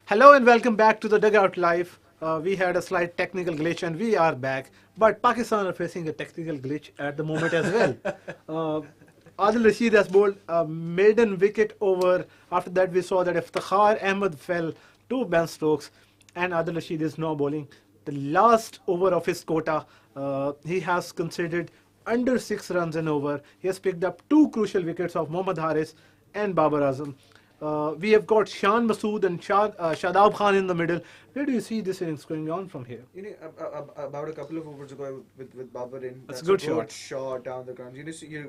Hello and welcome back to the Dugout Live. We had a slight technical glitch and we are back. But Pakistan are facing a technical glitch at the moment as well. Uh, Adil Rashid has bowled a maiden wicket over. After that, we saw that Iftikhar Ahmed fell to Ben Stokes, and Adil Rashid is now bowling the last over of his quota. He has conceded under 6 runs and over. He has picked up two crucial wickets of Mohammad Haris and Babar Azam. We have got Shan Masood and Shadab Khan in the middle. Where do you see this innings going on from here? About a couple of overs ago with Babar in, That's a good shot down the ground.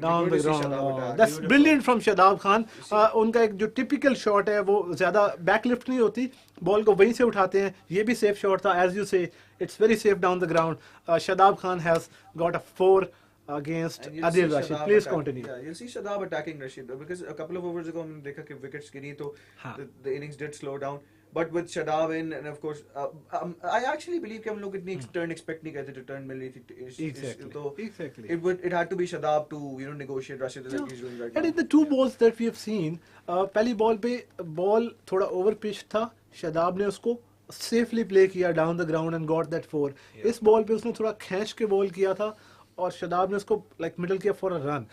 Down the ground. Shadab That's brilliant from Shadab Khan. उनका एक जो typical shot है वो ज़्यादा backlift नहीं होती, ball को वहीं से उठाते हैं. ये भी safe shot था, as you say. It's very safe down the ground. Shadab Khan has got a 4 against Adil Rashid. Please continue. Yeah, you'll see Shadab attacking Rashid because a couple of overs ago हमने देखा कि wickets गिरी तो the innings did slow down. But with Shadab in, and of course, I actually believe कि हम लोग इतनी turn expect नहीं करते, turn मिल रही थी. Exactly. It had to be Shadab to negotiate Rashid like he's doing right now. And in the two balls that we have seen, पहली ball पे ball थोड़ा over pitch था. Shadab ने उसको safely play किया down the ground and got that 4. इस ball पे उसने थोड़ा खींच के ball किया था. और शदाब ने उसको like middle किया for a run.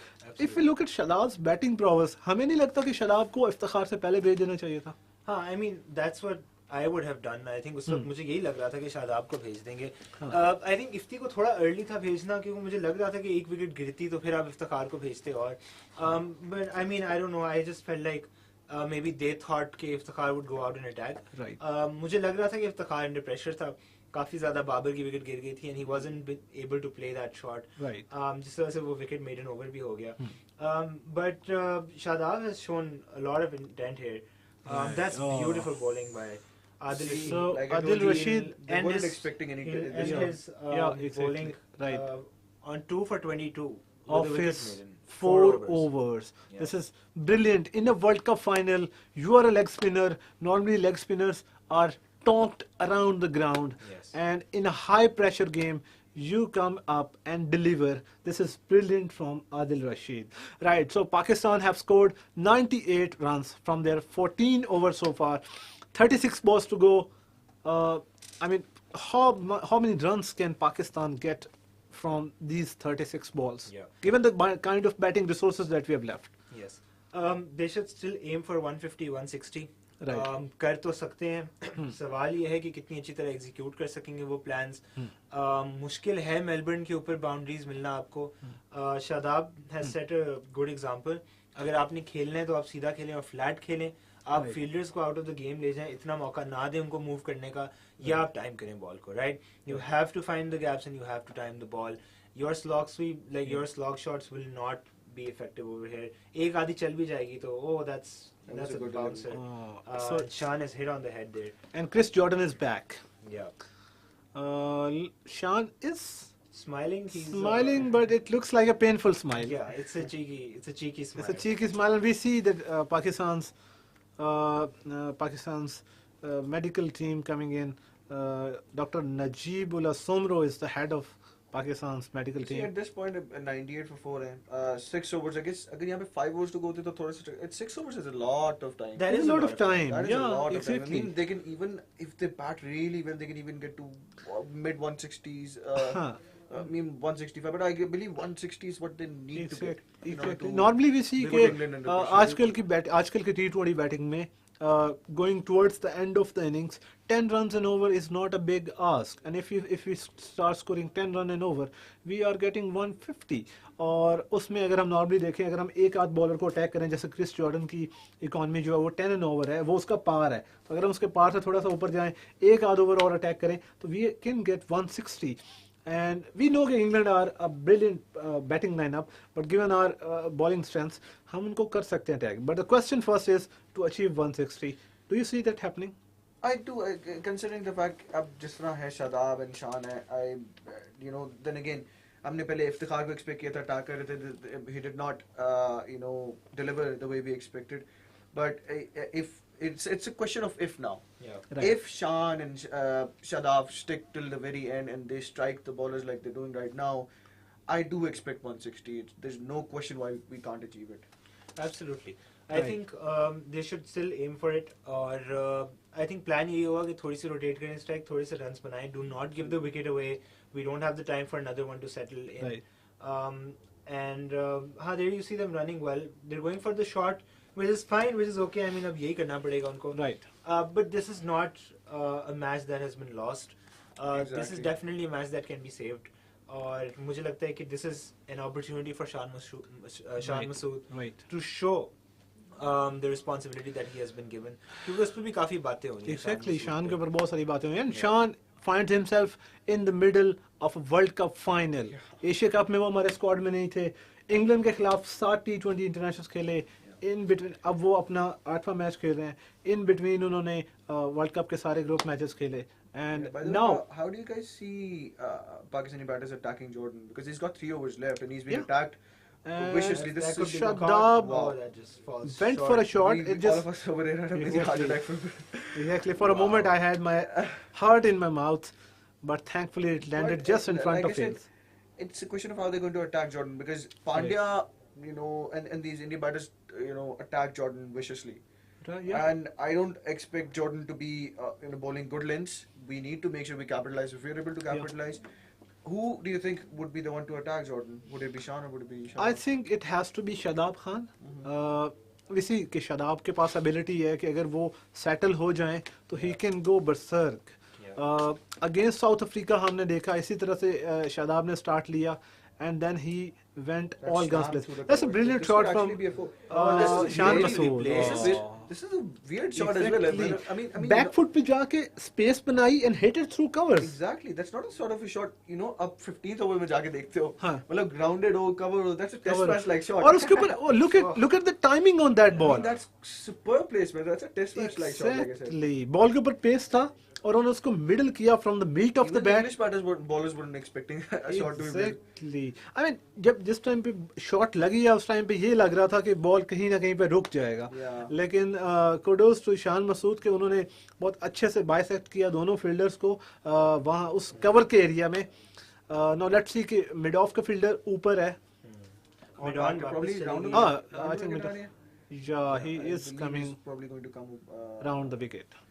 If we look at Shadab's batting prowess, हमें नहीं लगता कि शदाब को इफ्तिखार से पहले भेज देना चाहिए था. हाँ, I mean that's what I would have done. I think उस वक्त मुझे यही लग रहा था कि शादाब को भेज देंगे. I think इफ्ती को थोड़ा early था भेजना क्योंकि मुझे लग रहा था कि एक विकेट गिरती तो फिर आप इफ्तिखार को भेजते और. But I mean I don't know. I just felt like maybe they thought कि Iftikhar would go out and attack. Right. मुझे लग रहा था कि इफ्तिखार under pressure था. काफी ज्यादा बाबर की विकेट गिर गई थी and he wasn't able to play that shot. Right. जिस तरह से वो विकेट maiden over भी हो गया. But Shadab has shown a lot of intent here. That's beautiful bowling by Adil. So Like I Adil told you, Rashid they and weren't his- expecting any. and his exactly. bowling Right. On 2 for 22 of with a wicket his maiden. 4 overs. Yeah. This is brilliant. In a World Cup final, you are a leg spinner. Normally leg spinners are talked around the ground. Yes. And in a high pressure game, you come up and deliver. This is brilliant from Adil Rashid. Right, so Pakistan have scored 98 runs from their 14 overs so far. 36 balls to go. I mean, how many runs can Pakistan get from these 36 balls? Yeah. Given the kind of batting resources that we have left. Yes. They should still aim for 150, 160. Right. कर तो सकते हैं. सवाल ये है कि कितनी अच्छी तरह एग्जीक्यूट कर सकेंगे वो प्लान्स. मुश्किल है मेलबर्न के ऊपर बाउंड्रीज मिलना आपको. Shadab has set a good example. अगर आपने खेलना है तो आप सीधा खेलें और फ्लैट खेलें. आप फील्डर्स को आउट ऑफ द गेम ले जाएं, इतना मौका ना दें उनको मूव करने का, या आप टाइम करें बॉल को. Right, you have to find the gaps and you have to time the ball. Your slog sweep, like your slog shots will not be effective over here. एक आधी चल भी जाएगी तो that's a good bouncer. So Shan is hit on the head there. And Chris Jordan is back. Yeah. Shan is smiling. He's smiling, but it looks like a painful smile. Yeah, it's a cheeky smile. It's a cheeky smile, and we see that Pakistan's medical team coming in. Dr. Najibullah Somro is the head of Pakistan's medical See, team. at this point, 98 for 4 है. 6 overs. I guess अगर यहाँ पे 5 overs to go थे तो थोड़ा सा. 6 overs is a lot of time. That That is a lot of time. That is a lot of time. I exactly. mean, they can even, if they bat really well, they can even get to mid 160s. I mean 165, but I believe 160 is what they need to get. Exactly. Normally we see कि आजकल की T20 batting में going towards the end of the innings, 10 runs and over is not a big ask. And if we start scoring 10 run and over, we are getting 150. और उसमें अगर हम normally देखें, अगर हम एक आध बॉलर को अटैक करें, जैसे क्रिस जॉर्डन की इकॉनमी जो है वो 10 एंड ओवर है, वो उसका पार है. तो अगर हम उसके पार से थोड़ा सा ऊपर जाएं, एक आध ओवर और अटैक करें, तो we can get 160. And we know that England are a brilliant batting lineup, but given our bowling strengths, हम उनको कर सकते हैं attack. But the question first is to achieve 160. Do you see that happening? I do, considering the fact अब जिस तरह है Shadab and शान है, then again हमने पहले इफ्तिखार को expect किया था, attack कर रहे थे, he did not deliver the way we expected. But if it's a question of if now. Yeah. Right. If Shan and Shadab stick till the very end and they strike the bowlers like they're doing right now, I do expect 160. There's no question why we can't achieve it. Absolutely. Right. I think they should still aim for it. Or I think plan यही होगा कि थोड़ी सी rotate करें strike, थोड़े से runs बनाएं. Do not give the wicket away. We don't have the time for another one to settle in. Right. There you see them running well. They're going for the shot, which is fine, which is okay. I mean, अब यही करना पड़ेगा उनको. Right. But this is not a match that has been lost. This is Exactly. definitely a match that can be saved. और मुझे लगता है कि this is an opportunity for Shan Masood Right. to show the responsibility that he has been given. क्योंकि उस पर भी काफी बातें होनी हैं. Exactly. शान के ऊपर बहुत सारी बातें हुई हैं. शान finds himself in the middle of a World Cup final. Asia cup में वो हमारे स्क्वाड में नहीं थे. इंग्लैंड के खिलाफ 7 T20 इंटरनेशनल खेले. इन बिटवीन अब वो अपना 8वां मैच खेल रहे हैं. इन बिटवीन उन्होंने वर्ल्ड कप के सारे ग्रुप मैचेस खेले. And By the way, now, how do you guys see Pakistani batters attacking Jordan? Because he's got 3 overs left and he's been Yeah. attacked And viciously. That This could is be the Shadab card. Wow. That just falls went short. for a shot. We, It all just of us over here had a mini heart attack. exactly for a moment I had my heart in my mouth, but thankfully it landed But, just in front like of I said, him. it's a question of how they're going to attack Jordan because Pandya, and these Indian batters, attack Jordan viciously. Yeah. And I don't expect Jordan to be bowling good lengths. We need to make sure we capitalize. If we're able to capitalize, who do you think would be the one to attack Jordan? Would it be Shan or would it be Shadab? I think it has to be Shadab Khan. We see कि शदाब के पास ability है कि अगर वो settle हो जाएं तो he can go berserk. Against South Africa हमने देखा इसी तरह से शदाब ने start लिया and then he went That all guns slam blazing. through the That's a cover. brilliant This shot could from actually be a four. This is Shan really Masood. played. This is a weird shot as well. Exactly. I mean, Back foot पे जाके space बनाई and hit it through covers. Exactly. That's not a sort of a shot. अब 15th over में जाके देखते हो. हाँ. मतलब grounded हो, cover हो. That's a test Cover. match like shot. और उसके ऊपर look at the timing on that I ball. mean, that's superb placement. That's a test match like shot, like I said. Exactly. Ball के ऊपर pace था और उन्होंने उसको middle किया from the meat of Even the bat. English bowlers weren't expecting a shot to be played. Exactly. I mean जब जिस time पे शॉट लगी है उस टाइम पे ये लग रहा था कि बॉल कहीं ना कहीं पे रुक जाएगा. Yeah. लेकिन kudos to शान मसूद के उन्होंने बहुत अच्छे से बाइसेक्ट किया दोनों फील्डर्स को वहाँ उस कवर के एरिया में. Now let's see कि मिड ऑफ का फील्डर ऊपर है. Mid on Probably वापस round चलेगी. I of think wicket mid- आ रही है. Yeah, he I is believe coming he's probably going to come round the wicket.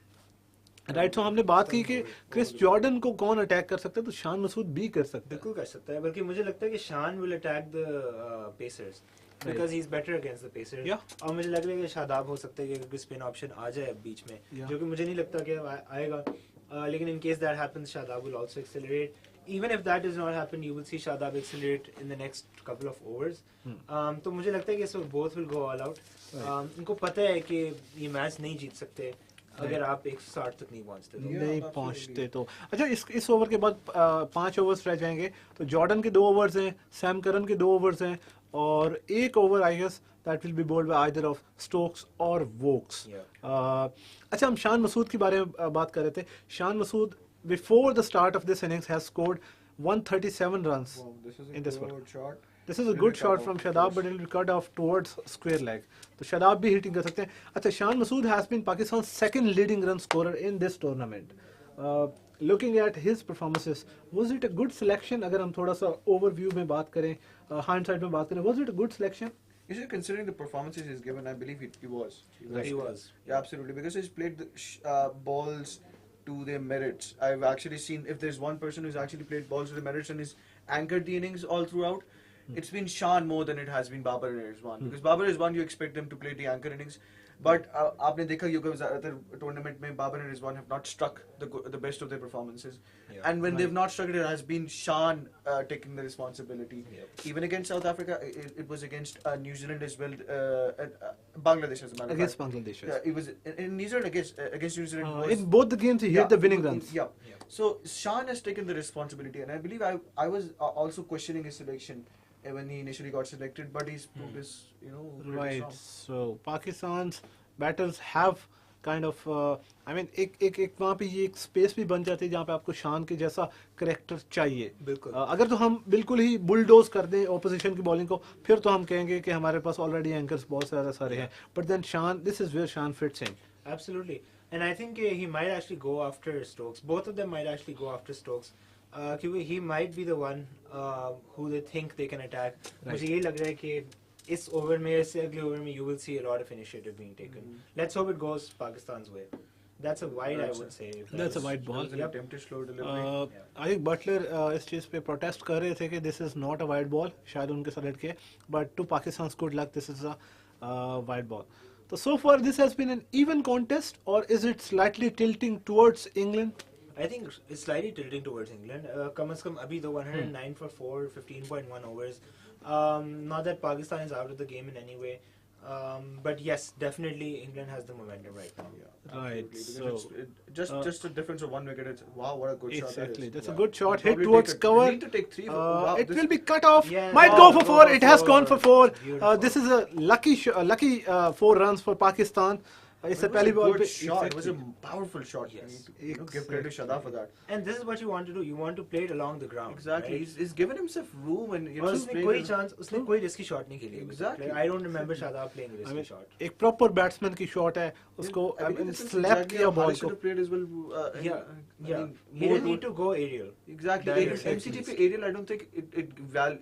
Right तो हमने बात की कि क्रिस जॉर्डन को कौन अटैक कर सकता है तो शान मसूद भी कर सकता है. बिल्कुल कर सकता है बल्कि मुझे लगता है कि शान will attack the pacers because he is better against the pacers. Yeah. और मुझे लग रहा है कि शादाब हो सकता है कि अगर स्पिन ऑप्शन आ जाए अब बीच में Yeah. जो कि मुझे नहीं लगता कि आएगा. लेकिन in case that happens Shadab will also accelerate. Even if that does not happen, you will see Shadab accelerate in the next couple of overs. तो मुझे लगता है कि इस both will go all out. उनको पता है कि ये मैच नहीं जीत सकते अगर आप 160 तक नहीं पहुंचते तो. नहीं पहुंचते तो. अच्छा इस ओवर के बाद 5 ओवर्स रह जाएंगे तो जॉर्डन के 2 ओवर्स हैं, सैम करन के 2 ओवर्स हैं और 1 over I guess that will be bowled by either of Stokes और वोक्स. अच्छा हम शान मसूद के बारे में बात कर रहे थे. Shan Masood before the start of this innings has scored 137 runs Wow, this is a in this good one. shot. This is a good shot from Shadab, but it will cut off towards square leg. तो Shadab भी hitting कर सकते हैं. अच्छा Shan Masood has been Pakistan's second leading run scorer in this tournament. Looking at his performances, was it a good selection? अगर हम थोड़ा सा overview में बात करें, hindsight में बात करें, was it a good selection? You see, considering the performances he's given, I believe he was. He was. Yeah, absolutely. Because he's played the balls to their merits. I've actually seen, if there's one person who's actually played balls to their merits and has anchored the innings all throughout, it's been Shan more than it has been Babar and Rizwan. Because Babar and Rizwan, you expect them to play the anchor innings. But आपने देखा होगा ज़्यादातर tournament में Babar and Rizwan have not struck the best of their performances. Yeah. And when they've not struck it, has been Shan taking the responsibility. Yep. Even against South Africa, it was against New Zealand as well, Bangladesh as a matter of Against fact. Bangladesh. Yeah, it was in New Zealand against New Zealand. In both the games he hit the winning runs. Yeah. So Shan has taken the responsibility, and I believe I was also questioning his selection when he initially got selected, but he's proved his greatest Right. form. So Pakistan's batters have kind of I mean एक वहाँ पे ये एक space भी बन जाती है जहाँ पे आपको शान के जैसा करेक्टर चाहिए. बिल्कुल. अगर तो हम बिल्कुल ही बुलडोज कर दें ऑपोजिशन की बॉलिंग को फिर तो हम कहेंगे कि हमारे पास ऑलरेडी एंकर्स बहुत ज़्यादा सारे हैं. बट देन शान दिस इज वेयर शान fits in. Absolutely. And I think he might actually go after Stokes. Both of them might actually go after Stokes. क्योंकि he might be the one who they think they can attack. मुझे यही लग रहा है कि इस over में से अगले ओवर में you will see a lot of initiative being taken. Let's hope it goes Pakistan's way. That's a wide, I would say. That's a wide ball. That was an attempted slow delivery. I think Buttler इस चीज़ पे protest कर रहे थे कि this is not a wide ball, शायद उनके select के, but to Pakistan good luck, this is a wide ball. तो so far this has been an even contest, or is it slightly tilting towards England? I think it's slightly tilting towards England. कम से कम अभी तो 109 for 4, 15.1 overs. Not that Pakistan is out of the game in any way. But yes, definitely England has the momentum right now. Right, Because so just a difference of 1 wicket. Wow, what a good shot that exactly, is. that's a good shot, hit Probably towards take cover. They need to take 3. Wow, It will be cut off. Yeah. Might Oh, go for go 4. for It has 4. gone for 4. Beautiful. This is a lucky 4 runs for Pakistan. इससे पहली ball पे shot. It was a powerful shot. Yes. You need to give credit to Shadab for that. And this is what you want to do. You want to play it along the ground. Exactly. Right? He's given himself room and और उसने कोई chance, उसने कोई risky shot नहीं खेली. Exactly. Like, I don't remember Shadab playing a risky shot. एक proper batsman की shot है, उसको स्लैप किया बॉल को. Played as well. Yeah. I mean, He didn't need to go aerial. Exactly. Direct MCG hit. पे aerial, I don't think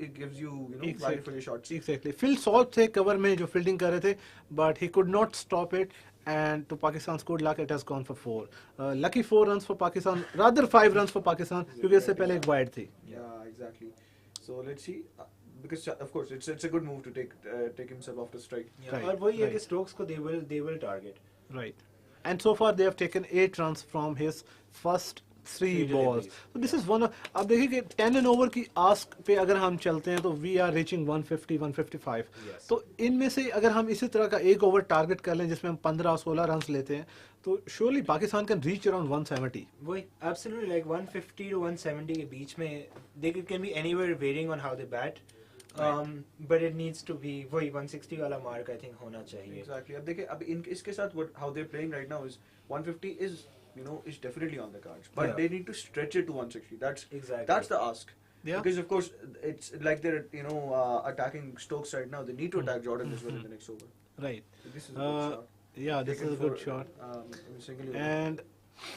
it gives you value for your shots. Exactly. Phil Salt थे cover में जो fielding कर रहे थे, but he could not stop it. And to Pakistan's good luck, it has gone for 4. Lucky 4 runs for Pakistan, rather 5 runs for Pakistan, क्योंकि इससे पहले एक वाइड थी. Yeah, exactly. So let's see, because of course it's a good move to take himself off the strike. Yeah. Right, और वही है right. कि Stokes को they will target. Right. And so far they have taken 8 runs from his first 3 balls. So this is one of, आप देखिए कि 10 and over की ask पे अगर हम चलते हैं तो we are reaching 150, 155. Yes. तो इनमें से अगर हम इसी तरह का एक ओवर टारगेट कर लें जिसमें हम 15-16 रन्स लेते हैं तो surely Pakistan can reach around 170. वही absolutely like 150 to 170 के बीच में they can be anywhere varying on how they bat. But it needs to be वही 160 वाला mark I think होना चाहिए. Exactly. अब देखिए अब इसके साथ how they're playing right now is 150 is definitely on the cards, but Yeah. they need to stretch it to 160. Exactly. That's the ask. Yeah. Because of course it's like they're attacking Stokes right now. They need to attack Jordan as well in the next over. Right. So this is a good shot. Yeah, this Taken is a good for, shot. Single over. And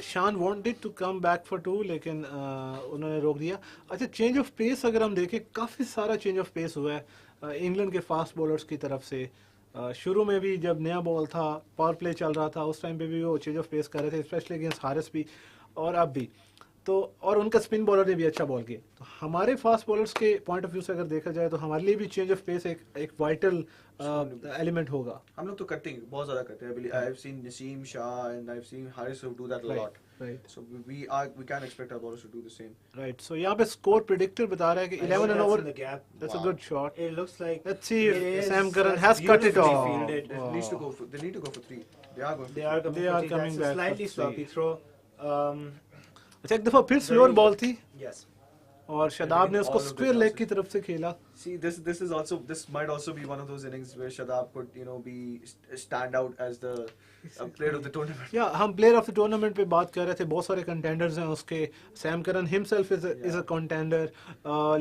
शान wanted to come back for 2 लेकिन उन्होंने रोक दिया. अच्छा, change of pace अगर हम देखें काफ़ी सारा चेंज ऑफ पेस हुआ है इंग्लैंड के फास्ट बॉलर्स की तरफ से. शुरू में भी जब नया बॉल था, पावर प्ले चल रहा था, उस टाइम पे भी वो चेंज ऑफ पेस कर रहे थे, स्पेशली अगेंस्ट हारिस भी, और अब भी. तो और उनका स्पिन बॉलर ने भी अच्छा बॉल किया. तो हमारे फास्ट बॉलर्स के पॉइंट ऑफ व्यू से अगर देखा जाए तो हमारे लिए भी चेंज ऑफ पेस एक वाइटल एलिमेंट होगा. हम लोग तो करते हैं, बहुत ज़्यादा करते हैं. I have seen Naseem Shah and I've seen Haris who do that a lot. Right. So we can expect our bowlers to do the same. Right. So यहाँ पे स्कोर प्रिडिक्टर बता रहा है कि 11 and over. in the gap. That's a Wow. good shot. It looks like Let's see it if is. Sam Curran That's has cut it beautifully off. fielded. They need to go for 3. They are going. They are coming, They are for three. coming That's a back for slightly three. sloppy throw. अच्छा, एक दफा फिर slower ball थी Yes. और शादाब ने उसको All of the square leg chances. की तरफ से खेला. See, this might also be one of those innings where Shadab could be stand out as the player of the tournament. या हम प्लेयर ऑफ द टूर्नामेंट पे बात कर रहे थे, बहुत सारे कंटेंडर्स हैं उसके. Sam Curran himself is a contender.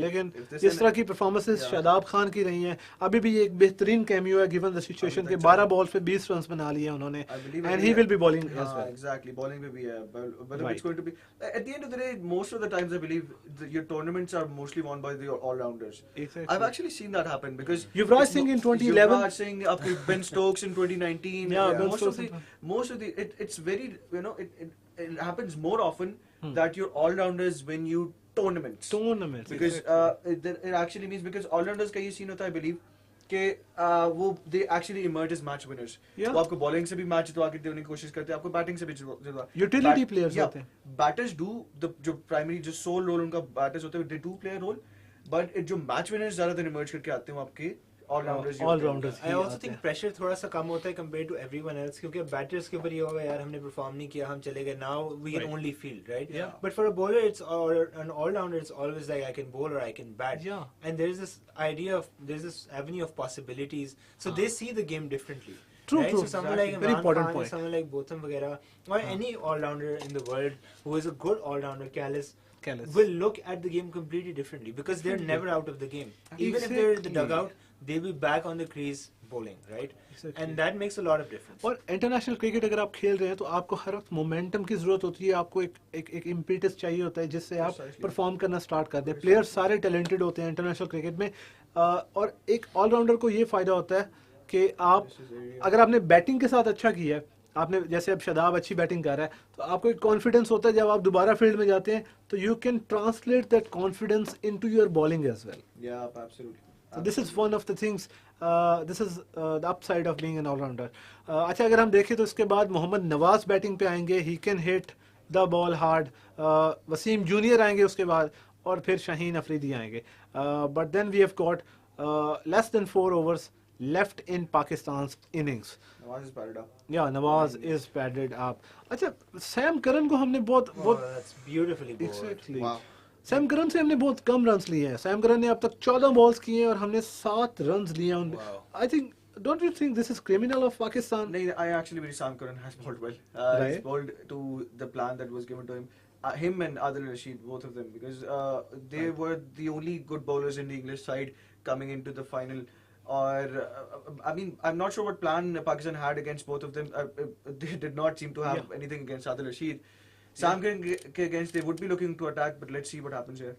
लेकिन If this जिस an- तरह की परफॉर्मेंसेस Yeah. शादाब खान की रही हैं, अभी भी ये एक बेहतरीन कैमियो है गिवन द सिचुएशन के 12 बॉल पे 20 रन्स बना लिए उन्होंने. I believe and he will be bowling as Yeah, well. exactly. Bowling will be whether Right. it's going to be at the end of the day. Most of the times, I believe your tournaments are mostly won by the all-rounders. I've actually seen that happen because Yuvraj Singh in 2011. Yuvraj Singh, up to Ben Stokes in 2019. Yeah, Ben most of Stokes the it's very it happens more often that your all-rounders win you tournaments. Because it actually means because all-rounders का ये scene होता है, I believe कि वो they actually emerge as match winners. Yeah. वो आपको bowling से भी मैच जितवा के देने की कोशिश करते हैं, आपको बैटिंग से भी जितवा. यूटिलिटी प्लेयर्स होते हैं. Batters do जो primary जो sole role उनका batters होते हैं, they do play a role, but जो match winners ज़्यादातर emerge करके आते हैं वो आपके all-rounders. all-rounders. I also think pressure थोड़ा सा कम होता है compared to everyone else क्योंकि बैटर्स के ऊपर ये होगा यार हमने परफॉर्म नहीं किया, हम चले गए, now we can Right. only field, right? Yeah. But for a bowler it's or an all-rounder it's always like I can bowl or I can bat. Yeah. And there's this avenue of possibilities, so they see the game differently. True, right? true. So someone Exactly. like Very Imran important Khan or point. someone like Botham वगैरह or any all-rounder in the world who is a good all-rounder, Callis will look at the game completely differently because they're never out of the game. Even if they're in the dugout, they'll be back on the crease bowling, right? Exactly. And that makes a lot of difference. और international cricket अगर आप खेल रहे हैं तो आपको हर वक्त momentum की जरूरत होती है. आपको एक इम्पीटस चाहिए होता है जिससे आप परफॉर्म करना स्टार्ट कर दें. प्लेयर्स सारे टैलेंटेड होते हैं इंटरनेशनल क्रिकेट में, और एक ऑलराउंडर को ये फायदा होता है कि आप अगर आपने बैटिंग के साथ अच्छा किया है, आपने जैसे अब शादाब अच्छी बैटिंग कर रहा है तो आपको एक कॉन्फिडेंस होता है जब आप दोबारा फील्ड में जाते हैं तो you can translate that confidence into your bowling as well. Yeah, absolutely. So this is one of the things, this is the upside of being an all-rounder. अच्छा अगर हम देखें तो इसके बाद मोहम्मद नवाज बैटिंग पे आएंगे, he can hit the ball hard. Waseem junior आएंगे उसके बाद और फिर शाहीन अफरीदी आएंगे. But then we have got less than 4 overs left in Pakistan's innings. Nawaz is padded up. Yeah, Nawaz is padded up. अच्छा सैम करन को हमने बहुत that's beautifully bowled. exactly. Wow. Sam Curran से हमने बहुत कम रन्स लिए हैं. Sam Curran ने अब तक 14 बॉल्स किए हैं और हमने 7 रन्स लिए हैं उनपे. Wow. I think, don't you think this is criminal of Pakistan? No, I actually believe Sam Curran has bowled well. Right. He's bowled to the plan that was given to him. Him and Adil Rashid, both of them, because they were the only good bowlers in the English side coming into the final. Or, I mean, I'm not sure what plan Pakistan had against both of them. They did not seem to have anything against Adil Rashid. Sam Curran against, they would be looking to attack, but let's see what happens here.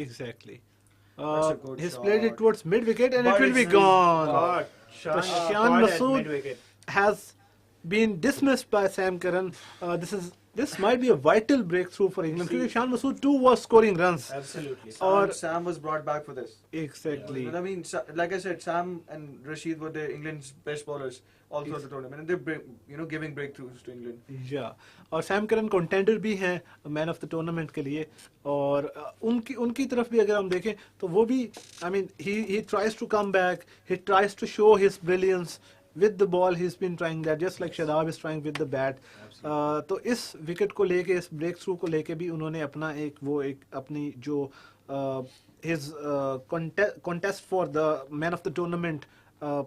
Exactly. That's a good He's shot. played it towards mid-wicket and But it will be it's gone. God, So Shan Shan at Masood mid-wicket. has been dismissed by Sam Curran. This might be a vital breakthrough for England because Shan Masood too was scoring runs. Absolutely. Or- Sam was brought back for this. Exactly. I mean, like I said, Sam and Rashid were England's best bowlers all throughout the tournament, and they're giving breakthroughs to England. या और Sam Curran contender भी हैं man of the tournament के लिए और उनकी तरफ भी अगर हम देखें तो वो भी I mean he tries to come back he tries to show his brilliance with the ball he is been trying that just like Shadab is trying with the bat. तो इस विकेट को लेके इस ब्रेक थ्रू को लेके भी उन्होंने अपना एक अपनी जो his contest for the man of the tournament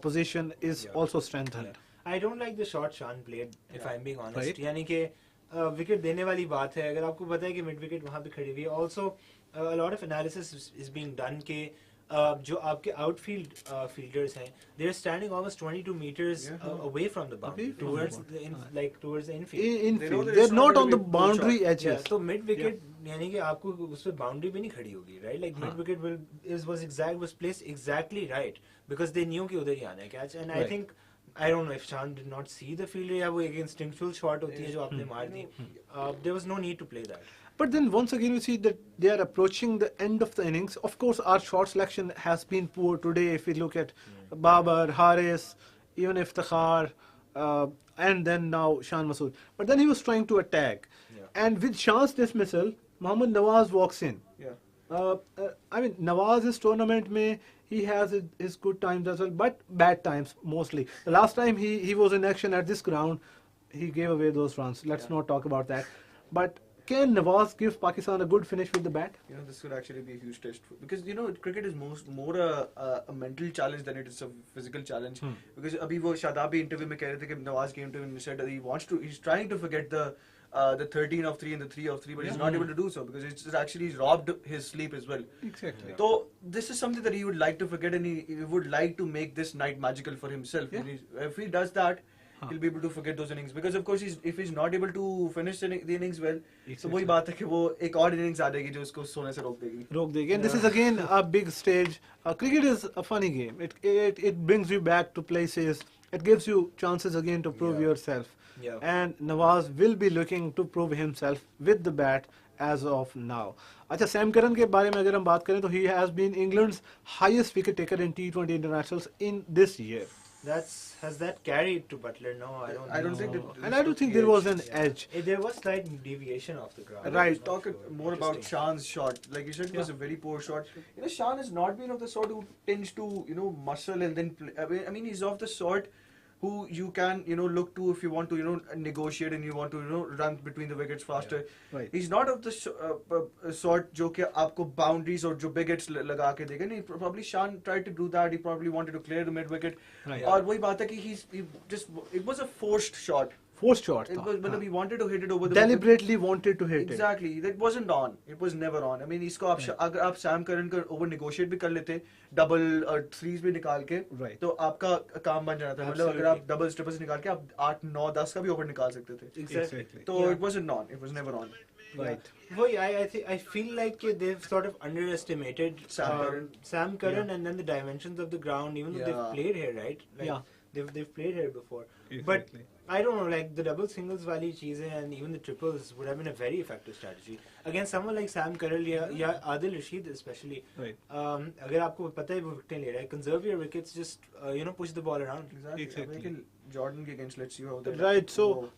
position is also strengthened. I don't like the shot Shan played, if I'm being honest. Right. यानी कि विकेट देने वाली बात है. अगर आपको पता है कि मिड विकेट वहाँ पे खड़ी हुई है. Also, a lot of analysis is being done कि जो आपके outfield fielders हैं, they're standing almost 22 meters away from the boundary, towards the infield. They're not on the boundary edges. तो mid wicket यानी कि आपको उस पे boundary भी नहीं खड़ी होगी, right? Like mid wicket was placed exactly right because they knew कि उधर ही आना है catch. And I think I don't know if Shan did not see the fielder या वो एक instinctual shot होती है जो आपने मार दी. There was no need to play that. But then once again we see that they are approaching the end of the innings. Of course our short selection has been poor today if we look at Babar, Haris, even Iftikhar and then now Shan Masood. But then he was trying to attack. And with Shan's dismissal, Mohammad Nawaz walks in. I mean Nawaz's tournament mein he has his good times as well, but bad times mostly. The last time he was in action at this ground, he gave away those runs. Let's not talk about that. But can Nawaz give Pakistan a good finish with the bat? This could actually be a huge test because cricket is more a mental challenge than it is a physical challenge. Because abhi wo Shadab bhi interview mein keh rahe the ki Nawaz came to him and said that he's trying to forget the 13 of 3 and the 3 of 3, but he's not able to do so because it's actually robbed his sleep as well. Exactly. So this is something that he would like to forget, and he would like to make this night magical for himself. If he does that, he'll be able to forget those innings because of course if he's not able to finish the innings well, so वही बात है कि वो एक और innings आ जाएगी जो उसको सोने से रोक देगी. And this is again a big stage. Cricket is a funny game. It brings you back to places. It gives you chances again to prove yourself. And Nawaz will be looking to prove himself with the bat as of now. अच्छा Sam Curran के बारे में अगर हम बात करें तो he has been England's highest wicket taker in T20 internationals in this year. Has that carried to Butler? No, I don't think. And I don't think there was an edge. There was slight deviation off the ground. Right. Talk more about Shan's shot. Like you said, it was a very poor shot. Shan has not been of the sort who tends to muscle and then play. I mean, he's of the sort who you can look to if you want to negotiate and you want to run between the wickets faster. Right. He's not of the sort जो कि आपको boundaries और जो big hits लगा के देगा. नहीं, probably Shan tried to do that. He probably wanted to clear the mid wicket. Right. और वही बात है कि it was a forced shot. Forced shot. It was, he wanted to hit it over the deliberately wanted to hit exactly. That wasn't on. It was never on. I mean, इसको अगर आप Sam Curran का over negotiate भी कर लेते, double और threes भी निकाल के, तो आपका काम बन जाता है. मतलब अगर आप doubles triples निकाल के आप 8, 9, 10 का भी over निकाल सकते थे. Exactly. So it wasn't on. It was never on. Right. I feel like they've sort of underestimated Sam Curran and then the dimensions of the ground, even though they've played here, right? Like, they've played here before. Exactly. But I don't know, like the double singles wali cheezein and even the triples would have been a very effective strategy against someone like Sam Currell या Adil Rashid especially. Right. अगर आपको पता है वो विकेटें ले रहा है, conserve your wickets, just push the ball around. Exactly. Jordan के against, let's see how they Right. So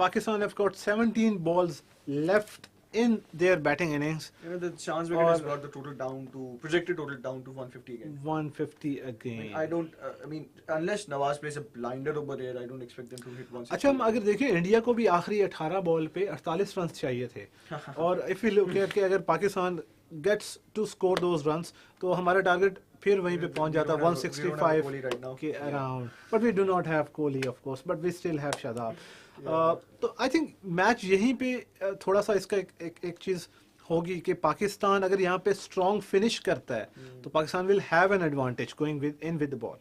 Pakistan have got 17 balls left in their batting innings. the chance wicket has got the total down to projected total down to 150 again. 150 again. I don't. I mean, unless Nawaz plays a blinder over there, I don't expect them to hit 160. अच्छा, हम अगर देखें India को भी आखिरी 18 ball पे 48 run चाहिए थे और इफ यू लुक एट कि अगर Pakistan gets to score those runs तो हमारा टारगेट फिर वहीं पे पहुंच जाता 165 के around. But we do not have Kohli of course, but we still have Shadab. तो आई थिंक मैच यहीं पे थोड़ा सा इसका एक चीज होगी कि पाकिस्तान अगर यहाँ पे स्ट्रॉन्ग फिनिश करता है तो Pakistan will have an advantage going with the ball.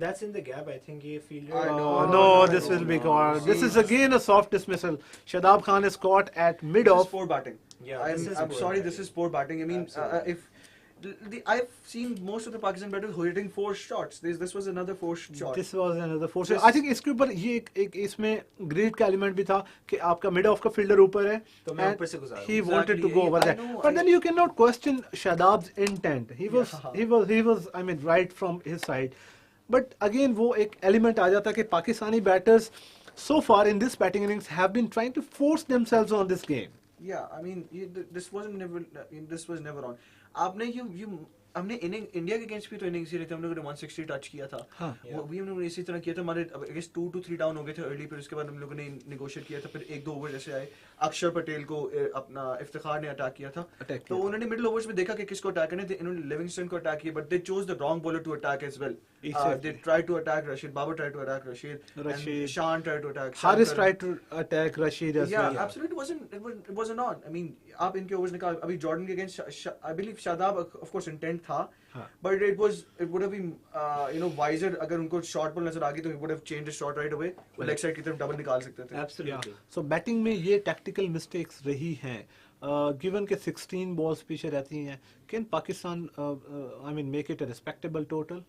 That's in the gap. I think he fielder. No, this will be gone. This is again a soft dismissal. Shadab Khan is caught at mid This is of. poor batting. Yeah, I'm sorry, this is poor batting. I mean, if I've seen most of the Pakistan batters hitting forced shots. This was another forced shot. This was another force. I think इसके ऊपर ये एक इसमें grade का element भी था कि आपका मिड ऑफ का फील्डर ऊपर है तो मैं ऊपर से गुजारूं. he wanted to go over I that, know, but then you cannot question Shadab's intent. He was I mean right from his side, but again वो एक एलिमेंट आ जाता है कि Pakistani batters so far in this batting innings have been trying to force themselves on this game. Yeah, I mean, this was never on. आपने हमने India के against भी तो इनिंग्स ही रहते, हम लोगों ने 160 टच किया था. वो भी हम लोगों ने इसी तरह किया था. हमारे अगेंस्ट 2 to 3 डाउन हो गए थे अर्ली, फिर उसके बाद हम लोगों ने नेगोशिएट किया था. फिर 1-2 ओवर जैसे आए, अक्षर पटेल को अपना इफ्तिखार ने अटैक किया था. तो उन्होंने मिडिल ओवर्स में देखा कि किसको अटैक करना है. इन्होंने लिविंगस्टन को अटैक किया, but they chose the wrong bowler to attack as well. They tried to attack Rashid. Babar tried to attack Rashid. And Shan tried to attack. Haris tried to attack Rashid as well. Yeah, absolutely. It wasn't on. I mean, आप इनके overs निकाल. अभी Jordan के against I believe Shadab of course intent था, but it would have been wiser अगर उनको short ball नजर आ गई तो he would have changed his shot right away. वो लेग साइड की तरफ डबल निकाल सकते थे. Absolutely. So बैटिंग में ये टैक्टिकल मिस्टेक्स रही हैं. Given के 16 बॉल्स पीछे रहती हैं, can Pakistan I mean make it a respectable total?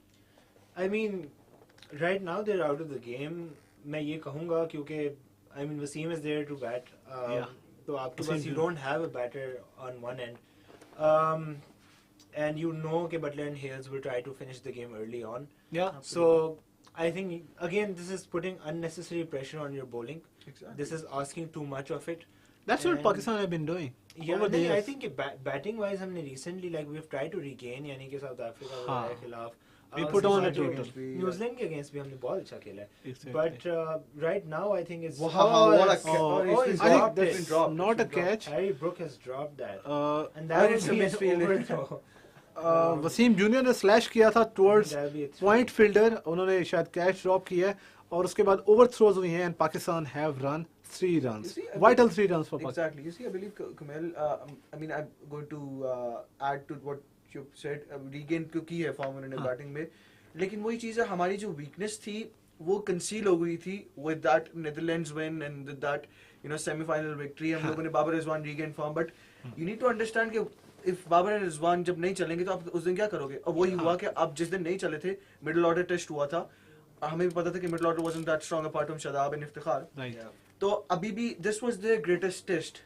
I mean, right now they're out of the game. मैं ये कहूँगा क्योंकि I mean Wasim is there to bat. तो आपके पास you don't have a batter on one end. And you know कि Butler and Hales will try to finish the game early on. Yeah. So I think again this is putting unnecessary pressure on your bowling. Exactly. This is asking too much of it. That's what Pakistan have been doing. Yeah, over the I years. think batting wise हमने recently like we've tried to regain यानी कि South Africa के खिलाफ. We put on a total. New Zealand के against भी हमने बहुत अच्छा खेला है. Exactly. But right now I think it's he's dropped it. It's dropped. Not a catch. Harry Brook has dropped that. And I that didn't would be miss an field. overthrow. Waseem junior ने slash किया था towards That'll be a throw. Point fielder, उन्होंने शायद catch drop किया है और उसके बाद ओवर थ्रोज हुई हैं and Pakistan have run 3 runs. You see, Vital 3 runs for Pakistan. Exactly. You see, I believe Kumail. I mean, I'm going to add to what you said. Regain की है form उन्होंने बैटिंग में, लेकिन वही चीज़ है, हमारी जो वीकनेस थी वो कंसील हो गई थी with that Netherlands win and that semi-final victory. हम लोगों ने Babar Rizwan regain form, but you need to understand कि if बाबर एंड रिजवान जब नहीं चलेंगे तो आप उस दिन क्या करोगे. और वही हुआ कि आप जिस दिन नहीं चले थे, मिडिल ऑर्डर टेस्ट हुआ था, हमें भी पता था कि middle order wasn't that strong apart from Shadab and Iftikhar. तो अभी भी this was the greatest test.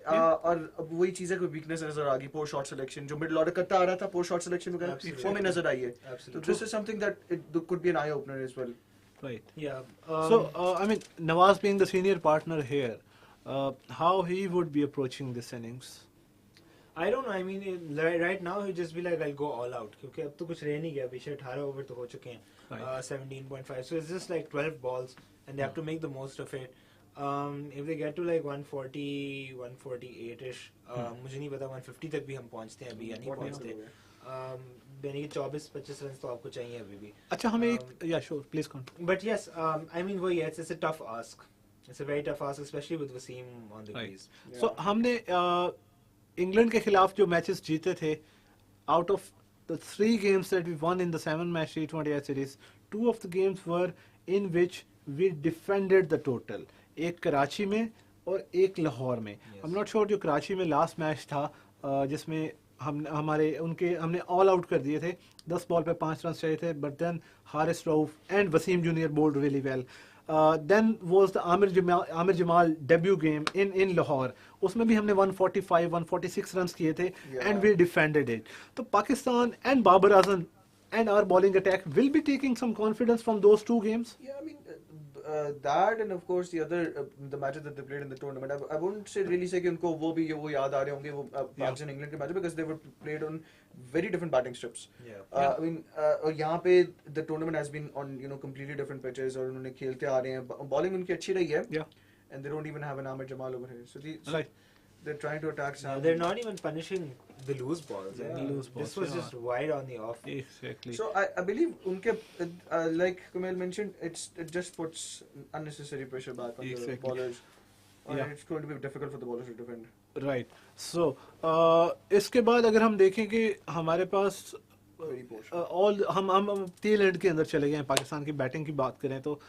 और अब वही चीज़ है, कोई वीकनेस नजर आ गई. पोर शॉट सिलेक्शन जो मिडिल ऑर्डर करता आ रहा था, पोर शॉट सिलेक्शन वगैरह वो में नजर आई है. तो this is something that it could be an eye opener as well. Right. Yeah. So I mean, Nawaz being the senior partner here, how he would be approaching this innings? I don't know. I mean, right now he'll just be like, I'll go all out. क्योंकि अब तो कुछ रह नहीं गया. पीछे 18 over तो हो चुके हैं. 17.5. So it's just like 12 balls, and they have to make the most of it. If they get to like 140, 148ish, मुझे नहीं पता 150 तक भी हम पहुंचते हैं अभी या नहीं पहुंचते. यानी कि 24-25 रन तो आपको चाहिए अभी भी. अच्छा हमें एक yeah sure please continue. But yes, I mean वही it's a tough ask. It's a very tough ask, especially with Wasim on the crease. So हमने इंग्लैंड के खिलाफ जो मैचेस जीते थे, out of the 3 games that we won in the 7-match T20 series, 2 of the games were in which we defended the total. एक कराची में और एक लाहौर में. I'm not sure जो कराची में लास्ट मैच था जिसमें हमने ऑल आउट कर दिए थे, 10 बॉल पे 5 रन चाहिए थे, but then Haris Rauf and Waseem junior bowled really well. Then was the Aamir Jamal debut game in Lahore, उसमें भी हमने 145 146 रन किए थे एंड वी डिफेंडेड इट. तो Pakistan and Babar Azam and our bowling attack will be taking some confidence from those two games. Yeah, I mean that, and of course the other the matches that they played in the tournament. I wouldn't say really say कि उनको वो याद आ रहे होंगे वो Pakistan England के matches, because they were played on very different batting strips. I mean और यहाँ पे the tournament has been on completely different pitches और उन्होंने खेलते आ रहे हैं, bowling उनकी अच्छी रही है. And they don't even have an Ahmed Jamal over here. So right. They're trying to attack Sam. They're not even punishing the loose balls. Yeah. This was just wide on the off. Exactly. So I believe unke like Kumail mentioned, it just puts unnecessary pressure back on the bowlers. And it's going to be difficult for the bowlers to defend. Right. So इसके बाद अगर हम देखें कि हमारे पास all हम tell and के अंदर चले गए हैं, पाकिस्तान की बैटिंग की बात करें तो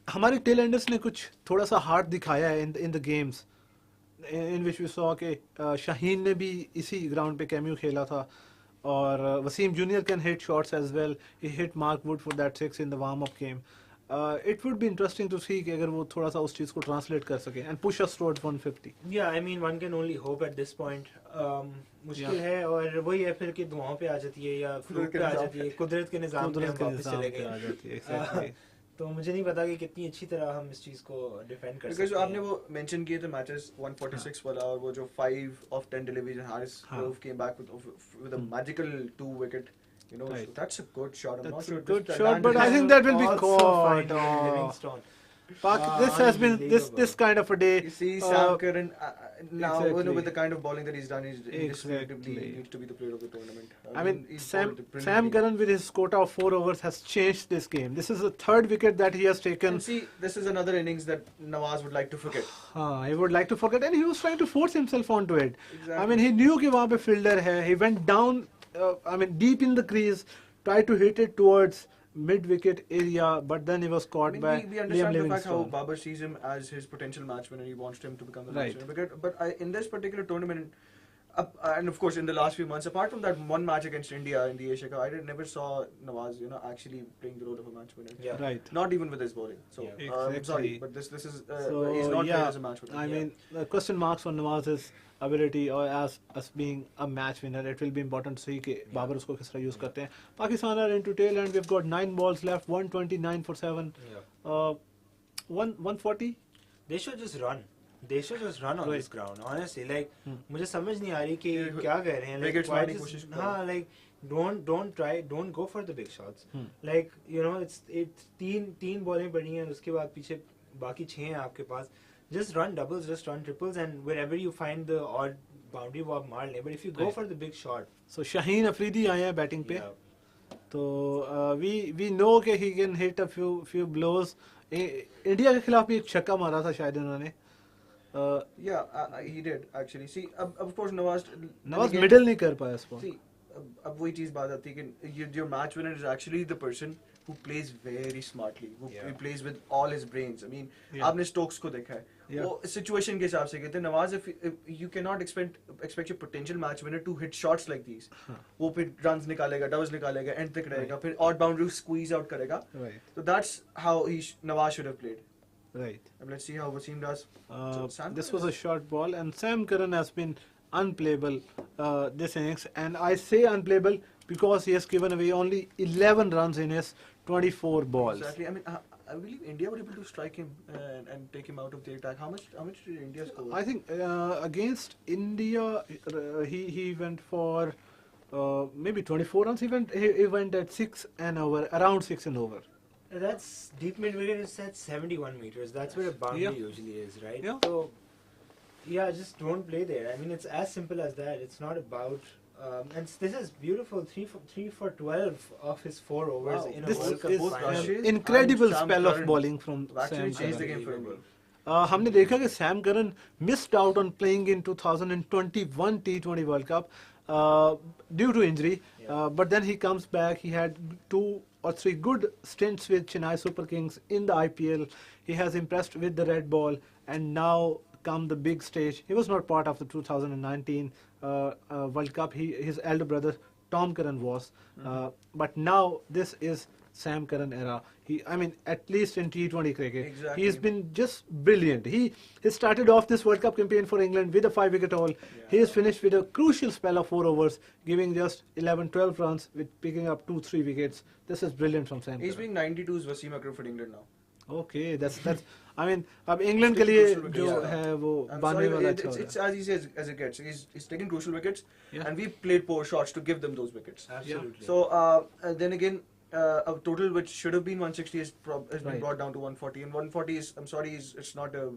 हमारे टेल एंडर्स ने कुछ थोड़ा सा हार्ड दिखाया है in the games. In which we saw कि शाहीन ने भी इसी ग्राउंड पे कैम्यू खेला था, और Wasim junior can hit shots as well. He hit Mark Wood for that 6 in the warm up game. It would be interesting to see कि अगर वो थोड़ा सा उस चीज़ को ट्रांसलेट कर सके एंड पुश अस टुवर्ड्स 150. या I mean one can only hope at this point. मुश्किल है, और वही है फिर कि दुआओं पे आ जाती है या फ्लूक पे आ जाती है, कुदरत के निज़ाम पे हम वापस चले गए. तो मुझे नहीं पता कि कितनी अच्छी तरह हम इस चीज को डिफेंड कर सकते हैं. Because आपने वो मेंशन किए थे मैचेस 146 वाला और वो जो 5 of 10 deliveries and Haris Roof came back with a magical 2 wicket. So that's a good shot. I'm not sure. Good shot, but I think that will be caught. Livingstone. This has been this kind of a day. You see Sam Curran now with the kind of bowling that he's done, he's indisputably needs to be the player of the tournament. I mean, Sam Curran with his quota of 4 overs has changed this game. This is the 3rd wicket that he has taken. And see, this is another innings that Nawaz would like to forget. He would like to forget, and he was trying to force himself onto it. Exactly. I mean, he knew कि वहाँ पे fielder है. He went down, deep in the crease, tried to hit it towards mid-wicket area, but then he was caught by we understand Liam the fact how Livingstone. Babar sees him as his potential match winner. He wants him to become the Right. match winner. But in this particular tournament, and of course in the last few months, apart from that one match against India in the Asia Cup, I never saw Nawaz, actually playing the role of a match winner. Yeah. Right. Not even with his bowling. So Exactly. I'm sorry, but this is So, he's not playing as a match winner. I mean, the question marks on Nawaz's ability or as being a match winner. It will be important to see कि बाबर उसको किस तरह use करते हैं. Pakistan are into tail and we've got 9 balls left, 129 for 7. 140. They should just run. They should just run on this ground. Honestly, like मुझे समझ नहीं आ रही कि क्या कर रहे हैं. Wickets मारने की कोशिश कर रहे हैं. हाँ, like don't go for the big shots. Like it's तीन बॉलें पड़ी हैं, उसके बाद पीछे बाकी 6 हैं आपके पास. Just run doubles, just run triples, and wherever you find the odd boundary वो आप मार लें. But if you go for the big shot. So Shaheen Afridi आए हैं बैटिंग पे. तो we know कि he can hit a few blows. India के खिलाफ भी एक छक्का मारा था शायद इन्होंने. He did actually. See, of course Nawaz middle नहीं कर पाया इसको. See, अब वही चीज बात आती है कि your match winner is actually the person who plays very smartly, who plays with all his brains. I mean, आपने Stokes को देखा है. वो situation के हिसाब से कहते हैं Nawaz, if you cannot expect your potential match winner to hit shots like these. वो फिर runs निकालेगा, doubles निकालेगा, end तक रहेगा, फिर odd boundary squeeze out करेगा. So that's how Nawaz should have played. Right. And let's see how Wasim does. This was a short ball, and Sam Curran has been unplayable this innings, and I say unplayable because he has given away only 11 runs in his 24 balls. Exactly. I mean, I believe India were able to strike him and take him out of the attack. How much did India score? I think against India, he went for maybe 24 runs. He went at 6 an over, around 6 an over. That's deep mid wicket is at 71 meters. That's where a boundary usually is, right? Yeah. So, just don't play there. I mean, it's as simple as that. It's not about. And this is beautiful. 3 for 12 of his 4 overs in a World Cup final. Incredible spell of bowling from actually Sam changed the Curran. game for India. हमने देखा कि Sam Curran missed out on playing in 2021 T20 World Cup due to injury. But then he comes back. He had 2 or 3 good stints with Chennai Super Kings in the IPL. He has impressed with the red ball, and now come the big stage. He was not part of the 2019 World Cup, his elder brother Tom Curran was. But now this is Sam Curran era. I mean, at least in T20 cricket, Exactly. he's been just brilliant. He started off this World Cup campaign for England with a 5-wicket haul. He has finished with a crucial spell of 4 overs, giving just 11-12 runs with picking up 2-3 wickets. This is brilliant from Sam He's Curran. being 92's Wasim Akram for England now. Okay, that's I mean, अब England के लिए जो है वो बानवे वाला अच्छा हो रहा है. It's as easy as it gets. He's taking crucial wickets, Yeah. and we played poor shots to give them those wickets. Absolutely. So then again, a total which should have been 160 has been Right. brought down to 140, and 140 is, I'm sorry, it's not a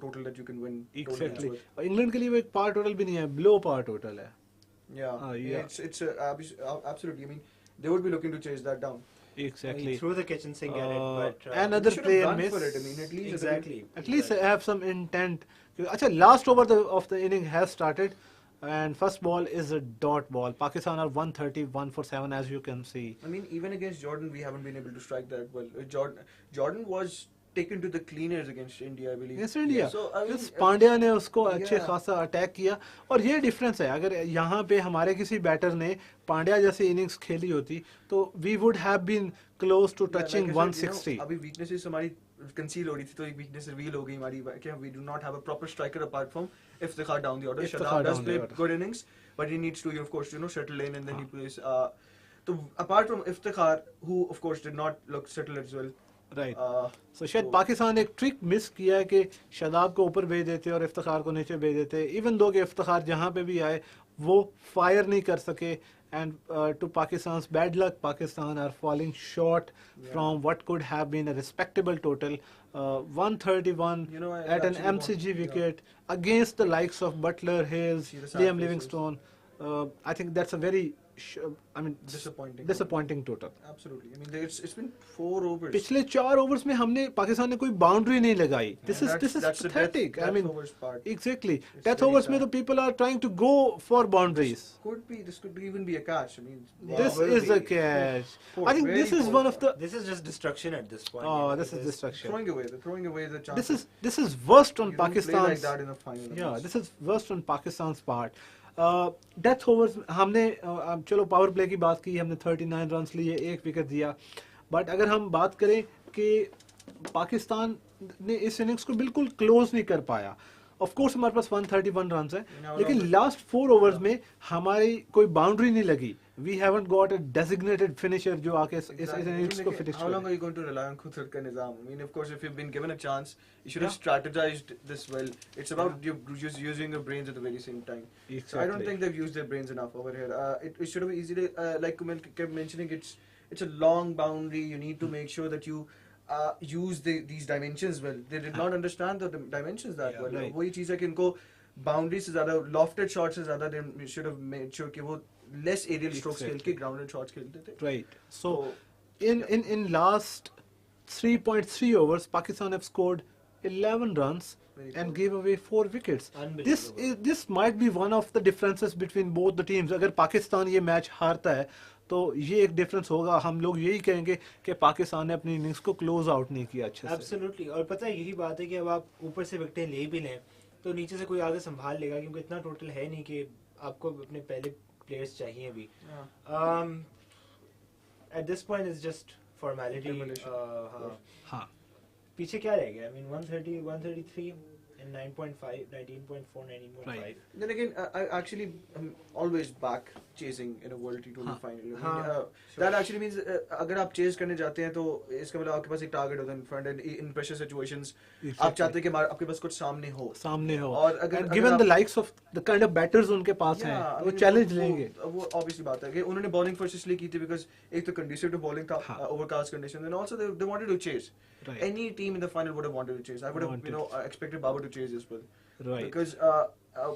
total that you can win. Exactly. With. England के लिए वो एक पार total भी नहीं है, below par total है. Yeah, Yeah. it's absolutely. I mean, they would be looking to chase that down. Exactly. Through the kitchen sink at it, but Another They should have player gone miss. for it. I mean, at least exactly. At least have some intent. अच्छा, last over of the inning has started, and first ball is a dot ball. Pakistan are 131 for 7, as you can see. I mean, even against Jordan, we haven't been able to strike that well. Jordan was taken to the cleaners against India, I believe. Against India. So I mean, Pandya ने उसको अच्छे yeah. खासा attack किया, और ये difference है. अगर यहाँ पे हमारे किसी बैटर ने पांड्या जैसी इनिंग्स खेली होती तो we would have been close to touching like I said, 160. अभी weaknesses हमारी conceal हो रही थी, तो एक weakness reveal हो गई हमारी कि we do not have a proper striker apart from Iftikhar down the order. Iftikhar Shadab does down the play order. good innings, but he needs to, of course, settle in, and then he plays. So apart from Iftikhar, who of course did not look settled as well. Right. So शायद पाकिस्तान ने एक trick miss किया है कि शादाब को ऊपर भेज देते और इफ्तिखार को नीचे भेज देते. इवन दो कि इफ्तिखार जहाँ पे भी आए वो फायर नहीं कर सके, and to Pakistan's bad luck, Pakistan are falling short from what could have been a respectable total. 131 I at an actually MCG wicket against the likes of Butler, Hales, See the sad Liam faces. Livingstone. I think that's a very disappointing total. Absolutely. I mean, it's been 4 overs. पिछले 4 overs में हमने पाकिस्तान ने कोई boundary नहीं लगाई. This is That's the pathetic. death I mean, overs part. exactly. It's Death very overs में sad. तो people are trying to go for boundaries. This could even be a catch. I mean, This will is be. a catch. Four, I think very this is poor one of the. this is just destruction at this point. Oh, this is destruction. They're throwing away the chance. This is worst on You don't play like Pakistan's. that in a final. Yeah, this is worst on Pakistan's part. Death overs हमने चलो power play की बात की, हमने 39 runs लिए, 1 wicket दिया. But अगर हम बात करें कि पाकिस्तान ने इस इनिंग्स को बिल्कुल क्लोज नहीं कर पाया. ऑफ कोर्स हमारे पास 131 रन्स है, लेकिन लास्ट 4 ओवर्स में हमारी कोई बाउंड्री नहीं लगी. We haven't got a designated finisher जो आके इस इनिंग्स को फिनिश How long करे. are you going to rely on Kuthar ka nizam? I mean, of course, if you've been given a chance, you should have strategized this well. It's about you just using your brains at the very same time. So I don't Exactly. think they've used their brains enough over here. It should have been easy to, like Kumail kept mentioning, it's a long boundary. You need to make sure that you use these dimensions well. They did not understand the dimensions that well. right. वही चीज़ है कि इनको boundaries से ज़्यादा lofted shots से ज़्यादा they should have made sure कि वो less aerial strokes खेल के grounded shots खेलते थे. Right. So in last 3.3 overs, Pakistan have scored 11 runs Very and good. gave away 4 wickets. Unbelievable. This might be one of the differences between both the teams. अगर पाकिस्तान ये match हारता है तो ये एक डिफरेंस होगा. हम लोग यही कहेंगे कि पाकिस्तान ने अपनी इनिंग्स को क्लोज आउट नहीं किया अच्छे से. एब्सोल्युटली. और पता है यही बात है कि अब आप ऊपर से विकेटें ले भी लें तो नीचे से कोई आगे संभाल लेगा, क्योंकि इतना टोटल है नहीं कि आपको अपने पहले प्लेयर्स चाहिए भी. At this point is just formality. हाँ. पीछे क्या रह गया? I mean 130, 133 and 9.5, 19.4, 19.5. Right. Then again, I actually am always back chasing in a World T20 हाँ. final. I mean, हाँ, that actually means अगर आप chase करने जाते हैं तो इसका मतलब आपके पास एक target होता है in front and in pressure situations आप चाहते हैं कि आपके पास कुछ सामने हो. और अगर given the likes of the kind of batters उनके पास हैं, Yeah, I वो mean, चैलेंज वो- लेंगे. वो obviously बात है कि उन्होंने bowling first इसलिए की थी because एक तो conducive to bowling था, हाँ. overcast conditions, and also they wanted to chase. Right. Any team in the final would have wanted to chase. I would have Wanted. expected Babar to chase as well. Right. Because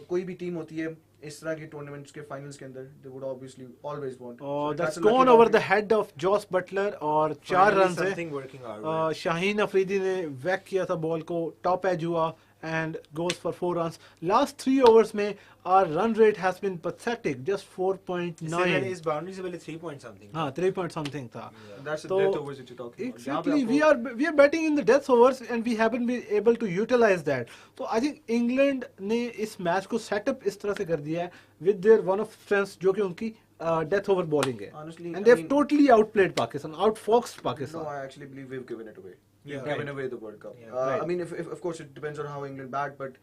कोई भी team होती है इस तरह के tournaments के finals के अंदर, they would obviously always want. और So that's a lucky gone over boundary. the head of Joss Butler और 4 Finally रन से something working our way. Shaheen Afridi ने वैक किया था बॉल को, टॉप एज हुआ and goes for 4 runs. Last 3 overs में our run rate has been pathetic, just 4.9. इस boundary से पहले 3 point something. हाँ 3 point something था. That's the So, death overs that you're talking about. Exactly, we are batting in the death overs and we haven't been able to utilize that. So I think England ने इस match को setup इस तरह से कर दिया है with their one of strengths जो कि उनकी death over bowling है. Honestly, And they've totally outplayed Pakistan, outfoxed Pakistan. No, I actually believe we've given it away. We've Yeah, given right. away the World Cup. Yeah, right. I mean, if of course it depends on how England bat, but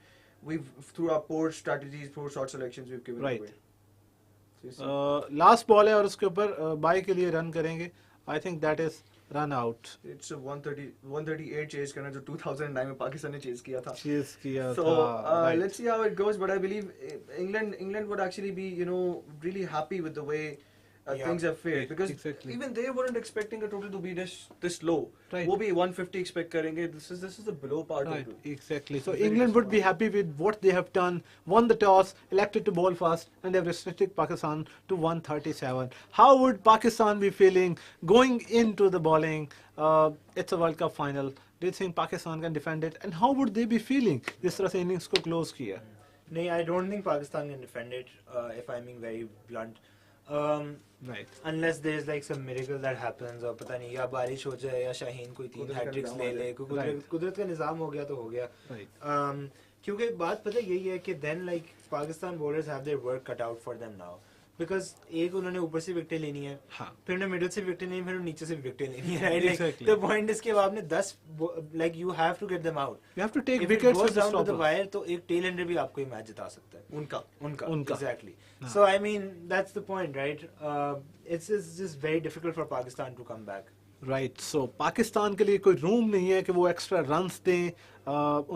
we've through our poor strategies, poor shot selections, we've given Right. it away. So you see, last ball है और उसके ऊपर by के लिए run करेंगे. I think that is run out. it's a 138 chase करना जो 2009 में पाकिस्तान ने chase किया था. चीज किया So था. Right. let's see how it goes, but I believe England would actually be really happy with the way things have fared, because Exactly. even they weren't expecting a total to be this low. Right. वो भी 150 expect करेंगे. This is the below part Right, of it. exactly. So It's very England would be smart. happy with what they have done, won the toss, elected to bowl first, and they've restricted Pakistan to 137. How would Pakistan be feeling going into the bowling? It's a World Cup final. Do you think Pakistan can defend it? And how would they be feeling? जिस तरह से innings को close किया. नहीं, I don't think Pakistan can defend it, if I'm being very blunt. Right. Unless there's like some miracle that happens, और पता नहीं या बारिश हो जाए या शाहीन कोई 3 कुदरत का हैट्रिक्स निज़ाम ले आ ले, जाए. Right. कुदरत का निज़ाम हो गया तो हो गया. Right. क्योंकि बात पता यही है कि then like Pakistan bowlers have their work cut out for them now, because एक उन्होंने ऊपर से विकेटें लेनी है, हाँ. फिर उन्हें मिडिल से विकेटें लेनी है, फिर उन्हें नीचे से विकेटें लेनी है, right? Exactly. The point is कि अब आपने 10 like you have to get them out. You have to take If it wickets goes with the down to the stoppers. wire, तो एक tail ender भी आपको ये मैच जिता सकता है. उनका उनका. Exactly. हाँ. So I mean that's the point, right? It's just very difficult for Pakistan to come back. Right. So Pakistan के लिए कोई रूम नहीं है कि वो एक्स्ट्रा रन्स दें.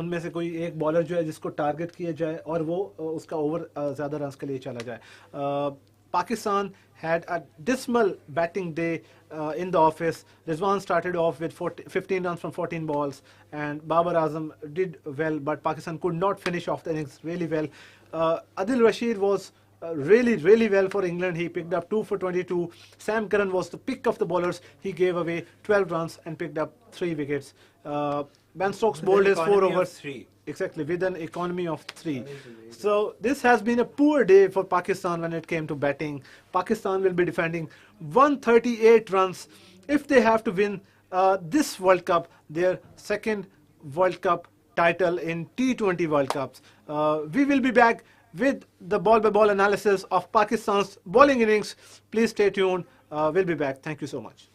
उनमें से कोई एक बॉलर जो है जिसको टारगेट किया जाए और वो उसका ओवर ज़्यादा रन्स के लिए चला जाए. Pakistan had a dismal batting day in the office. Rizwan started off with 15 runs from 14 balls, and Babar Azam did well, but Pakistan could not finish off the innings really well. Adil Rashid was really well for England. He picked up 2 for 22. Sam Curran was the pick of the bowlers. He gave away 12 runs and picked up 3 wickets. Ben Stokes bowled his 4 overs. 3. Exactly, with an economy of 3. So this has been a poor day for Pakistan when it came to batting. Pakistan will be defending 138 runs if they have to win this World Cup, their second World Cup title in T20 World Cups. We will be back with the ball-by-ball analysis of Pakistan's bowling innings. Please stay tuned. We'll be back. Thank you so much.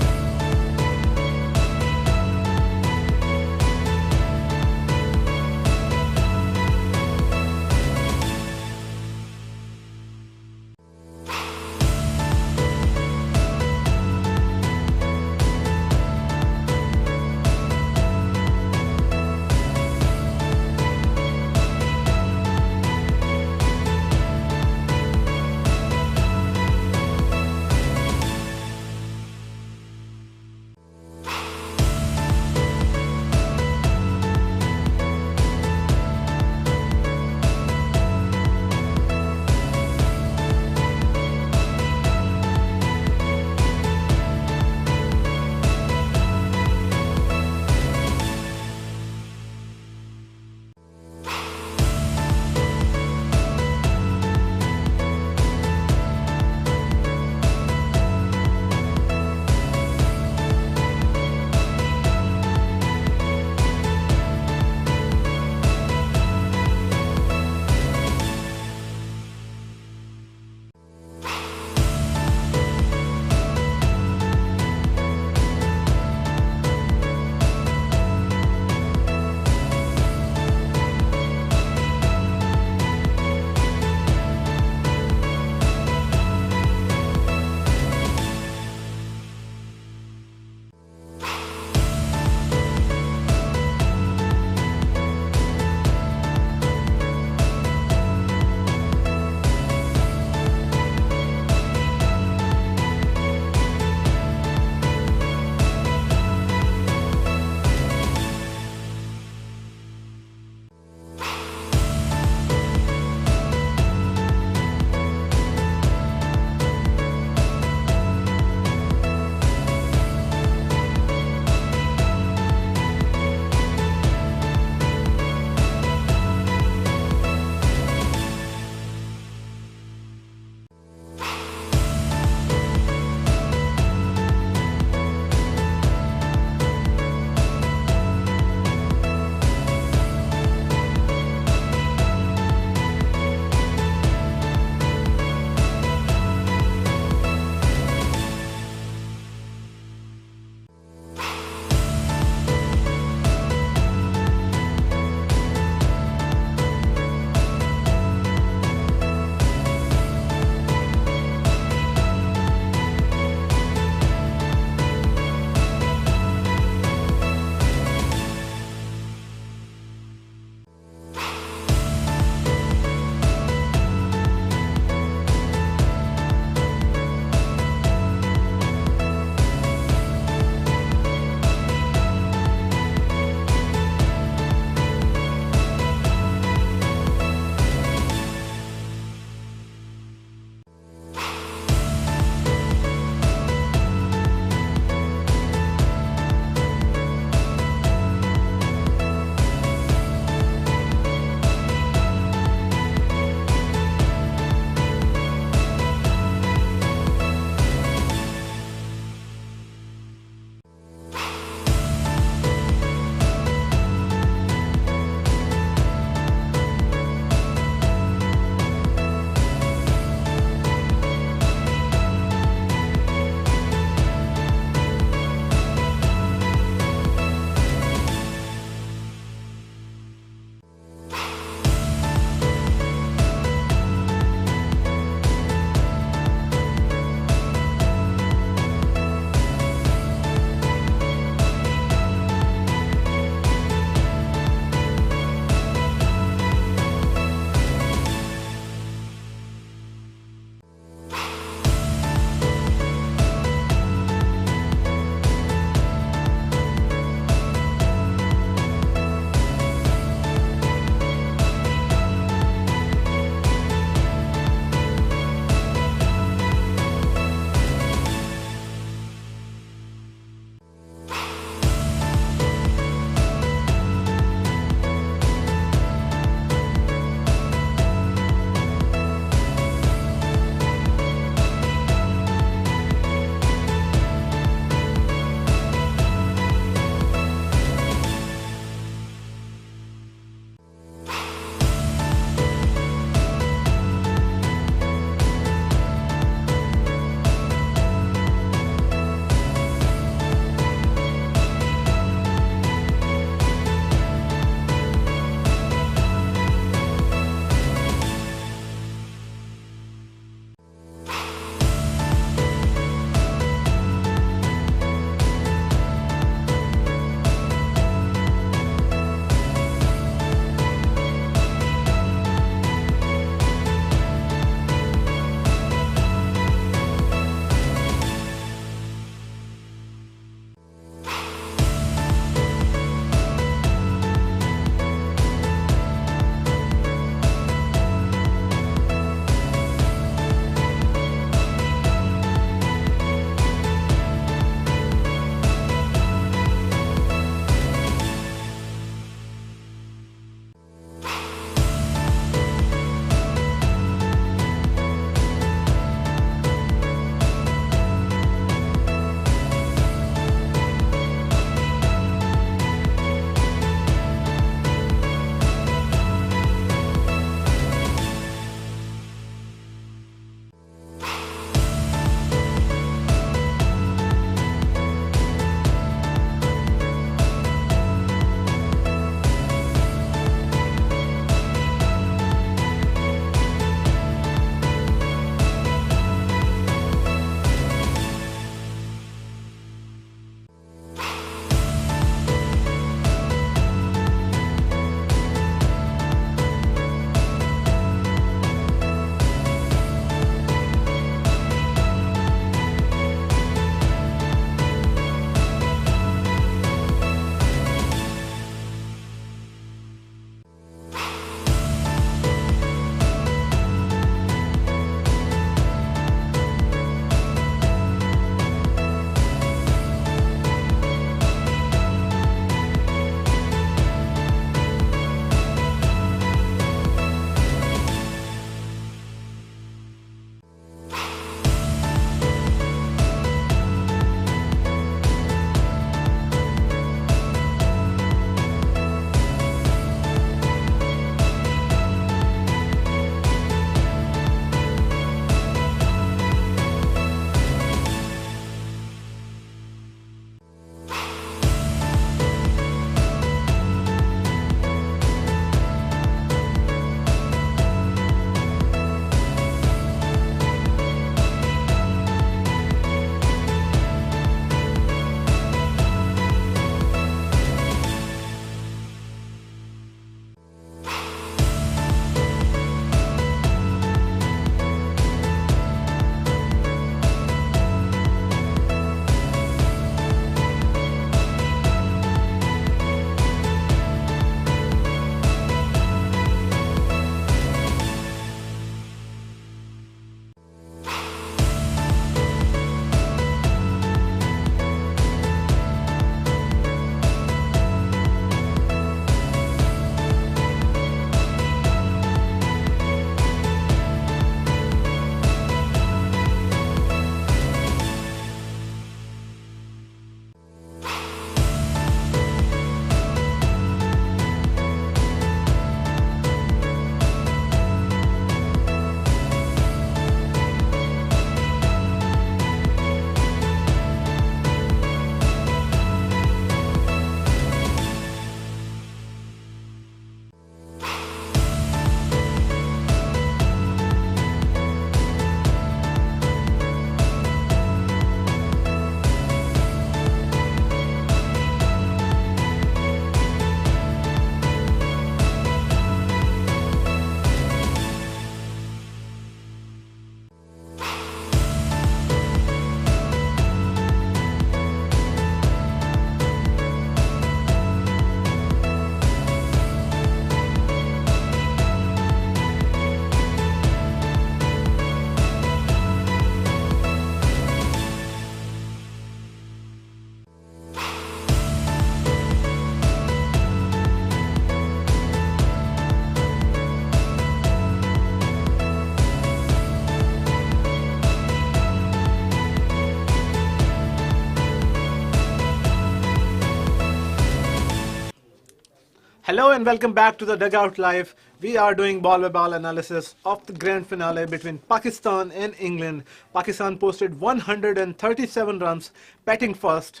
Hello and welcome back to the Dugout Live. We are doing ball by ball analysis of the grand finale between Pakistan and England. Pakistan posted 137 runs, batting first,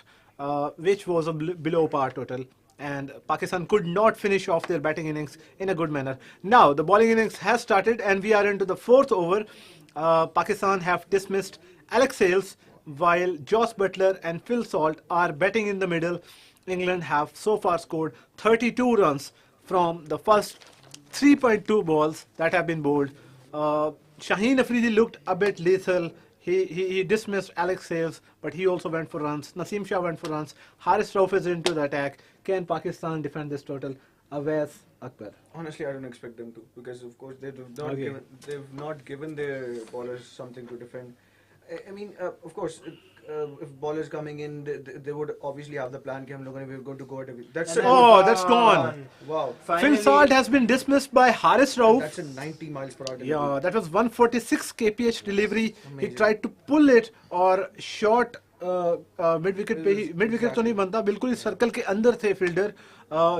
which was a below par total. And Pakistan could not finish off their batting innings in a good manner. Now the bowling innings has started and we are into the fourth over. Pakistan have dismissed Alex Hales while Joss Butler and Phil Salt are batting in the middle. England have so far scored 32 runs from the first 3.2 balls that have been bowled. Shaheen Afridi looked a bit lethal. He dismissed Alex Hales, but he also went for runs. Naseem Shah went for runs. Haris Rauf is into the attack. Can Pakistan defend this total? Awais Akbar. Honestly, I don't expect them to, because of course they've not given their bowlers something to defend. I mean, of course, if bowlers coming in, they would obviously have the plan. We're going to go at it. That's that's gone. Wow. Phil Salt has been dismissed by Haris Rauf. That's a 90 miles per hour delivery. Yeah, that was 146 kph delivery. Amazing. He tried to pull it or shot mid wicket पे ही mid wicket तो नहीं बनता बिल्कुल ही circle के अंदर थे fielder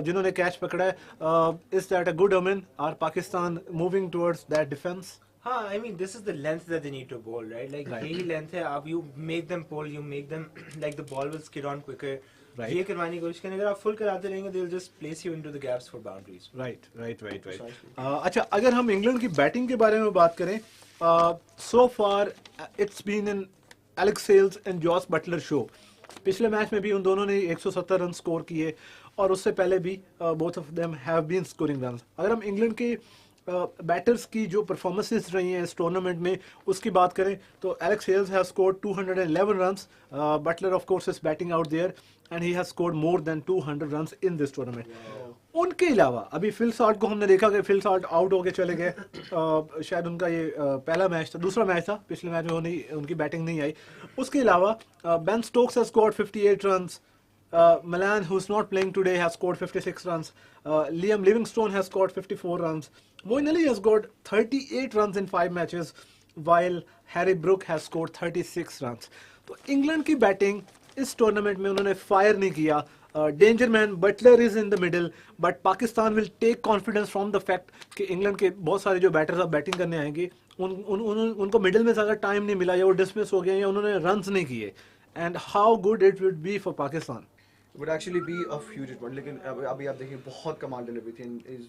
जिन्होंने catch पकड़ा है is that a good omen or Pakistan moving towards that defence हाँ, I mean, this is the length that they need to bowl, right? Like, यही length है, अब you make them pull, you make them, like, the ball will skid on quicker. Right. ये करवाने की कोशिश करें, अगर आप full कराते रहेंगे, they'll just place you into the gaps for boundaries. Right. अच्छा, अगर हम इंग्लैंड की बैटिंग के बारे में बात करें, so far it's been an Alex Hales and Joss Butler show. पिछले मैच में भी उन दोनों ने 170 रन स्कोर किए और उससे पहले भी both of them have been scoring runs. अगर हम इंग्लैंड के बैटर्स की जो परफॉर्मेंसेस रही हैं इस टूर्नामेंट में उसकी बात करें तो Alex Hales has scored 211 runs Buttler of course is batting out there and he has scored more than 200 runs in this tournament उनके अलावा अभी फिल सॉल्ट को हमने देखा कि फिल सॉल्ट आउट होके चले गए शायद उनका ये पहला मैच था दूसरा मैच था पिछले मैच में उनकी बैटिंग नहीं आई उसके अलावा Ben Stokes has scored 58 runs Milan, who's not playing today, has scored 56 runs. Liam Livingstone has scored 54 runs. Moeen Ali has scored 38 runs in 5 matches, while Harry Brook has scored 36 runs. तो England की batting इस tournament में उन्होंने fire नहीं किया. Danger man Buttler is in the middle, but Pakistan will take confidence from the fact कि England के बहुत सारे जो बैटर्स अब बैटिंग करने आएंगे उनको मिडिल में ज़्यादा टाइम नहीं मिला या वो डिसमिस हो गए या उन्होंने रन्स नहीं किए. And how good it would be for Pakistan. Would actually be a huge advantage. लेकिन अभी आप देखिए बहुत कमाल डिलीवरी थी and is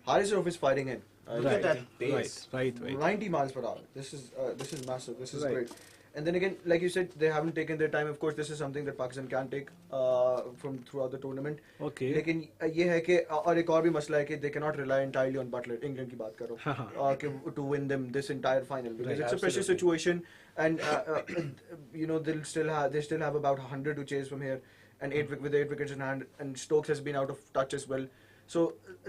Haris Rauf is firing in. Look at that pace. Right. 90 miles per hour. This is massive. This is Right. great. And then again, like you said, they haven't taken their time. Of course, this is something that Pakistan can take from throughout the tournament. Okay. लेकिन ये है कि और एक और भी मसला है कि they cannot rely entirely on Butler. England की बात करो कि to win them this entire final because it's a pressure situation and you know they still have about 100 to chase from here and with 8 wickets in hand and Stokes has been out of touch as well. So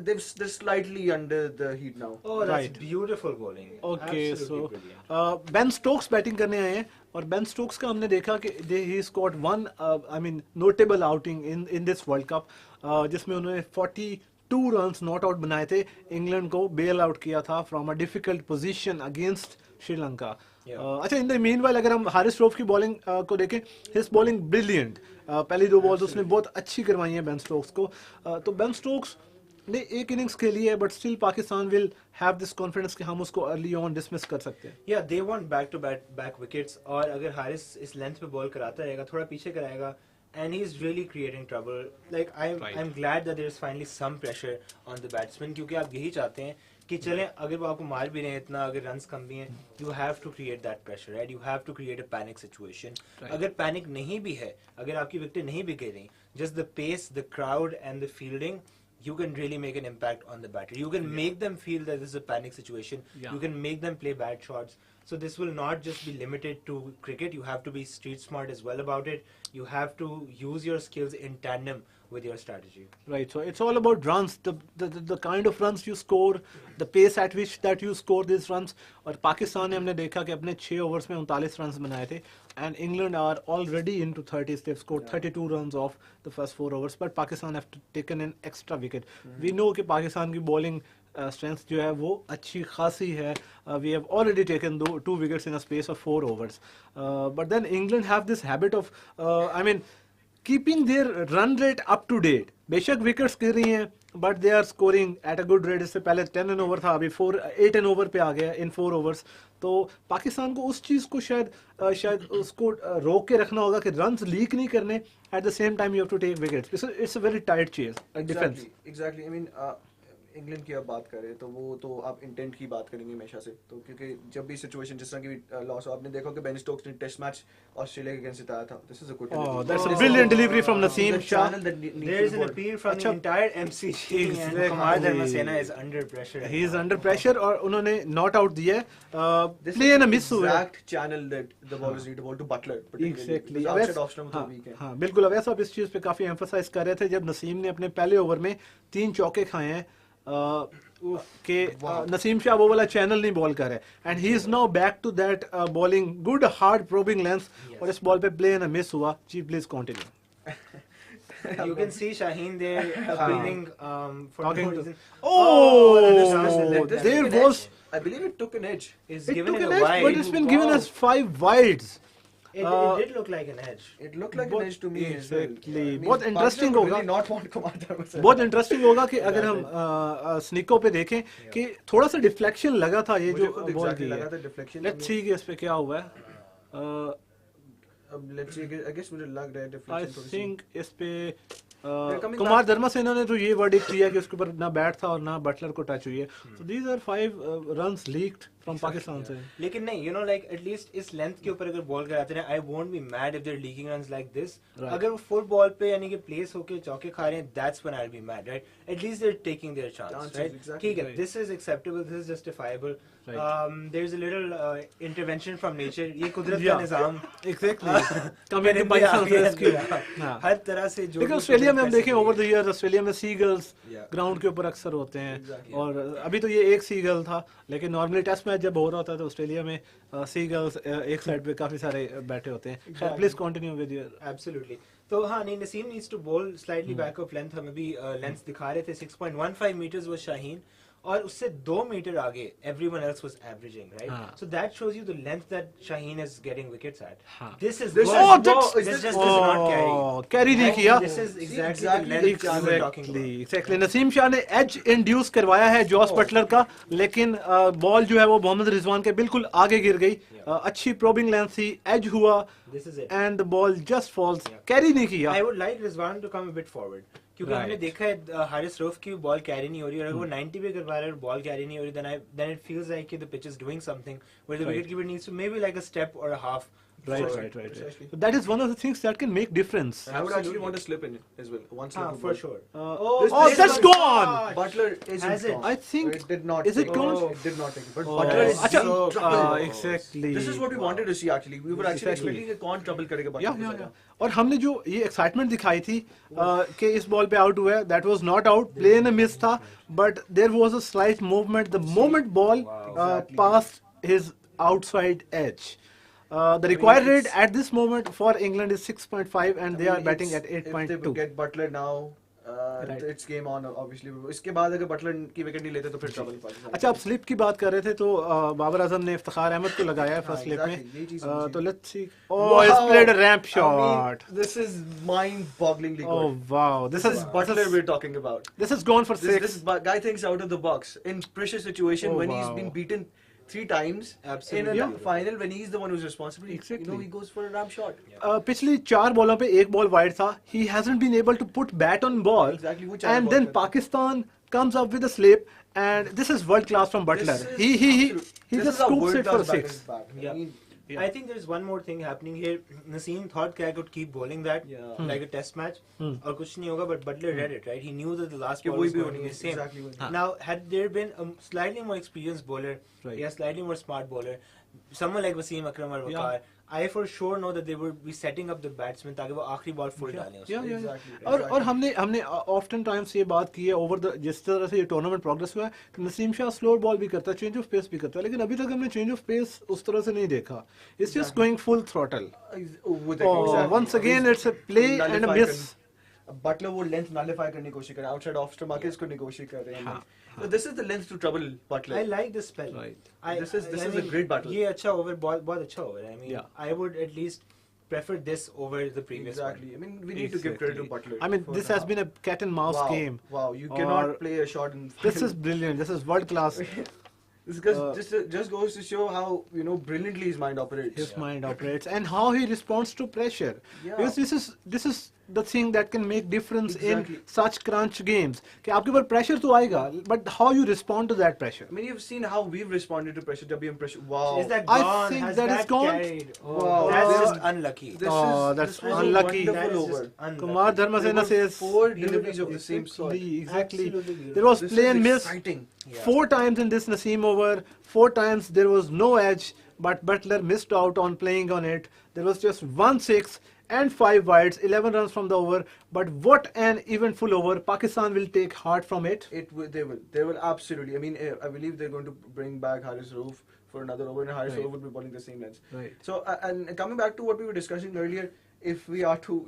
they're slightly under the heat now. Oh, that's Right. beautiful bowling. Okay, Absolutely so brilliant. Ben Stokes batting करने आए हैं और Ben Stokes का हमने देखा कि he scored one notable outing in this World Cup जिसमें उन्होंने 42 runs नॉट आउट बनाए थे इंग्लैंड को बेल आउट किया था from a difficult position against Sri Lanka. अच्छा इन द मीनवाइल अगर हम हारिस रऊफ की बॉलिंग को देखें हिज बॉलिंग ब्रिलियंट पहली 2 बॉल्स उसने बहुत अच्छी करवाई हैं बेन स्टोक्स को तो बेन स्टोक्स ने एक इनिंग्स खेली है but still Pakistan will have this confidence कि हम उसको अर्ली ऑन डिसमिस कर सकते हैं. Yeah, they want back wickets और अगर हारिस इस लेंथ पे बॉल कराता रहेगा थोड़ा पीछे कराएगा and he's really creating trouble. Like I'm glad that there's finally some pressure on the batsman क्योंकि आप यही चाहते हैं कि चलें अगर वो आपको मार भी रहे हैं इतना अगर रन्स कम भी हैं you have to create that pressure, right? You have to create a panic situation. अगर panic नहीं भी है अगर आपकी विकेटें नहीं भी गिर रही just the pace, the crowd and the fielding you can really make an impact on the batter. You can make them feel that this is a panic situation. You can make them play bad shots. So this will not just be limited to cricket. You have to be street smart as well about it. You have to use your skills in tandem with your strategy. Right. So it's all about runs, the kind of runs you score, the pace at which that you score these runs. और पाकिस्तान ने हमने देखा कि अपने 6 overs में 39 runs बनाए थे and England are already into 30s. They've scored 32 runs off the first 4 overs, but Pakistan have taken an extra wicket. We know कि पाकिस्तान की bowling strength जो है वो अच्छी खासी है. We have already taken 2 wickets in a space of 4 overs. But then England have this habit of keeping their run rate up to date. बेशक wickets गिर रही हैं but they are scoring at a good rate. इससे पहले 10 N over था, अभी 8 N over पे आ गया इन 4 ओवर्स. तो पाकिस्तान को उस चीज़ को शायद उसको रोक के रखना होगा कि रन्स लीक नहीं करने. At the same time you have to take wickets. It's a very tight chase defence. Exactly. I mean England की अब बात करें तो वो तो आप इंटेंट की बात करेंगे हमेशा से. तो क्योंकि जब भी सिचुएशन जिस तरह की लॉस हो, आपने देखा कि बेन स्टोक्स ने टेस्ट मैच ऑस्ट्रेलिया के अगेंस्ट जिताया था. This is a good. Oh, that's a brilliant delivery from Naseem Shah. There is an appeal from the entire MCG and Kumar Dharmasena is under pressure. He is under pressure और उन्होंने not out दिया है. Play ना miss हुआ. Exact channel that the ballers need to ball to Butler. Exactly. Outside off stump तो weak है. हाँ बिल्कुल. अवैस आप इस चीज़ पे काफ़ी एम्फोसाइज कर रहे थे जब नसीम ने अपने पहले ओवर में 3 चौके खाए हैं कि नसीम शाह वो वाला चैनल नहीं बॉल कर रहा है. And he is now back to that bowling good hard probing length. और इस बॉल पे प्ले ना मिस हुआ. Ji please continue. You can see Shaheen there appealing for Talking no to- reason. Oh, there was. I believe it took an edge. Is It given took it an a edge, wide. but it's been given us 5 wides. It did look like an edge. It looked like बहुत- an edge to me as well. exactly. I mean, बहुत interesting Pakistan would होगा. really not want Kumar Dharmasena. बहुत interesting होगा कि अगर हम स्निको पे देखें कि थोड़ा सा डिफ्लेक्शन लगा था ये मुझे जो खुद बॉल exactly की लगा है. था deflection. लेट्स सी कि इस पे क्या हुआ है. Let's see. I guess मुझे लग रहा है आई deflection थोड़ी सी. थिंक इस पे coming कुमार धर्मसेना ने तो ये वर्डिक्ट किया कि उसके ऊपर ना बैट था और ना बटलर को टच हुई है. So these are 5 runs leaked from Pakistan से. लेकिन नहीं, you know, like at least इस लेंथ के ऊपर अगर बॉल कराते हैं, I won't be mad if they're leaking runs like this. Right. अगर वो फुल बॉल पे यानी कि प्लेस होके चौके खा रहे हैं, that's when I'll be mad, right? At least they're taking their chance, Chances, right? exactly. ठीक है, Right. this is acceptable, this is justifiable. Right. There's a little intervention from nature. ये कुदरत का Yeah. निजाम. एग्जैक्टली. कमिंग मैंने to भी पाकिस्तान आगे rescue. हाँ, हर तरह से जो लेकिन भी ऑस्ट्रेलिया में हम कुदरत देखें कर ओवर द सकती ईयर ऑस्ट्रेलिया में सी गर्ल्स Yeah. ग्राउंड के ऊपर अक्सर होते हैं. Exactly. और अभी तो ये एक सी गर्ल था, लेकिन नॉर्मली टेस्ट मैच जब हो रहा होता है तो ऑस्ट्रेलिया में सी गर्ल्स एक साइड पे काफी सारे बैठे होते हैं. Please continue with your. Absolutely. तो हाँ, नहीं, Naseem needs to bowl slightly back of length. हमें भी लेंथ दिखा रहे थे. 6.15 meters was Shaheen, और उससे 2 मीटर आगे everyone else was averaging, right? हाँ. So that shows you the length that Shaheen is getting wickets at. हाँ. This is This good. is- Oh, This just does not carry. Carry नहीं किया. This is exactly Exactly. the length I'm talking about. Exactly. Naseem Shah ने as induce करवाया है Jos Buttler का, लेकिन ball जो है वो मोहम्मद रिजवान के बिल्कुल आगे गिर गई. अच्छी प्रोबिंग लेंथ थी, एज हुआ This is it. And the ball just falls. Carry नहीं किया. I would like Rizwan to come a bit forward. क्योंकि Right. हमने देखा है हारिस रऊफ की बॉल कैरी नहीं हो रही, और अगर वो 90 पे करवा रहा है और बॉल कैरी नहीं हो रही, then it feels like the pitch is doing something where the Right. wicketkeeper needs to maybe like a step or a half. Right. Precisely. So that is one of the things that can make difference. I would actually want to slip in as well. One slip. हाँ, of for ball. sure. Oh, this that's one- gone. Butler isn't Has it? gone. I think- it did not. is it take gone? It did not take it. But Oh. Butler is अच्छा, so trouble. exactly. This is what we wanted to see actually. We were actually Exactly. expecting कि कौन trouble करेगा Butler के साथ. और हमने जो ये एक्साइटमेंट दिखाई थी कि इस बॉल पे आउट हुआ है, that was not out. Play ने मिस था, but there was a slight movement the moment ball past his outside edge. The required rate at this moment for England is 6.5 and they are batting at If they 8.2. get Butler now, Right. it's game on obviously. इसके बाद अगर Butler की wicket नहीं लेते तो फिर trouble Pakistan. अच्छा, आप स्लिप की बात कर रहे थे तो बाबर आजम ने इफ्तिखार अहमद को लगाया है फर्स्ट स्लिप exactly. यही चीज़ में. समझिए. तो let's see. Oh, he's played a ramp I shot. mean, this is mind-bogglingly Oh good. wow, This is Butler we're talking about. this has gone for This 6. guy thinks out of the box in pressure situation Oh, when he's wow. been beaten 3 times Absolutely. in a final when he's the one who's responsible. Exactly. You know, he goes for a ramp shot. पिछली 4 बॉलों पे एक ball wide था. He hasn't been able to put bat on ball. Exactly, वो चार And ball then करता है. Pakistan comes up with a slip, and this is world class from Butler. This is He this just is how scoops it for world-class 6. batting is bad. Yeah. I mean, I think there's one more thing happening here. Naseem thought I could keep bowling that Yeah. like a test match, और कुछ नहीं होगा, but Butler read it, right? He knew that the last कि ball वही was भी going to होनी be है. the same. Exactly वही. Now, had there been a slightly more experienced bowler, Right. yeah, slightly more smart bowler, someone like Wasim Akram or Waqar, I for sure know that they would be setting up the batsmen ताकि वो आखिरी ball full डालें उसको. Yeah. Exactly, और exactly. हमने often times ये बात की है ओवर द जिस तरह से ये टूर्नामेंट प्रोग्रेस हुआ है कि नसीम शाह स्लो बॉल भी करता है, चेंज ऑफ पेस भी करता है, लेकिन अभी तक हमने चेंज ऑफ पेस उस तरह से नहीं देखा. It's just going full throttle. With it, exactly. Once again it's a play and a Nullify miss. Buttler वो लेंथ नलिफाई करने की कोशिश कर रहे हैं, आउटसाइड ऑफ स्टंप आके इसको नेगोशिएट कर रहे हैं. So this is the length to trouble Butler. I like this spell. Right. This is a great battle. ये अच्छा ओवर बहुत अच्छा ओवर है. I mean, Yeah. I would at least prefer this over the previous Exactly. one. I mean, we need to give credit to Butler. I mean, for this the has half. been a cat and mouse Wow. game. Wow, you Or- cannot play a shot in. This final. is brilliant. This is world class. This just goes to show how brilliantly his mind operates. His mind operates and how he responds to pressure. Yeah. Because this is the thing that can make difference Exactly. in such crunch games. कि आपके ऊपर pressure तो आएगा, but how you respond to that pressure. I mean, you've seen how we've responded to pressure. WM pressure. Wow. Is that I gone? think Has that is gone. carried? Oh, Wow. that's Uh, just unlucky. That's this was unlucky. A That wonderful is just over. unlucky. Kumar There Dharmasena were says 4 deliveries of the same sort. exactly. Absolutely There was This play is and miss. exciting. Yeah. 4 times in this Naseem over. 4 times there was no edge, but Butler missed out on playing on it. There was just 1 6 and 5 wides, 11 runs from the over. But what an eventful over! Pakistan will take heart from it. They will absolutely. I mean, I believe they're going to bring back Haris Rauf for another over, and Haris Right. Rauf will be bowling the same lengths. Right. So, and coming back to what we were discussing earlier, if we are to,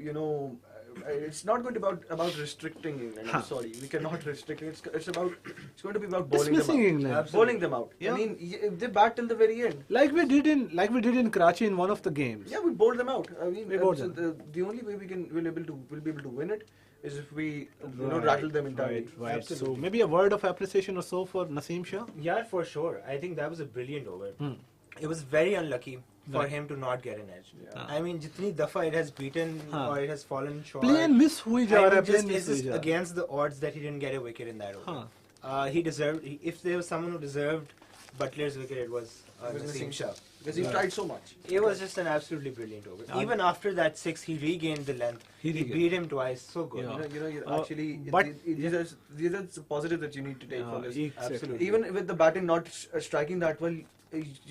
it's not going to be about restricting England. I'm sorry, we cannot restrict it. It's going to be about bowling Dismissing them out. England. Absolutely. Bowling them out. Yeah. I mean, they bat till the very end. Like we did in Karachi in one of the games. Yeah, we bowled them out. I mean, We bowled so them. the only way we'll be able to win it is if we rattle them entirely. Right. Absolutely. So maybe a word of appreciation or so for Naseem Shah. Yeah, for sure. I think that was a brilliant over. Hmm. It was very unlucky for Right. him to not get an edge. Yeah. I mean, jitni dafa it has beaten Huh. or it has fallen short. Play and miss हुई जा I रहा है. mean, Play just, and it's miss हुई just जा रहा है. against the odds that he didn't get a wicket in that over. Huh. He deserved. If there was someone who deserved Butler's wicket, it was It was Naseem Naseem Shah. Because he Right. tried so much. It was just an absolutely brilliant over. Even after that 6, he regained the length. He He regained. beat him twice. So good. Yeah. You Uh, actually, but- these are the positives that you need to take from this. Exactly. Absolutely. Even with the batting not striking that well,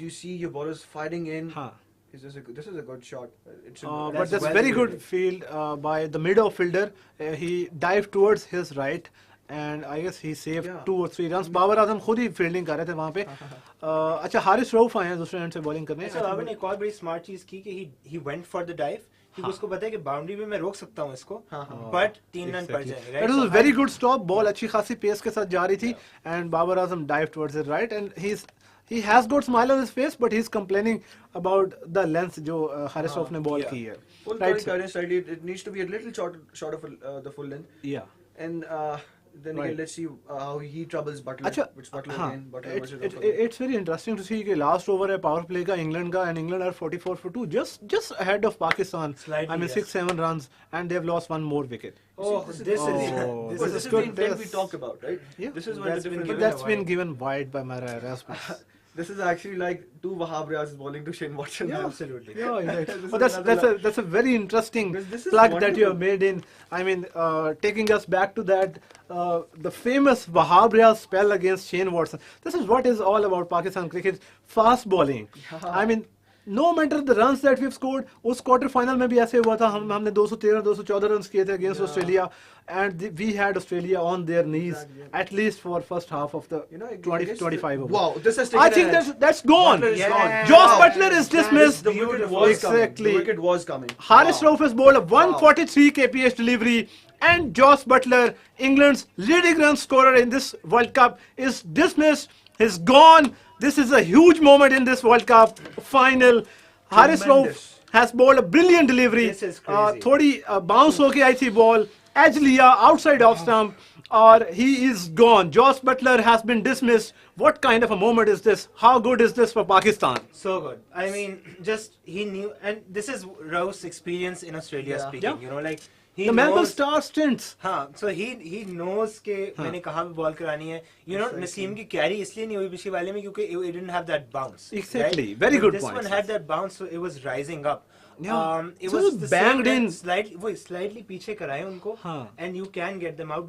you see your bowlers fighting in. Huh. This is a good shot. It should, But That's that's well very good fielded. field by the mid fielder. He dived towards his right and I guess he saved Yeah. 2 or 3 runs. Babar Azam खुद ही fielding कर रहे थे वहाँ पे. अच्छा हारिस रऊफ आए हैं दूसरे एंड से बॉलिंग करने. अच्छा बाबर ने एक और बड़ी स्मार्ट चीज की कि he went for the dive क्योंकि उसको पता है कि बाउंड्री पे मैं रोक सकता हूँ इसको बट 3 रन पड़ जाएंगे That was a very good stop. Ball अच्छी खासी पेस के साथ जा रही थी and Babar Azam dived towards his right and he has got smile on his face but he's complaining about the length जो हारिस रऊफ ने बॉल yeah. की है. full Right, right, sir. slightly. It needs to be a little short of the full length. Yeah. And then Right. again, let's see how he troubles Butler. अच्छा Which Butler हाँ again? Butler versus it's Roper. it's very interesting to see कि last over है power play का England का and England are 44 for 2 just ahead of Pakistan. Slightly, I mean yes. 6-7 runs and they've lost 1 more wicket. Oh, This is- this is Oh, this But is this is good. the intent we This- talk about, right? Yeah. This is where That's the been difference. But given that's a been wide. given wide by Mara Erasmus. This is actually like 2 Wahab Riaz bowling to Shane Watson. Yeah. absolutely. Yeah, exactly. This But is another that's a very interesting This is plug that you have wonderful. made in. I mean, taking us back to that the famous Wahab Riaz spell against Shane Watson. This is what is all about Pakistan cricket: fast bowling. I mean, no matter the runs that we've scored, उस quarter final में भी ऐसे हुआ था. हमने 213 214 run किए थे against Australia, and we had Australia on their knees Exactly. at least for first half of the I 20 guess 25 overs. Wow, this has I taken think an edge. that's gone. Butler is Yeah. gone. Joss Wow. Butler is dismissed. The wicket was coming. Exactly. The wicket was coming. Haris Wow. Rauf has bowled a 143 kph delivery, and Joss Butler, England's leading run scorer in this World Cup, is dismissed. He's gone. This is a huge moment in this World Cup final. Haris Rauf Tremendous. has bowled a brilliant delivery. This is crazy. थोड़ी bounce होके आई थी ball, edge लिया outside off stump, और he is gone. Joss Butler has been dismissed. What kind of a moment is this? How good is this for Pakistan? So good. I mean, just he knew, and this is Rauf's experience in Australia Yeah. speaking. Yeah. You know, like he The Melbourne knows. Star stints. हाँ, so he knows कि मैंने कहाँ पे ball करानी है. You know, Naseem की carry इसलिए नहीं हुई पिछले वाले में क्योंकि it didn't have that bounce. Exactly. right? Very But good this point. one had that bounce, so it was rising up. Yeah. It So was it the banged same in. length, slightly, वो slightly पीछे कराए उनको, हाँ. and you can get them out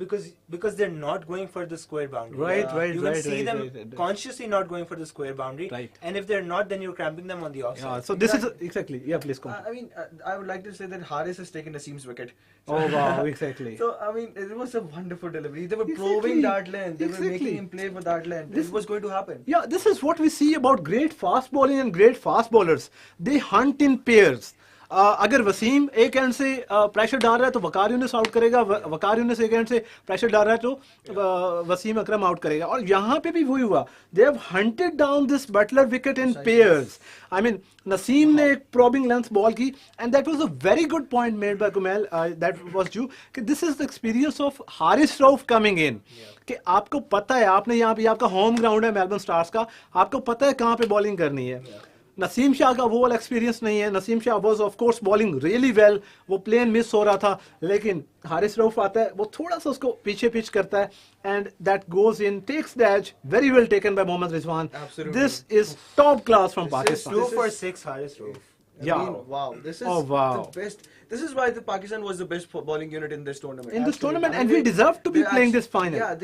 because they're not going for the square boundary. Right, Yeah. right, You can right, see right, them right, right. consciously not going for the square boundary, Right. and if they're not, then you're cramping them on the offside. Yeah, so this is exactly. Yeah, please come. I mean, I would like to say that Haris has taken Naseem's wicket. Oh wow, exactly. So I mean, it was a wonderful delivery. They were Exactly. probing that length. They were Exactly. making him play for that length. This- This was going to happen. Yeah, this is what we see about great fast bowling and great fast bowlers. They hunt in pairs. अगर वसीम एक and से pressure डाल रहा है तो Waqar Younis out करेगा, वकार यूनिस एक and से प्रेशर डाल रहा है तो वसीम अकरम आउट करेगा. और यहाँ पे भी वही हुआ, they have hunted down this Buttler wicket in pairs. I mean Naseem ने एक प्रॉबिंग लेंथ बॉल की and that was a very good point made by Kumail, that was due कि this is the experience of Haris Rauf coming in. कि आपको पता है, आपने यहाँ पे आपका होम ग्राउंड है मेलबर्न स्टार्स का, आपको पता है कहाँ पे बॉलिंग करनी है. नसीम शाह का वो वाला एक्सपीरियंस नहीं है. Naseem Shah was of course bowling really well, वो प्लेन मिस हो रहा था, लेकिन हारिस रऊफ आता है, वो थोड़ा सा उसको पीछे पिच करता है and that goes in, takes the edge. Very well taken by Mohammad Rizwan. This is top class from Pakistan. 2 for 6 Haris Rauf. Yeah. I mean, wow. This is wow. the best. This is why the Pakistan was the best bowling unit in this tournament. In this tournament, I mean, and we deserve to be they playing actu- this final. Yeah,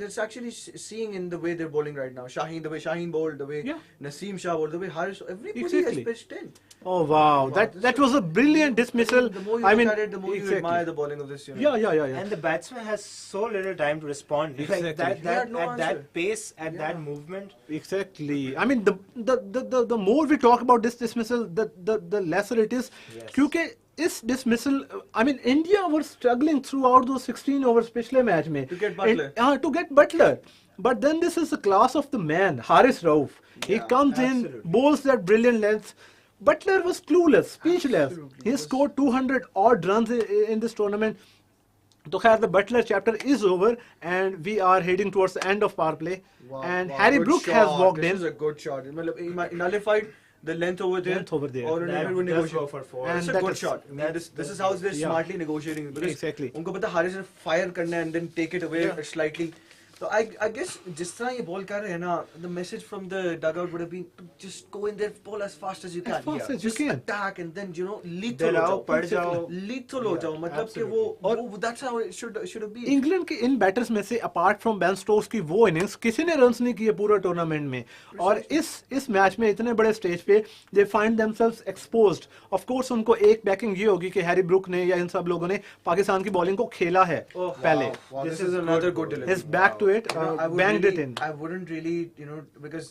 that's actually seeing in the way they're bowling right now. Shaheen, the way Shaheen bowled, the way Yeah. Naseem Shah bowled, the way Haris, everybody Exactly. has pitched in. Oh wow, that was a brilliant dismissal. The more you I look mean, at it, the more you exactly. admire the bowling of this unit. Yeah. And the batsman has so little time to respond. Exactly. Like He had no at answer. that pace, at Yeah. that movement. Exactly. I mean, the more we talk about this dismissal, the lesser it is. Yes. क्योंकि इस dismissal, I mean, India were struggling throughout those 16 overs पिछले match में. To get Butler. To get Butler. But then this is the class of the man, Haris Rauf. He Yeah, comes in, absolutely. bowls that brilliant length. Butler was clueless, speechless. Absolutely. He scored 200 odd runs in this tournament. So khair, the Butler chapter is over and we are heading towards the end of power play. Wow, And wow, Harry good Brook shot. has walked This in. is a good shot. He nullified the length over there. Length over there. Or That were does negotiating. go for 4. And It's a that good is- shot. I mean, this is how they're Yeah. smartly negotiating. Because Exactly. उनको पता हारिस ने fire करना है and then take it away Yeah. slightly. So I guess जिस तरह ये ball कर रहे हैं ना, the message from the dugout would have been to just go in there, bowl as fast as you can. As fast as you just can. attack and then lethal हो डराओ जाओ. पड़ जाओ. Lethal हो जाओ. मतलब कि वो that's how it should have been. England के इन बैटर्स में से अपार्ट फ्रॉम बेन स्टोक्स की वो इनिंग्स किसी ने रन्स नहीं किए पूरे टूर्नामेंट में. और इस मैच में इतने बड़े स्टेज पे they find themselves exposed. Of course उनको एक बैकिंग ये होगी कि हैरी ब्रुक ने या इन सब लोगों ने पाकिस्तान की बॉलिंग को खेला है पहले. Wow, this is another good delivery. He's back to it, banged it in. I wouldn't really, because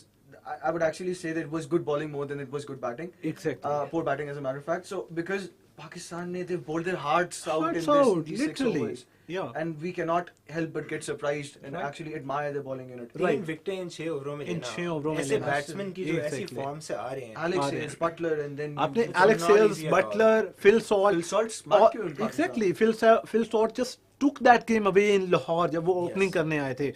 I would actually say that it was good bowling more than it was good batting. Exactly. Poor batting, as a matter of fact. So because Pakistan, they've bowled their hearts out Hearts in out, these 6 literally. overs. Yeah. And we cannot help but get surprised and Right. actually admire the bowling unit. Right. 3 विकेटें इन 6 ओवरों में इन लेना. 6 ओवरों में ऐसे लेना. Batsman की जो ऐसी Exactly. फॉर्म से आ रहे हैं. Alex Are Hales, Butler, and then आपने It's Alex not Hales, easy at all. Buttler, Phil Salt. Phil Salt smacked you in Pakistan. Exactly. Phil Salt just took that game away in Lahore जब वो opening करने आए थे.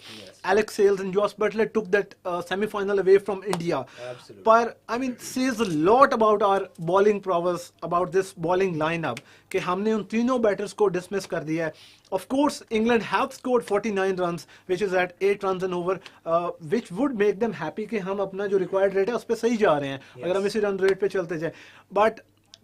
Alex Sales and Josh Butler took that semi-final away from India. Absolutely. पर I mean says a lot about our bowling prowess, about this bowling lineup कि हमने उन तीनों बैटर्स को dismiss कर दिया है. Of course, England have scored 49 runs, which is at 8 runs and over, which would make them happy कि हम अपना जो required rate है उस पे सही जा रहे हैं. अगर हम इसी run rate पे चलते जाए. But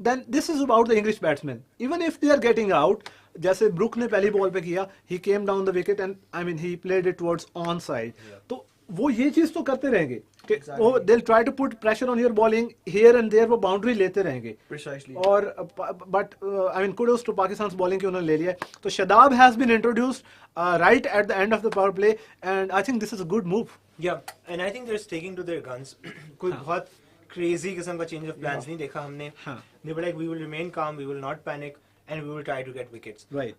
then this is about the English batsmen. Even if they are getting out, जैसे ब्रुक ने पहली बॉल पे किया, he came down the wicket and I mean he played it towards onside. तो वो ये चीज तो करते रहेंगे कि वो they'll try to put pressure on your bowling here and there, वो बाउंड्री लेते रहेंगे. Precisely. और but I mean kudos to Pakistan's bowling कि उन्होंने ले लिया. तो Shadab has been introduced right at the end of the power play and I think this is a good move. Yeah, and I think they're sticking to their guns. कोई बहुत crazy किस्म का change of plans नहीं देखा हमने. They were like, we will remain calm, we will not panic, and we will try to get wickets. Right.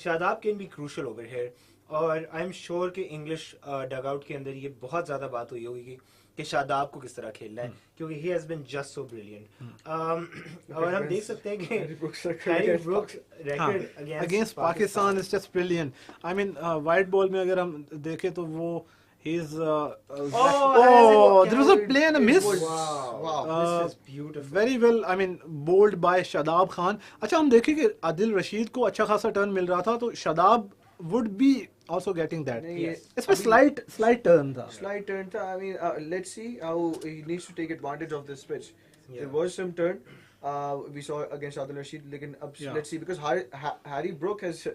Shadab can be crucial over here. और I'm sure कि English dugout के अंदर ये बहुत ज़्यादा बात हुई होगी कि शादाब को किस तरह खेलना है, क्योंकि he has been just so brilliant. और हम देख सकते हैं कि Harry Brooks record against Pakistan is just brilliant. I mean white ball में अगर हम देखें तो वो he's there was a play and a miss. Wow. This is beautiful. Very well, I mean bowled by Shadab Khan. अच्छा हम देखें कि आदिल रशीद को अच्छा खासा टर्न मिल रहा था, तो Shadab would be also getting that. Yes. इसमें slight turn था. Slight turn. I mean, let's see how he needs to take advantage of this pitch. Yeah. There was some turn. We saw against Adil Rashid. Let's see, because Harry Brook has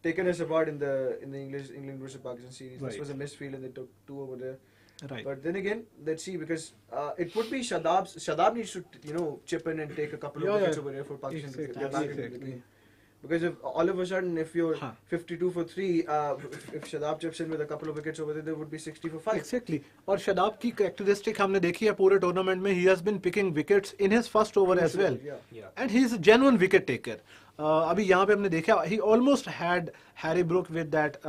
taken us apart in the England versus Pakistan series. Right. This was a missed field and they took 2 over there. Right. But then again, let's see, because it would be Shadab needs to chip in and take a couple of wickets over there for Pakistan to get back into the game. Because if all of a sudden, if you're 52 for 3, if Shadab chips in with a couple of wickets over there would be 60 for 5. Exactly. और शदाब की characteristic हमने देखी है पूरे tournament में. He has been picking wickets in his first over as well. And he is a genuine wicket taker. अभी यहाँ पे हमने देखा, he almost had Harry Brook with that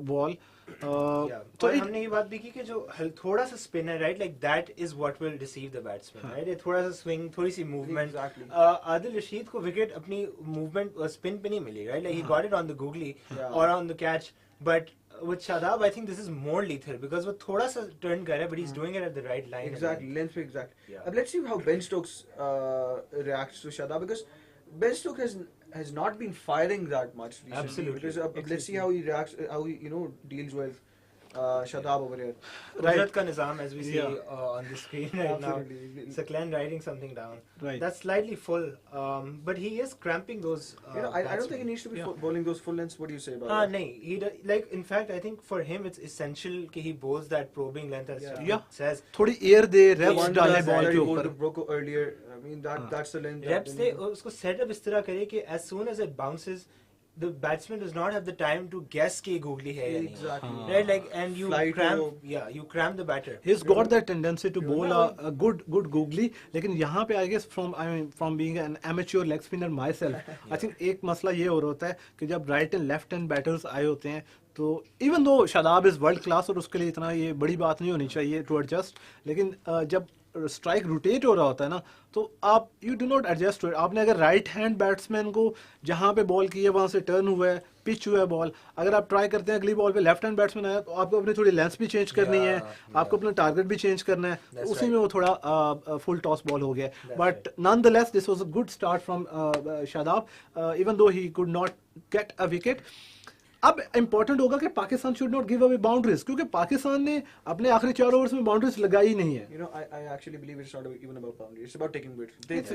ball. तो हमने ये बात देखी कि जो थोड़ा सा स्पिन है, right, like that is what will deceive the batsman, right. ये थोड़ा सा स्विंग, थोड़ी सी मूवमेंट. आदिल रशीद को विकेट अपनी मूवमेंट स्पिन पे नहीं मिली, right, like he got it on the googly और on the catch. But with Shadab, I think this is more lethal because वो थोड़ा सा turn कर रहा है, but he's doing it at the right line. Exactly, length पे exactly. Let's see how Ben Stokes reacts to Shadab, because Ben Stokes has not been firing that much recently. Absolutely. Because, let's see how he reacts, how he deals with Shadab over here. Right. Ka nizam, as we see on the screen right now. Saklan writing something down. Right. That's slightly full, but he is cramping those. I don't think he needs to be bowling those full lengths. What do you say about that? No, like in fact, I think for him it's essential that he bowls that probing length as says. थोड़ी air दे, reps डाले ball के ऊपर. Broke earlier. I mean that's the length. Reps दे, उसको setup इस तरह करे कि as soon as it bounces, the batsman does not have the time to guess कि googly है या नहीं. Exactly. Right, like, and you cramp the batter. He's got that tendency to bowl a good googly. लेकिन यहाँ पे I guess from being an amateur leg spinner myself, I think एक मसला ये और होता है कि जब right and left hand batters आए होते हैं, तो even though Shadab is world class और उसके लिए इतना ये बड़ी बात नहीं होनी चाहिए to adjust, लेकिन जब स्ट्राइक रोटेट हो रहा होता है ना, तो आप you do not adjust to it. आपने अगर राइट हैंड बैट्समैन को जहाँ पे बॉल की है वहाँ से टर्न हुआ है, पिच हुआ है बॉल, अगर आप ट्राई करते हैं अगली बॉल पे लेफ्ट हैंड बैट्समैन आया, तो आपको अपनी थोड़ी लेंथ भी चेंज करनी है, आपको अपना टारगेट भी चेंज करना है. तो उसी में वो थोड़ा फुल टॉस बॉल हो गया. But known the less this was a good start from Shadab, even though he could not get a wicket. अब इम्पोर्टेंट होगा कि Pakistan should not give away boundaries, क्योंकि पाकिस्तान ने अपने आखिरी 4 ओवर्स में बाउंड्रीज लगाई नहीं है. You know, I actually believe it's not even about boundaries. It's about taking wickets.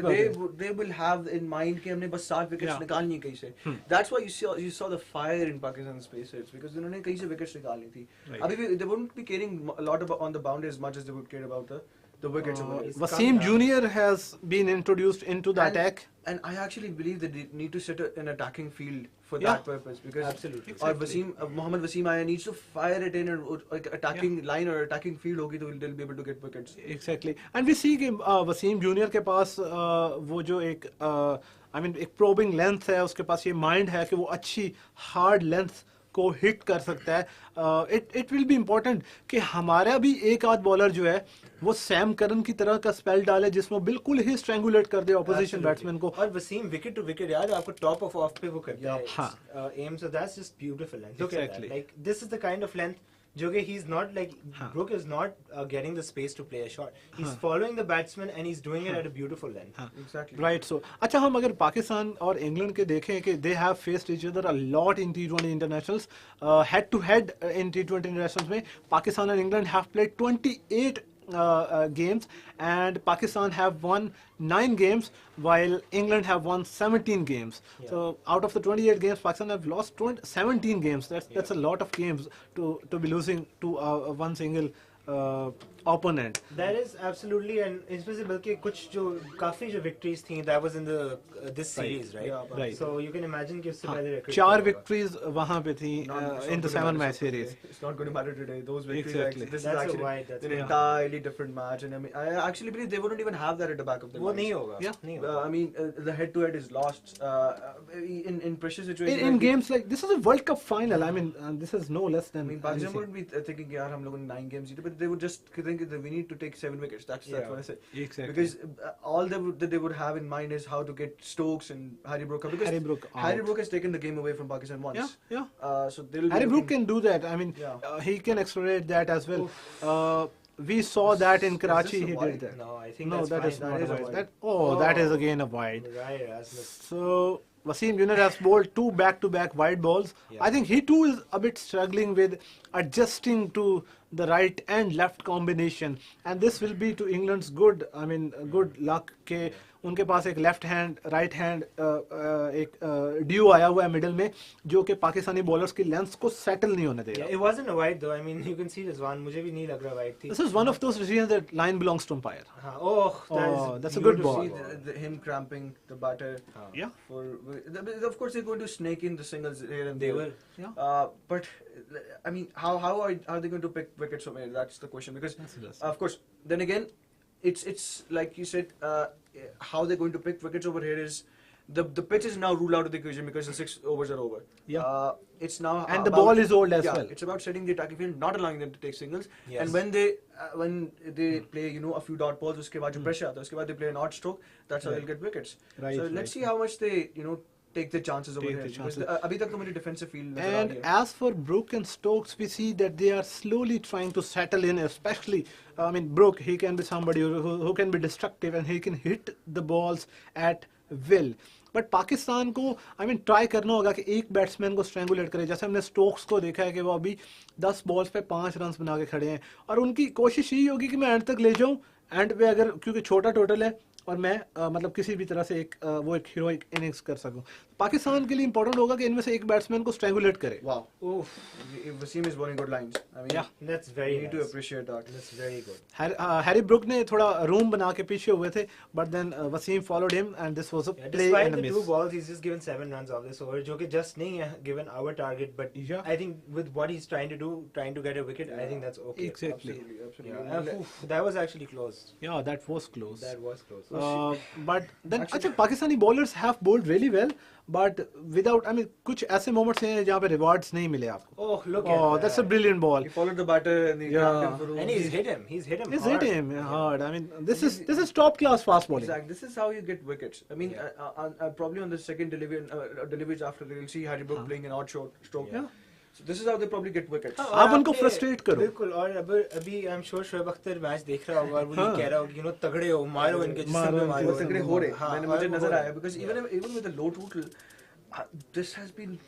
They will have in mind कि हमने बस 7 wickets निकालनी है कहीं से. That's why you saw the fire in Pakistan's pacers, because उन्होंने कहीं से wickets निकालनी थी. अभी भी they wouldn't be caring a lot about on the boundaries as much as they would care about the wickets. Wasim Junior has been introduced into the attack. And I actually believe that they need to set an attacking field for that purpose, because absolutely. Or Mohammad Wasim Aya needs to fire it in, or like attacking line or attacking field होगी तो they'll be able to get wickets. Exactly. And we see कि Wasim junior के पास वो जो एक एक probing length है, उसके पास ये mind है कि वो अच्छी hard length को हिट कर सकता है. इट विल बी इम्पोर्टेंट कि हमारा भी एक आध बॉलर जो है वो सैम करन की तरह का स्पेल डाले जिसमें बिल्कुल ही स्ट्रैंगुलेट कर दे ऑपोजिशन बैट्समैन को. और वसीम विकेट टू विकेट यार आपको टॉप ऑफ ऑफ पे वो करता है um, so that's just beautiful. Look at that, like this is the kind of length जो कि he's not like Brook is not getting the space to play a shot. He's following the batsman and he's doing it at a beautiful length. Exactly. Right. So अच्छा, हम अगर पाकिस्तान और England के देखें कि they have faced each other a lot in T20 internationals, head to head in T20 internationals में Pakistan and England have played 28 games, and Pakistan have won 9 games while England have won 17 games. So out of the 28 games, Pakistan have lost 17 games. That's a lot of games to be losing to one single opponent. That is absolutely, and especially बल्कि कुछ जो काफी जो victories थी, that was in the this series, right? Right. So you can imagine कि उससे पहले record 4 victories वहाँ पे थी in the 7 match series. It's not going to matter today. Those victories, Exactly. this That's is actually that's an entirely different match, and I mean, I actually believe they wouldn't even have that at the back of their वो minds. नहीं होगा. Yeah. नहीं होगा. I mean, the head-to-head is lost in pressure situations. In games like this is a World Cup final. I mean, this is no less than. I mean, Pakistan wouldn't be thinking कि यार हम लोगों ने 9 games जीते, but they would just think that we need to take 7 wickets. That's what I said. Exactly. Because all they would have in mind is how to get Stokes and Harry Brook. Because Harry Brook has taken the game away from Pakistan once. Yeah. So they'll Harry Brook can do that. I mean, he can accelerate that as well. We saw that in Karachi. He did that. No, I think that is not a wide. wide. That is again a wide. Right, Rasmus. So Wasim Junior has bowled 2 back-to-back wide balls. I think he too is a bit struggling with adjusting to the right and left combination, and this will be to England's good luck के उनके पास एक left hand right hand एक due आया हुआ है middle में जो कि पाकिस्तानी बॉलर्स की लेंथ को सेटल नहीं होने देगा. It wasn't a wide though. I mean, you can see this one. मुझे भी नहीं लग रहा wide थी. This is one of those decisions that line belongs to umpire. That's a good ball. Him cramping the batter. Yeah. Of course, they're going to snake in the singles here and They there. were. Yeah. But I mean, how are they going to pick wickets from here? That's the question. Because of course, then again, it's like you said. How they're going to pick wickets over here is the pitch is now ruled out of the equation because the 6 overs are over. Yeah. It's now and the ball is old as well. It's about setting the attacking field, not allowing them to take singles. Yes. And when they play, a few dot balls, uske baad jo pressure aata hai, uske baad they play an odd stroke. That's how they'll get wickets. Right, so let's see how much they take the chances over here. Because abhi tak to mujhe defensive field nazar aa And rahi hai. as for Brook and Stokes, we see that they are slowly trying to settle in, especially, Brook, he can be somebody who can be destructive and he can hit the balls at will. But Pakistan को try करना होगा कि एक batsman को स्ट्रैंगुलेट करे. जैसे हमने Stokes को देखा है कि वो अभी 10 बॉल्स पे 5 रन बना के खड़े हैं और उनकी कोशिश यही होगी कि मैं एंड तक ले जाऊं. एंड पे अगर क्योंकि छोटा टोटल है और मैं किसी भी तरह से एक हीरोइक इनिंग्स कर सकूं. पाकिस्तान के लिए इंपॉर्टेंट होगा कि इनमें से एक बैट्समैन को स्ट्रैंगुलेट करे. Wow. Wasim is bowling good lines. Yeah, that's very you need to nice. appreciate that. That's very good. Harry Brook ने थोड़ा रूम बना के पीछे हुए थे, but then Waseem followed him and this was a play Despite and a the miss. 2 balls, he's just given 7 runs off this over, जो कि just नहीं है given our target, but Yeah. I think with what he's trying to get a wicket, I think that's okay. Exactly. Absolutely. Yeah. That was actually close. Yeah, that was close. That was close. But then अच्छा Pakistani bowlers have bowled really well, but without कुछ ऐसे moments हैं जहाँ पे rewards नहीं मिले आपको. Oh, look at that. That's a brilliant ball. He followed the batter and he Yeah. grabbed him for And he's hit him. He's hit him He's hard. hit him hard. This is top class fast bowling. Exactly. This is how you get wickets. Probably on the second deliveries after you'll see Harry Brook playing an odd stroke. Yeah. So this is how they probably get wickets. हाँ, आप और उनको आपके- frustrate करो. बिल्कुल. और अभी I am sure Shoaib Akhtar match देख रहा होगा और वो ये कह रहा होगा कि तगड़े हो, मारो इनके जिस्म मारो में इनके मारो. वो तगड़े हो रहे. हाँ, मैंने और मुझे वो नजर हो आया रहे. because even with the low total, this has been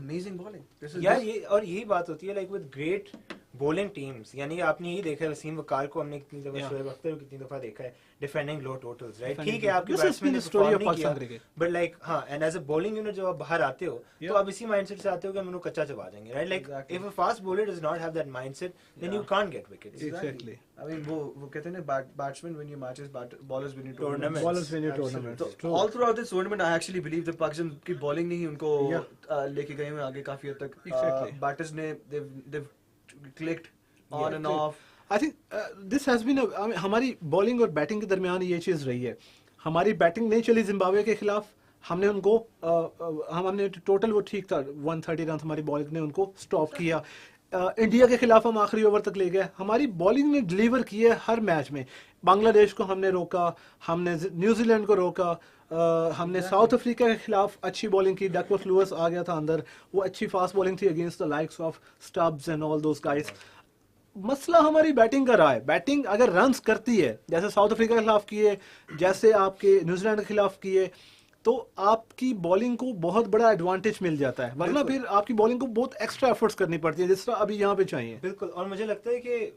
amazing bowling. This is यार ये और यही बात होती है like with great bowling teams. यानी आपने यही देखा है वसीम वकार को हमने कितनी दफा, Yeah. शोएब अख्तर को कितनी दफा देखा है defending low totals, right. Defending ठीक है आपके This has बैट्समैन been ने the story परफॉर्म of नहीं किया, Pakistan cricket. बट लाइक हाँ, and as a bowling unit जब आप बाहर आते हो Yeah. तो आप इसी माइंडसेट से आते हो कि हम उनको कच्चा चबा देंगे, right. Like Exactly. If a fast bowler does not have that mindset then you can't get wickets. Exactly. I mean, वो कहते हैं ना batsmen win your matches, ballers win your Tournaments. tournaments. Ballers win your Absolutely. tournaments. So, all throughout this tournament, I actually believe that Pakistan की bowling ने ही उनको Yeah. लेके गए हैं आगे काफी हद तक. Exactly. Batters ने they've clicked on and Yeah. off. I think this has been हमारी बॉलिंग और बैटिंग के दरमियान ये चीज़ रही है. हमारी बैटिंग नहीं चली जिम्बाब्वे के खिलाफ, हमने उनको हमने टोटल वो ठीक था 130 रन हमारी बॉलिंग ने उनको स्टॉप किया. इंडिया के खिलाफ हम आखिरी ओवर तक ले गए. हमारी बॉलिंग ने डिलीवर की है हर मैच में. बांग्लादेश को हमने रोका, हमने न्यूजीलैंड को रोका, हमने साउथ अफ्रीका के खिलाफ अच्छी बॉलिंग की. डकवर्थ लुइस आ गया था अंदर, वो अच्छी फास्ट बॉलिंग थी against the likes of Stubbs and all those guys. मसला हमारी बैटिंग का रहा है. बैटिंग अगर रन्स करती है जैसे साउथ अफ्रीका के खिलाफ किए, जैसे आपके न्यूजीलैंड के खिलाफ किए, तो आपकी बॉलिंग को बहुत बड़ा एडवांटेज मिल जाता है. वरना फिर आपकी बॉलिंग को बहुत एक्स्ट्रा एफर्ट्स करनी पड़ती है जिस तरह अभी यहाँ पे चाहिए. बिल्कुल. और मुझे लगता है कि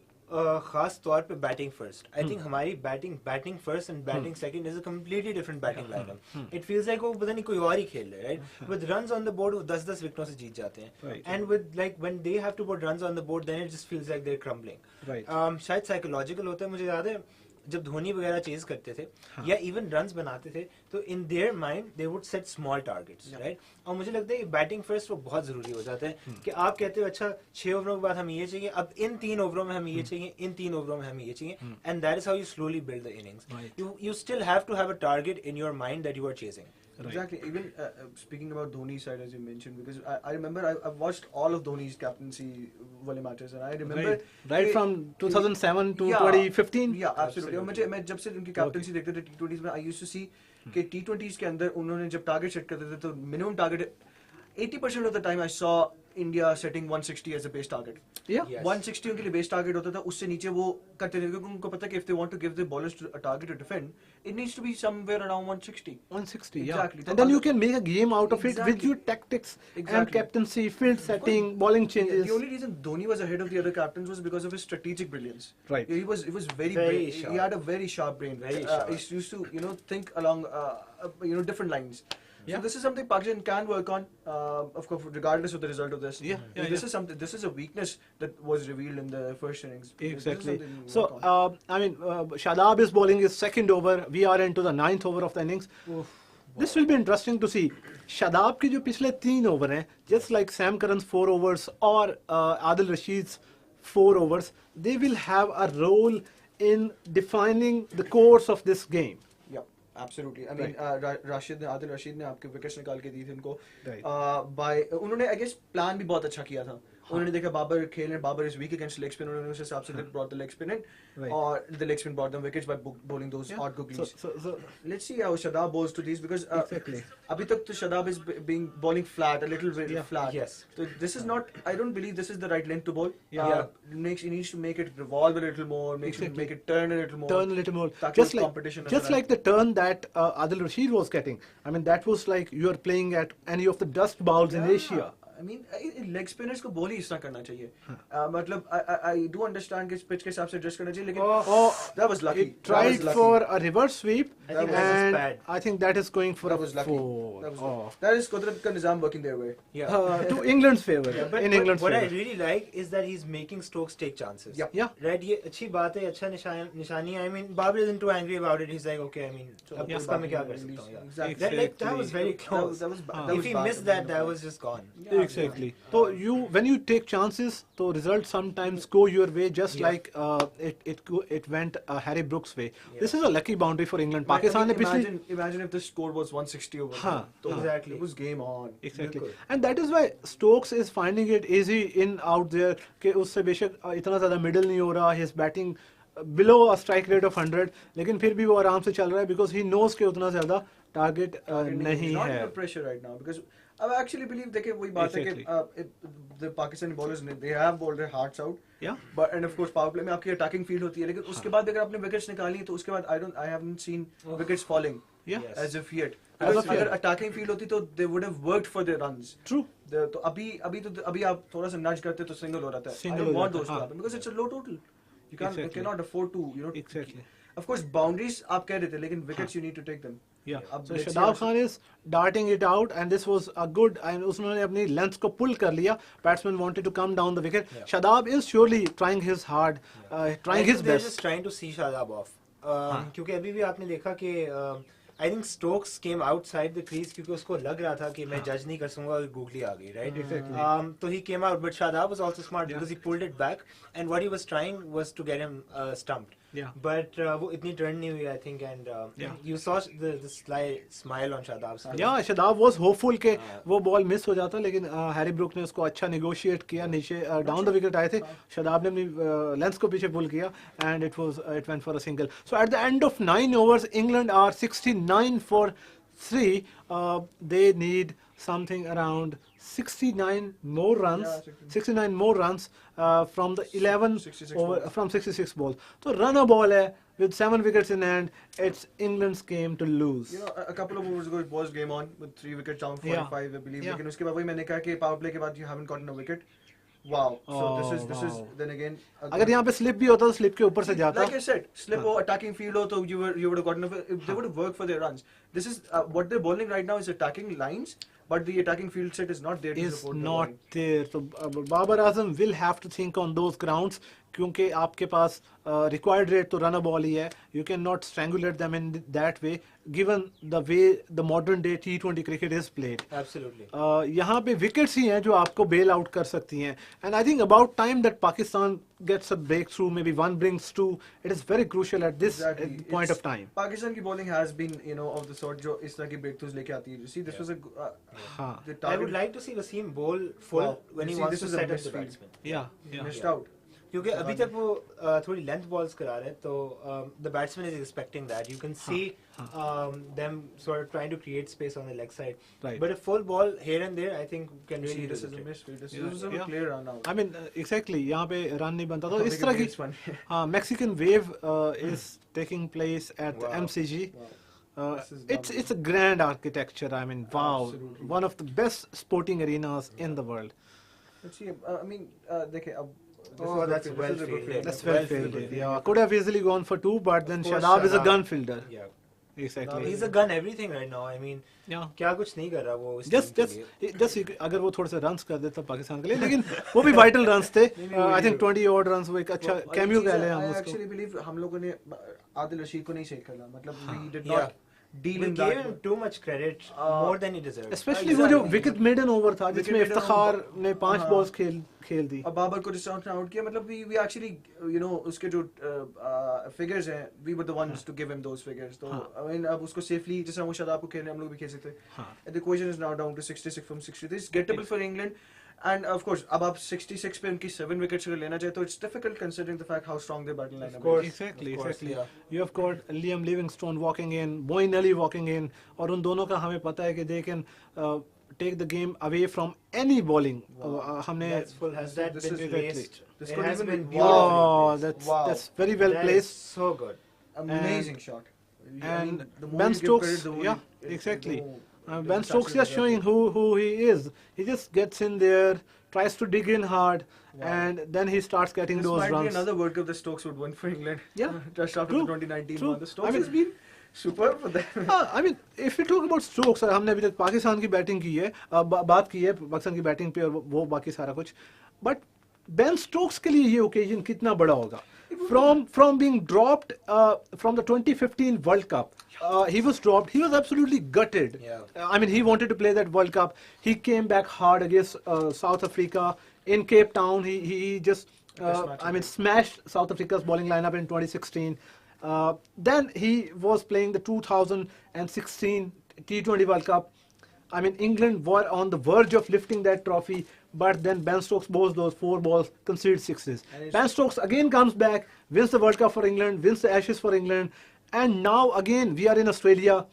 खास तौर पे बैटिंग फर्स्ट, आई थिंक हमारी batting first and batting second is a completely different batting lineup. It feels like वो पता नहीं कोई और ही खेल रहे, right. With runs on the board वो 10-10 विकेटों से जीत जाते हैं. And with like when they have to put runs on the board then it just feels like they are crumbling. शायद साइकोलॉजिकल होता है. मुझे याद है जब धोनी वगैरह चेज करते थे या इवन रन्स बनाते थे तो in their mind they would set small targets, right. और मुझे लगता है बैटिंग फर्स्ट वो बहुत जरूरी हो जाता है कि आप कहते हो अच्छा 6 ओवरों के बाद हमें ये चाहिए, अब इन 3 ओवरों में हमें ये चाहिए, इन 3 ओवरों में हमें ये चाहिए, and that is how you slowly build the innings. You still have to have a target in your mind that you are chasing. Exactly. Even speaking about Dhoni's side, as you mentioned, because I remember I've watched all of Dhoni's captaincy wale matches, and I remember right from 2007 to Yeah. 2015. Yeah, absolutely. और मैं जब से उनकी captaincy देखते थे T20s में, I used to see कि T20s के अंदर उन्होंने जब टारगेट सेट करते थे तो minimum target 80% of the time I saw India setting 160 as a base target. Yeah. Yes. 160 उनके लिए base target होता था, उससे नीचे वो करते नहीं, क्योंकि उनको पता है कि if they want to give the bowlers a target to defend, it needs to be somewhere around 160. 160, Exactly. yeah. And then you can make a game out of it with Exactly. your tactics and Exactly. captaincy, field setting, bowling changes. The only reason Dhoni was ahead of the other captains was because of his strategic brilliance. Right. He was very sharp. he had a very sharp brain. Very sharp. He used to think along different lines. Yeah. So this is something Pakistan can work on, of course, regardless of the result of this. Yeah, yeah, This yeah. is something. This is a weakness that was revealed in the first innings. This is Exactly. something to So, work on. Shadab is bowling his second over. We are into the 9th over of the innings. This will be interesting to see. Shadab के जो पिछले 3 over हैं, just like Sam Curran's 4 overs or Adil Rashid's 4 overs, they will have a role in defining the course of this game. Yeah, absolutely. I mean, Adil Rashid ने आपके wickets निकाल के दी थी उनको. Right. उन्होंने I guess प्लान भी बहुत अच्छा किया था. उन्होंने देखा बाबर खेल रहे हैं, Babar is weak against leg spin, उन्होंने उस हिसाब से brought the leg spin in, Right. or the leg spin brought them wickets by bowling those odd googlies. So Let's see how Shadab bowls to these, because Exactly. अभी तक तो Shadab is being bowling flat, a little bit Yeah. flat. Yes. So this is not. I don't believe this is the right length to bowl. Yeah. He needs to make it revolve a little more, make it turn a little more. Turn a little more. ताकि Just उस like, competition just नजर like the turn that Adil Rashid was getting. I mean, that was like you are playing at any of the dust bowls in Asia. I mean, leg spinners को ball ही इस तरह करना चाहिए. मतलब I do understand कि pitch के हिसाब से adjust करना चाहिए, लेकिन that was lucky. It tried for a reverse sweep, I think that was and bad. I think that is going for That a was lucky. 4. That was Oh. that is Qudrat ka nizam working their way. Yeah. To England's favor. Yeah, but in England's what I favor. really like is that he's making Stokes take chances. Yep. Yeah. Right, ये अच्छी बात है, अच्छा निशानी है. I mean, Babar isn't too angry about it. He's like, okay, I mean, अब Yeah. इसका मैं क्या कर सकता हूँ? Exactly. That was very close. That was If he bad. missed that was just gone. Exactly. So when you take chances, the results sometimes go your way, just like it went Harry Brooks' way. This is a lucky boundary for England. Pakistan ने पिछली Imagine if the score was 160 over. हाँ, तो exactly. It was game on. Exactly. बिल्कुल. And that is why Stokes is finding it easy in out there कि उससे बेशक इतना ज़्यादा middle नहीं हो रहा, his batting below a strike rate of 100, लेकिन फिर भी वो आराम से चल रहा है because he knows कि उतना ज़्यादा target नहीं He's not है. under pressure right now, because I actually believe देखिए वही बात है कि the Pakistani bowlers they have bowled their hearts out. Yeah. But and of course power play में आपकी attacking field होती है, लेकिन उसके बाद अगर आपने wickets निकाली तो उसके बाद I haven't seen wickets falling Yeah. Yes. as of yet. As of Because अगर yet. attacking field होती तो they would have worked for their runs. True. तो अभी आप थोड़ा सा nudge करते तो single हो जाता है. I Single don't हो want जाता है, those to हाँ. happen because it's a low total. You Exactly. cannot afford to Exactly. Of course boundaries आप कह रहे थे, लेकिन wickets you need to take them. Yeah. अब So let's see Shadab how- Khan is darting it out, and this was a good. And उसने अपनी length को pull कर लिया. Batsman wanted to come down the wicket. Yeah. Shadab is surely trying his hard, trying his They're best. just trying to see Shadab off. क्योंकि अभी भी आपने देखा कि I think Stokes came outside the crease क्योंकि उसको लग रहा था कि मैं जज नहीं कर सकूंगा और गूगली आ गई, right? Exactly. So he came out, but Shadab was also smart because he pulled it back, and what he was trying was to get him stumped. Yeah. But वो इतनी turn नहीं हुई, I think, and you saw the sly smile on Shadab's face. Yeah, Shadab was hopeful कि वो ball miss हो जाता, लेकिन Harry Brook ने उसको अच्छा negotiate किया, नीचे down the wicket आए थे. Shadab ने अपनी length को पीछे pull किया, and it went for a single. So at the end of 9 overs, England are 69 for 3. They need something around 69 more runs. Yeah, 69 more runs from the 11 66 over balls. from 66 balls. So run a ball hai, with 7 wickets in hand. It's England's game to lose. A couple of overs ago it was game on with 3 wickets down, 45 I believe. Yeah. लेकिन उसके बाद वही मैंने कहा कि power play के बाद you haven't gotten a wicket. Wow. So this is then again. अगर यहाँ पे slip भी होता तो slip के ऊपर से जाता. Like I said, slip or attacking field हो तो you would have gotten they would have worked for their runs. This is what they're bowling right now is attacking lines, but the attacking field set is not there to Is support the not bowling. there. So Babar Azam will have to think on those grounds क्योंकि आपके पास required rate तो run a ball ही है. You cannot strangulate them in that way, given the way the modern day T20 cricket is played. Absolutely. यहाँ पे wickets ही हैं जो आपको bail out कर सकती हैं. And I think about time that Pakistan gets a breakthrough, maybe one brings two. It is very crucial at this point of time. Pakistan की bowling has been of the sort जो इस तरह की breakthroughs लेके आती है. You see, this was a हाँ. the I target would like to see Wasim bowl full Wow. when he See, wants this to is a set up the misfield. batsman. Yeah. missed out. क्योंकि अभी तक वो थोड़ी length balls करा रहे हैं, तो the batsman is expecting that, you can see them sort of trying to create space on the leg side. Right. But a full ball here and there, I think can really this do is the a trick. misfield. This is a clear run out. I mean exactly यहाँ पे run नहीं बनता, तो इस तरह की It's funny. Mexican wave is taking place at the Wow. MCG. Wow. This is It's a grand architecture. I mean, wow, Absolutely. one of the best sporting arenas in the world. Let's see. I mean, देखिए अब. Oh, that's well fielded. That's well fielded. Yeah, could have easily gone for 2, but then Of course, Shadab is a Shadab. gun fielder. Yeah. Exactly. He's a gun everything right now. I mean, Yeah. क्या कुछ नहीं कर रहा वो इस Just team के लिए. just अगर वो थोड़े से runs कर देता पाकिस्तान के लिए, लेकिन वो भी vital runs थे. I think 20 odd runs वो एक अच्छा cameo कह लें हम I उसको. actually believe हम लोगों ने आदिल रशीद को नहीं सही खेला. मतलब we did Yeah. not deal We in gave that. him too much credit, more than he deserved. Especially वो जो Exactly. wicket maiden over था, Wicket जिसमें maiden इफ्तिखार over. ने 5 हाँ. balls खेल दी. अब बाबर को डिस्काउंट आउट किया. मतलब we actually you know उसके जो figures हैं, we were the ones to give him those figures. तो I mean अब उसको safely जैसे हम शादाब को खेलने हम लोग भी खेल सकते. The equation is now down to 66 from 63. It's gettable for England. And of course, अब आप 66 पे उनकी 7 wickets अगर लेना चाहे तो it's difficult considering the fact how strong their batting lineup Of course. is. Exactly, Of course, exactly. yeah. You have got Liam Livingstone walking in, Moeen Ali walking in, और उन दोनों का हमें पता है कि they can take the game away from any bowling. हमने That's full. Has that This been is placed? This It could has even been be wow, beautifully that's very well That is placed. so good. Amazing shot. I And mean, the more Ben you give credit, Stokes, the more yeah, you- exactly. the more Ben the Stokes success just is showing who he is. He just gets in there, tries to dig in hard, and then he starts getting This those might runs. be another World Cup that Stokes would win for England. Yeah, Just after true, the 2019 true. one. The Stokes I mean- has been superb for them. I mean, if we talk about Stokes, हमने अभी तक पाकिस्तान की batting की है, बात की है पाकिस्तान की बैटिंग पे और वो बाकी सारा कुछ, but Ben Stokes के लिए ये ओकेजन कितना बड़ा होगा? From being dropped from the 2015 World Cup, he was dropped. He was absolutely gutted. Yeah. I mean, he wanted to play that World Cup. He came back hard against South Africa in Cape Town. He just smashed South Africa's bowling lineup in 2016. Then he was playing the 2016 T20 World Cup. I mean, England were on the verge of lifting that trophy, but then Ben Stokes bowls those 4 balls, conceded 6s. Ben Stokes again comes back, wins the World Cup for England, wins the Ashes for England, and now again we are in Australia,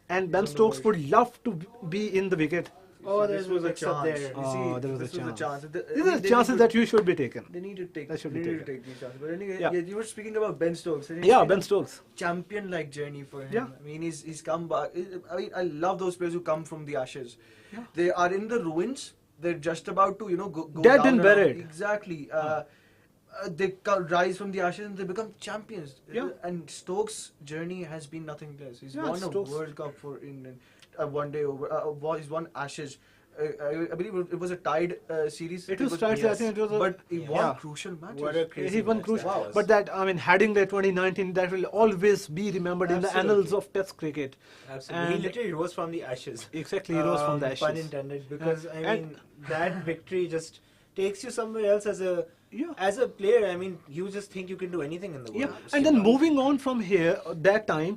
and Ben Stokes would love to be in the wicket. Oh, This there was a chance. chance there. You Oh, see, there was this a was chance. The- These are they chances need that you should be taken. They need to take. That should they be need to taken. take these chances. But anyway, Yeah. you were speaking about Ben Stokes. and it's Yeah, been Ben a Stokes. Champion-like journey for him. Yeah. I mean, he's come back. I mean, I love those players who come from the ashes. Yeah. They are in the ruins. They're just about to, go Dead down and buried. Exactly. They rise from the ashes and they become champions. Yeah. And Stokes' journey has been nothing less. He's Yeah, won Stokes. a World Cup for England. One day over. He's won Ashes. I believe it was a tied series. It was tied, I think it was a- But he won Yeah. crucial matches. What a crazy He won match crucial. that Wow. was. But that, I mean, heading the 2019, that will always be remembered in the Absolutely. annals of Test cricket. Absolutely. And- He literally rose from the ashes. Exactly, he rose from the Pun ashes. intended, because I And- mean that victory just takes you somewhere else as a Yeah. as a player. I mean, you just think you can do anything in the world. Yeah, and then moving on from here, that time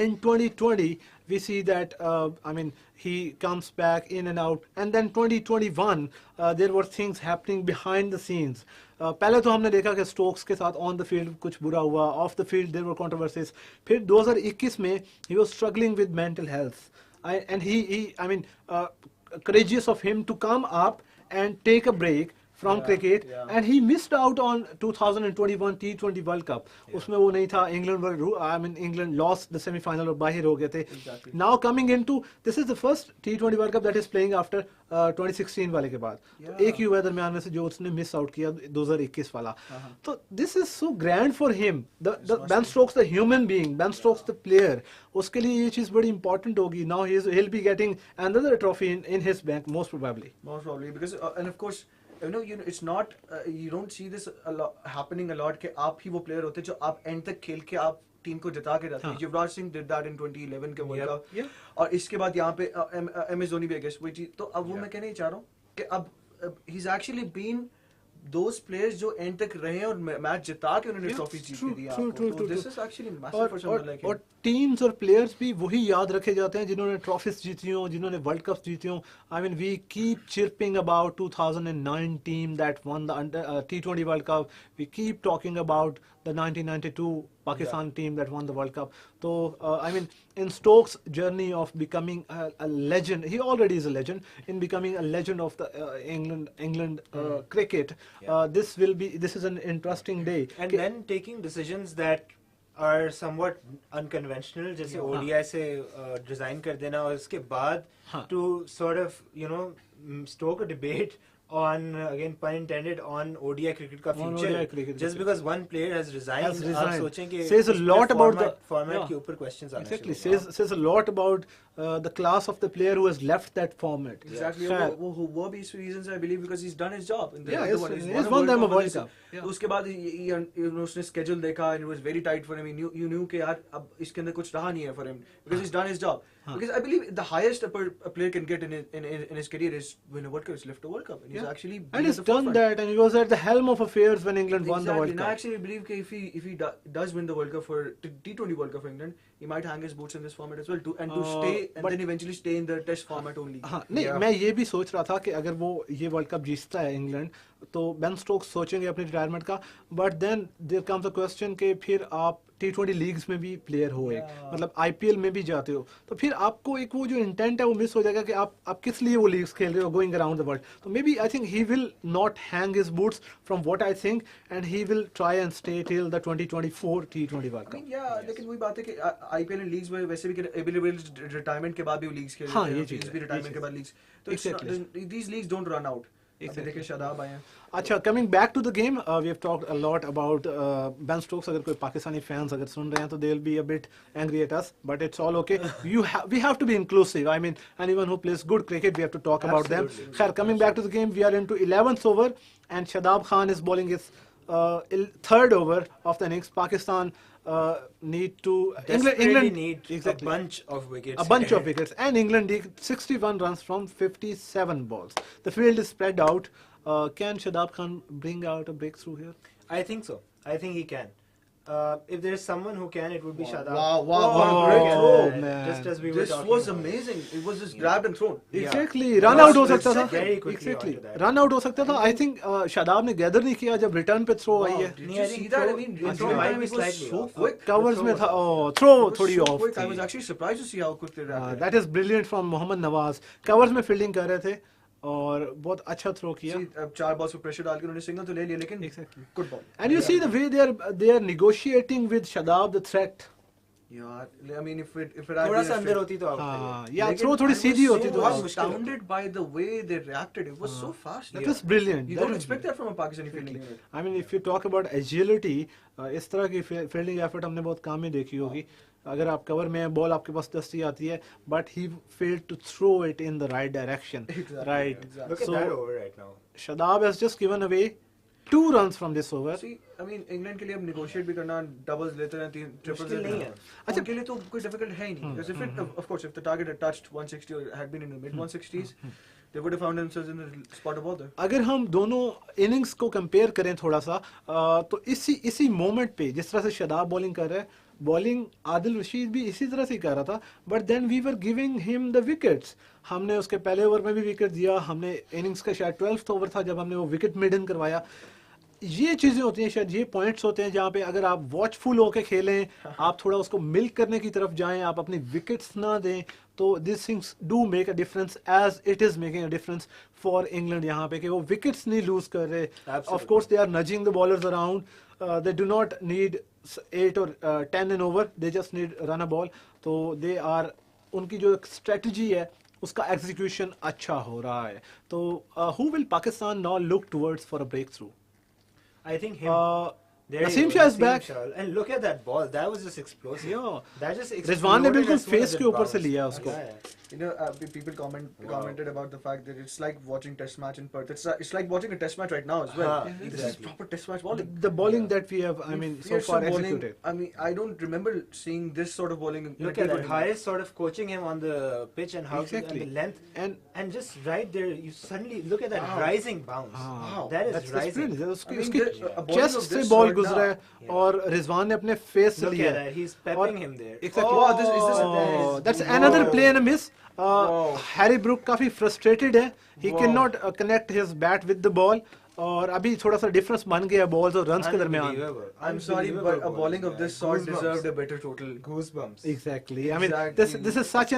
in 2020, we see that I mean he comes back in and out, and then 2021 there were things happening behind the scenes. पहले तो हमने देखा कि Stokes के साथ on the field कुछ बुरा हुआ, off the field there were controversies. फिर 2021 में he was struggling with mental health, and he I mean courageous of him to come up and take a break from Yeah, cricket, yeah. and he missed out on 2021 T20 World Cup. उसमें वो नहीं था. England lost the semi-final और बाहर हो गए थे. Exactly. Now coming into, this is the first T20 World Cup that is playing after 2016 वाले के बाद. Yeah. एक ही हुआ दरमियान में से जो उसने miss out किया 2021 वाला. तो this is so grand for him. The Ben Stokes the human being, Ben Stokes the player. उसके लिए ये चीज़ बड़ी important होगी. Now he'll be getting another trophy in his bank most probably. Most probably, because and of course, it's not you don't see this happening a lot कि आप ही वो player होते जो आप end तक खेल के आप टीम को जिता के रहते हैं. Yuvraj Singh did that in 2011 के World Cup. Yeah. और इसके बाद यहाँ पे MS धोनी भी I guess वही चीज. तो अब वो मैं कहना ही चाह रहा हूँ कि अब he's actually been those players जो end तक रहे हैं और मैच जिता के उन्होंने Yeah, ट्रॉफी जीत true, के दी true, आपको. true, तो true, this true. is actually massive for someone like him. और टीम्स और प्लेयर्स भी वही याद रखे जाते हैं जिन्होंने ट्रॉफीज जीती हों, जिन्होंने वर्ल्ड कप जीती हों. I mean we keep chirping about 2009 team that won the T20 World Cup. We keep talking about the 1992 Pakistan team that won the World Cup. So I mean, in Stokes' journey of becoming a legend, he already is a legend. In becoming a legend of the England cricket, this is an interesting day. And then taking decisions that are somewhat unconventional, जैसे ODI से resign कर देना और उसके बाद to sort of stoke a debate on, again pun intended, on ODI cricket का future, just because one player has resigned. आप सोचें कि says a lot about the format के ऊपर questions आना exactly says a lot about the class of the player who has left that format. Exactly. वो भी इस reasons I believe because he's done his job. He's won them a World Cup. उसके बाद उसने schedule देखा and it was very tight for him. You knew कि यार अब इसके अंदर कुछ रहा नहीं है for him because he's done his job. Because I believe the highest a player can get in his career is win a World Cup. He's left a World Cup and he's actually and he's done that, and he was at the helm of affairs when England won the World Cup. And I actually believe that if he does win the World Cup for T20 World Cup for England, he might hang his boots in this format as well to stay and then eventually stay in the Test format only. नहीं, मैं ये भी सोच रहा था कि अगर वो ये वर्ल्ड कप जीतता है इंग्लैंड तो बेन स्टोक्स सोचेंगे अपनी रिटायरमेंट का, but then there comes a question कि फिर आप T20 लीग्स में भी प्लेयर हो, मतलब IPL में भी जाते हो, तो फिर आपको एक वो जो इंटेंट है वो मिस हो जाएगा कि आप किस लिए वो लीग्स खेल रहे हो गोइंग अराउंड द वर्ल्ड. तो maybe I think he will not hang his boots from what I think and he will try and stay till the 2024 T20 world cup. लेकिन वही बात है कि IPL एंड लीग्स में वैसे भी retirement के बाद भी वो लीग्स खेल रहे हैं. ये चीज भी रिटायरमेंट के बाद लीग्स, तो these leagues don't run out. देखिए शादाब आए हैं. अच्छा, coming back to the game, we have talked a lot about Ben Stokes. अगर कोई पाकिस्तानी फैंस अगर सुन रहे हैं तो they will be a bit angry at us, but it's all okay. We have to be inclusive. I mean anyone who plays good cricket we have to talk about them. खैर, coming back to the game, we are into 11th over and Shadab Khan is bowling his third over of the innings. Pakistan need to England need exactly. a bunch of wickets, and England need 61 runs from 57 balls. The field is spread out. Can Shadab Khan bring out a breakthrough here? I think so. I think he can. If there is someone who can, it would be Shadab. Wow, great throw, man. Just as we were this talking was about. amazing. It was just grabbed and thrown. Exactly. Run out हो सकता था. Very quickly Exactly. onto that. Run out हो सकता था. I think Shadab ने gather नहीं किया जब return पे throw आई है. Did you see that? I mean, throw might be it was slightly so off. quick. Covers में था. Throw थोड़ी So off quick. I थी. was actually surprised to see how quick they ran. That is brilliant from Mohammad Nawaz. Covers में fielding कर रहे थे और बहुत अच्छा थ्रो किया. अब 4 बॉल्स पे प्रेशर डाल के उन्होंने सिंगल तो ले लिया, लेकिन good ball. And you see the way they are negotiating with Shadab the threat. यार, I mean, if it थोड़ा सा अंदर होती तो हाँ, या थ्रो थोड़ी सीधी होती तो. I was astounded by the way they reacted. It was so fast. That is brilliant. You don't expect that from a Pakistani fielding unit. I mean, if you talk about agility, इस तरह की fielding effort हमने बहुत कम ही देखी होगी. अगर आप cover में बॉल आपके पास दस्ती आती है, but he failed to throw it in the right direction. Right. Look at that over right now. Shadab has just given away 2 runs from this over. See, I mean, England के लिए अब negotiate भी करना, doubles लेते हैं, 3 triples लेते हैं. अच्छा, उनके लिए तो कोई डिफिकल्ट है ही नहीं. Because if it, of course, if the target had touched 160 or had been in the mid 160s, they would have found themselves in the spot above there. अगर हम दोनों इनिंग्स को कंपेयर करें थोड़ा सा, तो इसी मोमेंट पे जिस तरह से शदाब बॉलिंग कर रहा है, बॉलिंग आदिल रशीद भी इसी तरह से कर रहा था, but then we were giving him the wickets. हमने उसके पहले ओवर में भी विकेट दिया, हमने इनिंग्स का शायद 12th ओवर था जब हमने वो विकेट मिडन करवाया. ये चीज़ें होती हैं, शायद ये पॉइंट्स होते हैं जहाँ पे अगर आप वॉचफुल होके खेलें, आप थोड़ा उसको मिल्क करने की तरफ जाएं, आप अपनी विकेट्स ना दें, तो this things do make a difference as it is making a difference for England यहाँ पे कि वो विकेट्स नहीं लूज कर रहे. Of course they are nudging the bowlers around. They do not need 8 or 10 in over, they just need run a ball. तो they are, उनकी जो स्ट्रेटजी है उसका एग्जीक्यूशन अच्छा हो रहा है. तो who will Pakistan now look towards for a breakthrough? I think him. Naseem Shah is back. And look at that ball. That was just explosive. Yeah. That just Rizwan ने exploded बिल्कुल as soon as face it के ऊपर से bounced. लिया उसको. You know, people commented about the fact that it's like watching test match in Perth. It's like watching a test match right now as well. This is Exactly. proper test match bowling. The bowling that we have, I mean, so far bowling, executed. I mean, I don't remember seeing this sort of bowling. Look at that. Haris sort of coaching him on the pitch and how Exactly. and the length. And just right there, you suddenly look at that Wow. rising bounce. Wow. That is That's rising. brilliant. I mean, उसकी a bowling chest of से this ball sort गुजरा है Yeah. और रिजवान ने अपने face से Look लिया at है. that. He's pepping him there. Exactly. Wow, is this Oh, that's Whoa. another play and a miss. Wow. Harry Brook काफी frustrated है. He Wow. cannot connect his bat with the ball. और अभी थोड़ा सा difference बन गया balls और runs के दरमियान. Unbelievable. I'm sorry, but a Unbelievable bowling of balls, this yeah. sort Goosebumps. deserved a better total. Goosebumps. Exactly. I mean, Exactly. this is such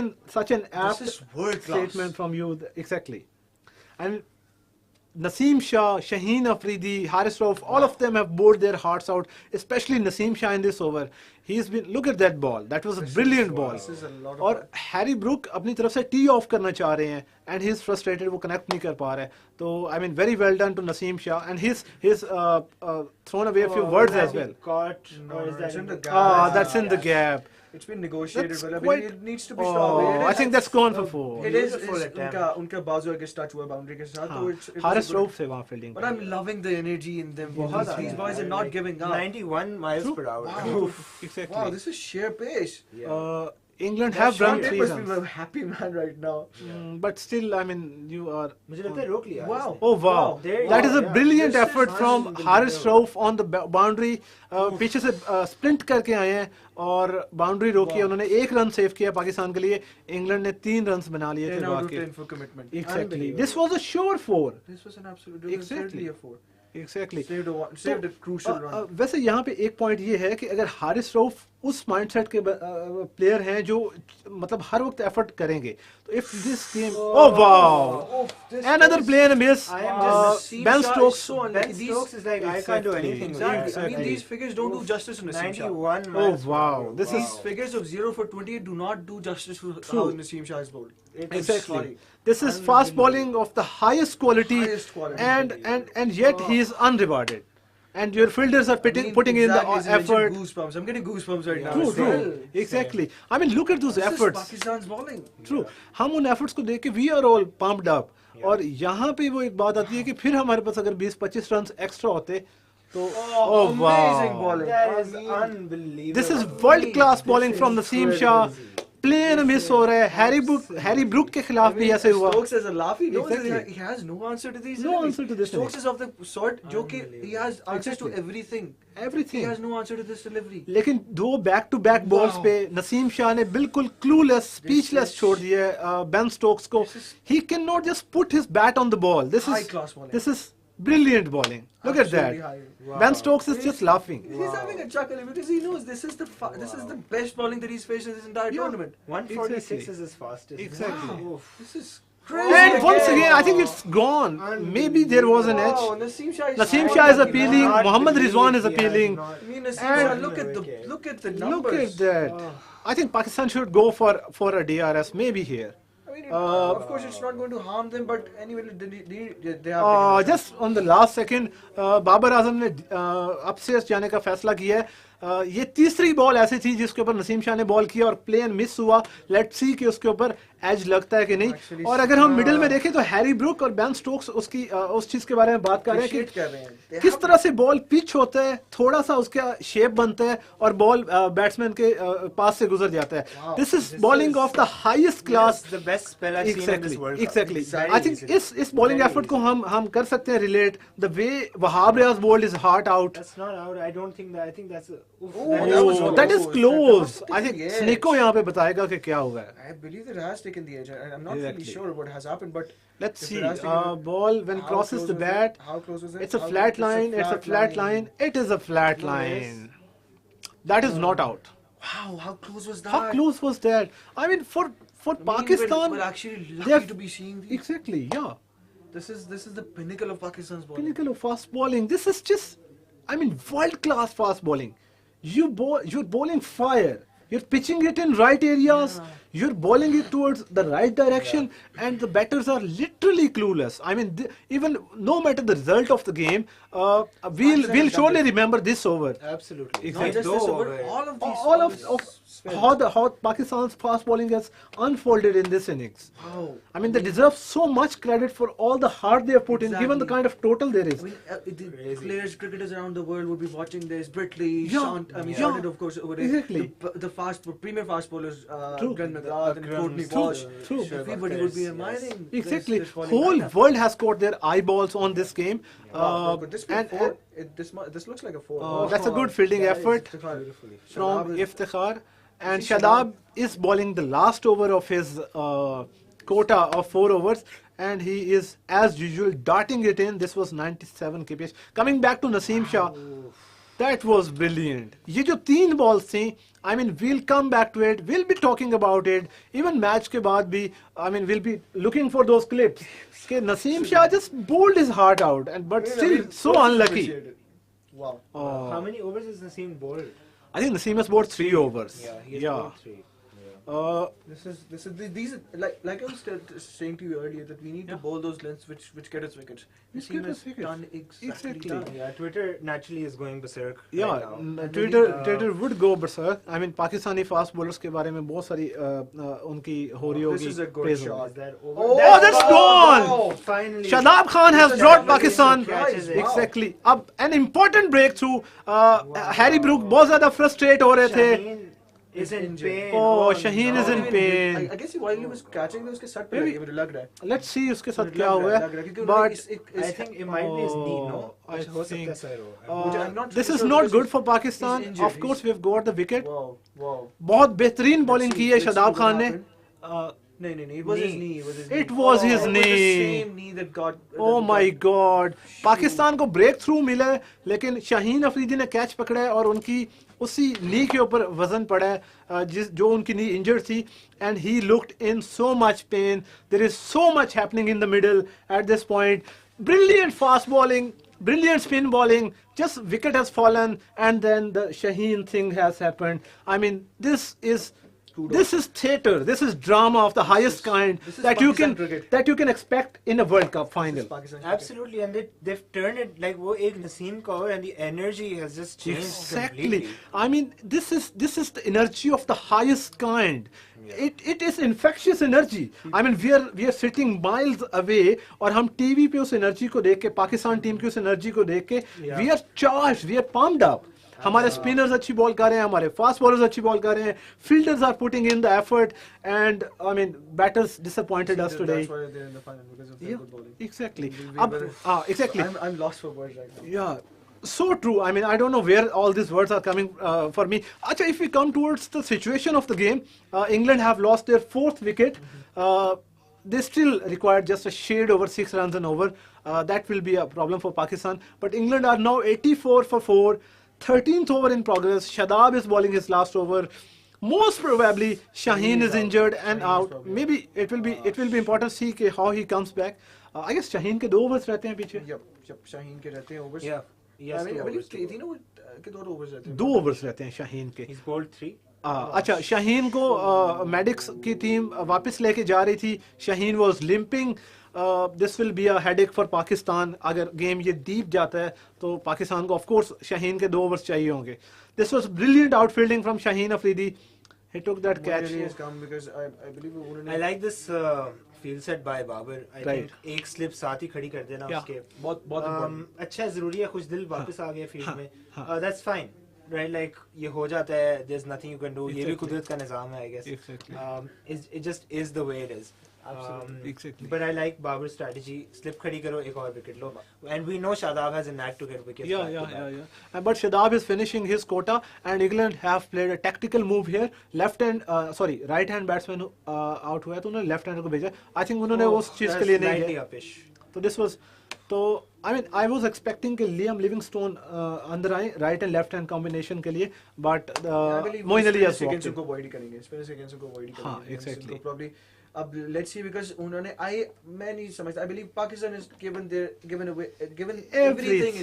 an apt This is world class. statement from you. Exactly. And Naseem Shah, Shaheen Afridi, Haris Rauf, all of them have bowled their hearts out, especially Naseem Shah in this over. He's been, look at that ball. That was a brilliant ball. This is a lot of और Harry Brook अपनी तरफ से tee off करना चाह रहे हैं and he's frustrated, वो connect नहीं कर पा रहा है. तो I mean, very well done to Naseem Shah, and he's thrown away a few words as well. Caught, No, or is that it's in the gap. Ah, that's in the gap. It's been negotiated That's well. I mean, quite- it needs to be Oh, stopped. I think that's gone for four. It is. Beautiful attempt. उनका बाजू आगे touch हुआ boundary के साथ. तो it was Haris a good- Rauf से वहाँ fielding. But I'm loving the energy in them. बहुत These आया boys है. are not giving up. 91 miles per hour. Wow. Exactly. Wow, this is sheer pace. Yeah. England That have run Sean 3 must be runs. a happy man right now. But still, I mean, you are. मुझे लगता है रोक लिया Wow. इसने. Oh wow, There you that go, is a yeah. brilliant This is effort from unbelievable. Haris Rauf on the boundary. पीछे से sprint करके आए हैं और बाउंड्री रोकी है. उन्होंने 1 रन सेव किया पाकिस्तान के लिए. इंग्लैंड ने 3 रन बना लिए थे 10 out of बाकी. 10 for commitment. Exactly. Unbelievable. This was a sure 4. This was an absolute. It was Exactly. certainly a 4. Exactly. Saved a crucial run. वैसे यहाँ पे एक पॉइंट ये है कि अगर हारिस रऊफ उस माइंडसेट के प्लेयर हैं जो मतलब हर वक्त एफर्ट करेंगे तो if this game oh wow another play and a miss. I am just Ben Stokes. so unlucky. Ben Stokes is like, I can't do Exactly. anything. Exactly. I mean, Exactly. these figures don't do justice to Naseem Shah. 91 Oh miles per wow, hour. this These is figures of 0 for 28 do not do justice to True. how Naseem Shah is bowled. exactly. Sorry. This is fast bowling of the highest quality, Highest quality. and yet he is unrewarded. And your fielders are putting Exactly, in the as you mentioned, effort. Goosebumps. I'm getting goosebumps right now. True, As true. well. Exactly. I mean, look at those This is efforts. Pakistan's bowling. True. हम उन efforts को देख के we are all pumped up. और यहाँ पे वो एक बात आती है कि फिर हमारे पास अगर 20-25 runs extra होते तो amazing wow. bowling. That is I mean, unbelievable. This is world class This bowling is from Naseem Shah. crazy. Play and a miss हो रहा है. Harry Brook के I खिलाफ भी mean, ऐसे हुआ. Stokes as a laugh, he knows Exactly. that he has no answer to these. No enemies. answer to this Stokes is of the sort, जो कि he has answers to Exactly. everything. He Everything. has no answer to this delivery. लेकिन 2 back-to-back balls Wow. पे नसीम शाह ने बिल्कुल clueless, speechless is- छोड़ दिया Ben Stokes को. He cannot just put his bat on the ball. This High is class bowling. this is brilliant bowling. Look at Absolutely that. high. Wow. Ben Stokes is just laughing. He's having a chuckle because he knows this is the best bowling that he's faced in this entire tournament. 146 Exactly. is his fastest. Exactly. Wow. This is crazy. And once again, I think it's gone. Maybe there was an edge. Wow, Naseem Shah is Naseem so Shah is lucky, appealing. man. Mohammad believe Rizwan is he has appealing. not- I mean, Naseem And- Shah, look at the Look numbers. at that. I think Pakistan should go for a DRS maybe here. I mean, of course, it's not going to harm them, but anyway, they have. Just on the last second, Babar Azam ने upstairs जाने का फैसला किया है. ये तीसरी ball ऐसी थी जिसके ऊपर नसीम शाह ने बॉल किया और प्ले एंड मिस हुआ. लेट्स सी कि उसके ऊपर एज लगता है कि नहीं. Actually, और अगर हम मिडिल में देखें तो हैरी ब्रूक और बेन स्टोक्स उसकी उस चीज के बारे में बात कर रहे हैं Appreciate कर रहे कि हैं. They किस have- तरह से बॉल पिच होता है, थोड़ा सा उसका शेप बनता है और बॉल बैट्समैन के पास से गुजर जाता है. Wow. This is bowling of the highest class. That's the best spell I've seen in this Exactly, World Cup. exactly. Very I think easily. इस bowling Very effort को easily. हम कर सकते हैं relate. The way Wahab Riaz bowled his heart out. That's not out. I don't think that. I think that's. Oof, Oh, that that is was close. that is close. close. That was I think taking the Sneeko edge. यहाँ पे बताएगा कि क्या हुआ है. I believe it has taken the edge. I'm not Exactly. really sure what has happened, but Let's if see. it has taken it, Ball when how crosses close the was bat. it? How close was it? It's a How- flat line. It's a flat line. It is a flat No, line. That is not out. Wow, how close was that? How close was that? I mean, for I mean, Pakistan, we're actually they lucky have- to be seeing these. exactly. Yeah. This is the pinnacle of Pakistan's bowling. Pinnacle of fast bowling. This is just, I mean, world-class fast bowling. You're bowling fire. You're pitching it in right areas. Yeah. You're bowling it towards the right direction, and the batters are literally clueless. I mean, even no matter the result of the game, we'll Pakistan has surely done remember this over. Absolutely. Exactly. Not just Though this over, over- all of these. All of how Pakistan's fast bowling has unfolded in this innings. Wow. I mean, they deserve so much credit for all the heart they have put in, given the Exactly. kind of total there is. I mean, the players, cricketers around the world would be watching this. Britley, Yeah, Sean, I mean, yeah. Sharded, of course, over there. Exactly. The premier fast bowlers, True. Glenn McGrath and Akram, Courtney True, Walsh. true. Everybody would be admiring. Exactly. This bowling Whole lineup. world has caught their eyeballs on this game. Wow, but this And- four, this looks like a four. That's a good fielding Yeah, effort Beautifully. from Iftikhar. And You see Shadab is bowling the last over of his quota of 4 overs, and he is, as usual, darting it in. This was 97 kph. Coming back to Naseem Shah, that was brilliant. ये जो 3 balls थी, I mean, we'll come back to it. We'll be talking about it. Even match के बाद भी, I mean, we'll be looking for those clips. कि Naseem Shah just bowled his heart out, and but still so unlucky. Wow. How many overs is Naseem bowled? I think Naseem has bowled 3 overs. He has bowled 3. This is these like I was saying to you earlier that we need to bowl those lengths which get us wickets. Which Naseem get us has wickets. done exactly Exactly. that. Yeah, Twitter naturally is going berserk. Yeah, right now. Twitter would go berserk. I mean, Pakistani fast bowlers के बारे में बहुत सारी उनकी हो रही होगी. This is a good praise shot. Is that over? Oh, that's gone! Oh, Finally. Shadab Khan has This is brought a Pakistan. surprise, wow. Exactly. अब an important breakthrough. Harry Brook बहुत ज़्यादा frustrate हो रहे थे. Shaheen is in injured. pain. Oh, Shaheen is Not in even- pain. I guess while he was catching उसके सट पे Maybe- लगी, मुझे लग रहा है. Let's see उसके साथ मुझे क्या लग हुआ रहा है. है, क्योंकि उन्होंने But I think it might be his knee, no? I कुछ हो सकता है think- sir वो. I'm not this really is sure not because good he's- for Pakistan. he's injured. Of course, we've got the wicket. Wow. बहुत बेहतरीन bowling Let's की see- है let's see Shadab what Khan ने. happened. No, it was his knee. It was his knee. It was his It was knee. the same knee that got. Oh my God! Pakistan को break through मिला है, लेकिन शाहीन अफरीदी ने catch पकड़ा है और उनकी उसी नी के ऊपर वजन पड़ा है जो उनकी नी इंजर्ड थी, and he looked in so much pain. There is so much happening in the middle at this point. Brilliant fast bowling, brilliant spin bowling. Just wicket has fallen, and then the Shaheen thing has happened. I mean, this is theatre. This is drama of the highest kind this is that you Pakistan can cricket. expect in a World Cup final. Absolutely, and they've turned it like वो एक Naseem का over and the energy has just changed Exactly. completely. I mean, this is the energy of the highest kind. It is infectious energy. I mean, we are sitting miles away और हम TV पे उस energy को देख के, Pakistan team की उस energy को देख के, we are charged, we are pumped up. हमारे स्पिनर्स अच्छी बॉल कर रहे हैं, हमारे फास्ट बॉलर्स अच्छी बॉल कर रहे हैं, fielders are putting in the effort, and I mean batters disappointed us today. That's why they're in the final because of their good bowling. Exactly. We were- Exactly. I'm lost for words right now. Yeah, so true. I mean, I don't know where all these words are coming for me. Acha, if we come towards the situation of the game, England have lost their 4th wicket. They still require just a shade over 6 runs and over. That will be a problem for Pakistan. But England are now 84 for 4. 13th over in progress. Shadab is bowling his last over. Most probably Shaheen is injured and out. Maybe it will be important to see how he comes back. I guess Shaheen के 2 overs रहते हैं पीछे. जब शाहीन के रहते हैं overs. Yeah, he has I mean, two I believe overs to bowl. तीनों के 2 overs रहते हैं. 2 overs रहते हैं शाहीन के. He's bowled 3. अच्छा, शाहीन को मेडिक्स की टीम वापस लेके जा रही थी. Shaheen was limping. This will be a headache for Pakistan. अगर गेम ये डीप जाता है तो पाकिस्तान को ऑफ कोर्स शाहीन के 2 ओवर्स चाहिए होंगे. This was brilliant outfielding from Shaheen Afridi. He took that catch. Really has come because I believe उन्होंने I like this field set by Babar. I Right. think एक slip साथ ही खड़ी कर देना Yeah. उसके. बहुत important. अच्छा ज़रूरी है, कुछ दिल वापस आ गया फील्ड में. हाँ. That's fine. Right, like ये हो जाता है. There's nothing you can do. ये भी Exactly. कुदरत का निज़ाम है, I guess. Exactly. It just is the way it is. Exactly. But I like Babar's strategy. Slip खड़ी करो, एक और wicket low. And we know Shadab has a knack to get wickets. back to back. But Shadab is finishing his quota, and England have played a tactical move here. Right hand batsman out हुआ है तो उन्होंने left hander को भेजा. I think उन्होंने उस चीज के लिए नहीं Slightly गया. upish. तो this was I mean, I was expecting कि Liam Livingstone अंदर आए right and left hand combination के लिए, but I believe Moeen Ali has Spinner walked sequence in. को avoid ही करेंगे. Spinner sequence को avoid ही हाँ, करेंगे. exactly. So probably अब let's see because उन्होंने मैं नहीं समझता. I believe Pakistan has given everything into Everything.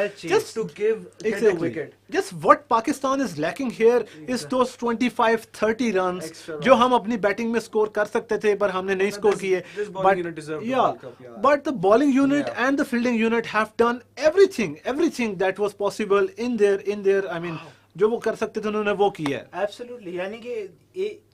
it Just to get a Exactly. wicket. Just what Pakistan is lacking here is those 25-30 runs Extra जो हम अपनी batting में score कर सकते थे पर हमने नहीं स्कोर किए. This bowling unit deserved the World Cup, yeah. But the bowling unit Yeah. and the fielding unit have done everything that was possible in their I mean जो वो कर सकते थे उन्होंने वो किया है. एब्सोल्युटली, यानी कि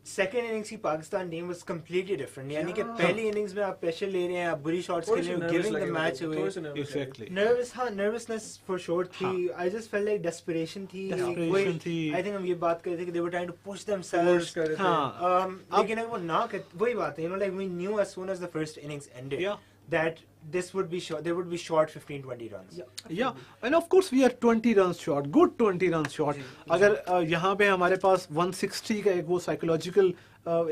सेकंड इनिंग्स की Pakistan team was completely different. यानी कि पहली इनिंग्स में आप प्रेशर ले रहे हैं, आप बुरी शॉट्स खेल रहे हो, giving the match away. Exactly. Nervousness for sure थी. I just felt like desperation थी. आई थिंक हम ये बात कर रहे थे कि they were trying to push themselves. लेकिन वो ना वही बात है, like we knew as soon as the first innings ended that this would be short, they would be short 15-20 runs. Yeah, and of course we are 20 runs short, good 20 runs short. अगर यहाँ पे हमारे पास 160 का एक वो psychological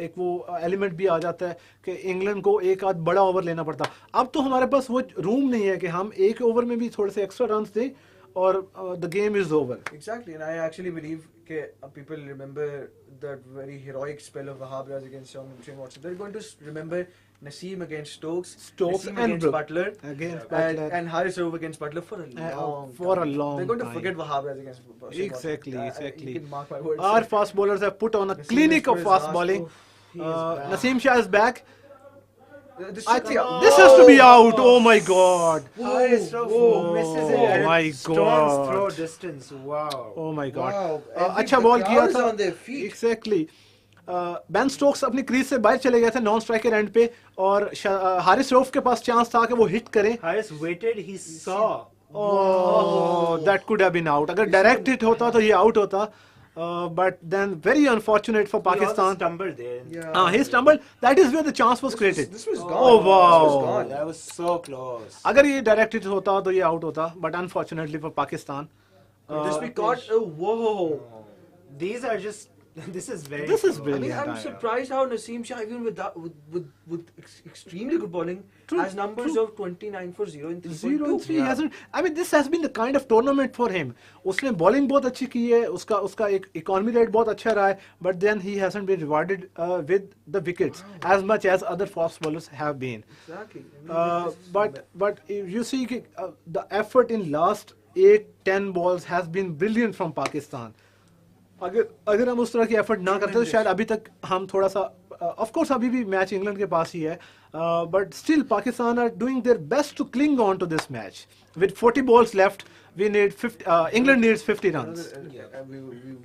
एक वो element भी आ जाता है कि इंग्लैंड को एक आध बड़ा ओवर लेना पड़ता. अब तो हमारे पास वो रूम नहीं है कि हम एक ओवर में भी थोड़े से एक्स्ट्रा रन्स दें और the game is over. Exactly, and I actually believe that people remember that very heroic spell of Wahab Riaz against Shane Watson. They're going to remember Naseem against Stokes Naseem and against Butler, and Haris Rauf against Butler for a long time. They're going to forget Wahab Riaz against Shane Exactly, Watson. exactly. You can mark my words. Our fast bowlers have put on a clinic of fast bowling. Naseem Shah is back. This I think this has to be out. Oh my God. Haris Rauf misses it. Oh my Stone's God. throw distance. Wow. Oh my God. Wow. अच्छा ball किया crowd is था. on their feet. Exactly. Ben Stokes अपनी crease से बाहर चले गए थे non striker end पे और हारिस रऊफ के पास चांस था कि वो हिट करें. Haris waited, he saw. That could have been out. अगर डायरेक्ट हिट होता तो ये आउट होता. But then very unfortunate for Pakistan. He stumbled there. Yeah. He stumbled. That is where the chance was created. This was gone. Oh wow. This was gone. That was so close. अगर ये direct hit होता तो ये out होता. But unfortunately for Pakistan. This we caught. Whoa. These are just. This is very. This is cool. brilliant. I mean, I'm surprised how Naseem Shah, even with that, with extremely good bowling, True, has numbers true. of 29 for 0 and 3. 0 and 3 hasn't. I mean, this has been the kind of tournament for him. उसने bowling बहुत अच्छी की है. उसका एक economy rate बहुत अच्छा रहा है. But then he hasn't been rewarded with the wickets as much as other fast bowlers have been. Exactly. But you see the effort in last 8-10 balls has been brilliant from Pakistan. अगर हम उस तरह की effort ना करते तो शायद अभी तक हम थोड़ा सा ऑफ कोर्स अभी भी मैच इंग्लैंड के पास ही है but still Pakistan are doing their best to cling on to this match with 40 balls left. We need 50. England needs 50 runs.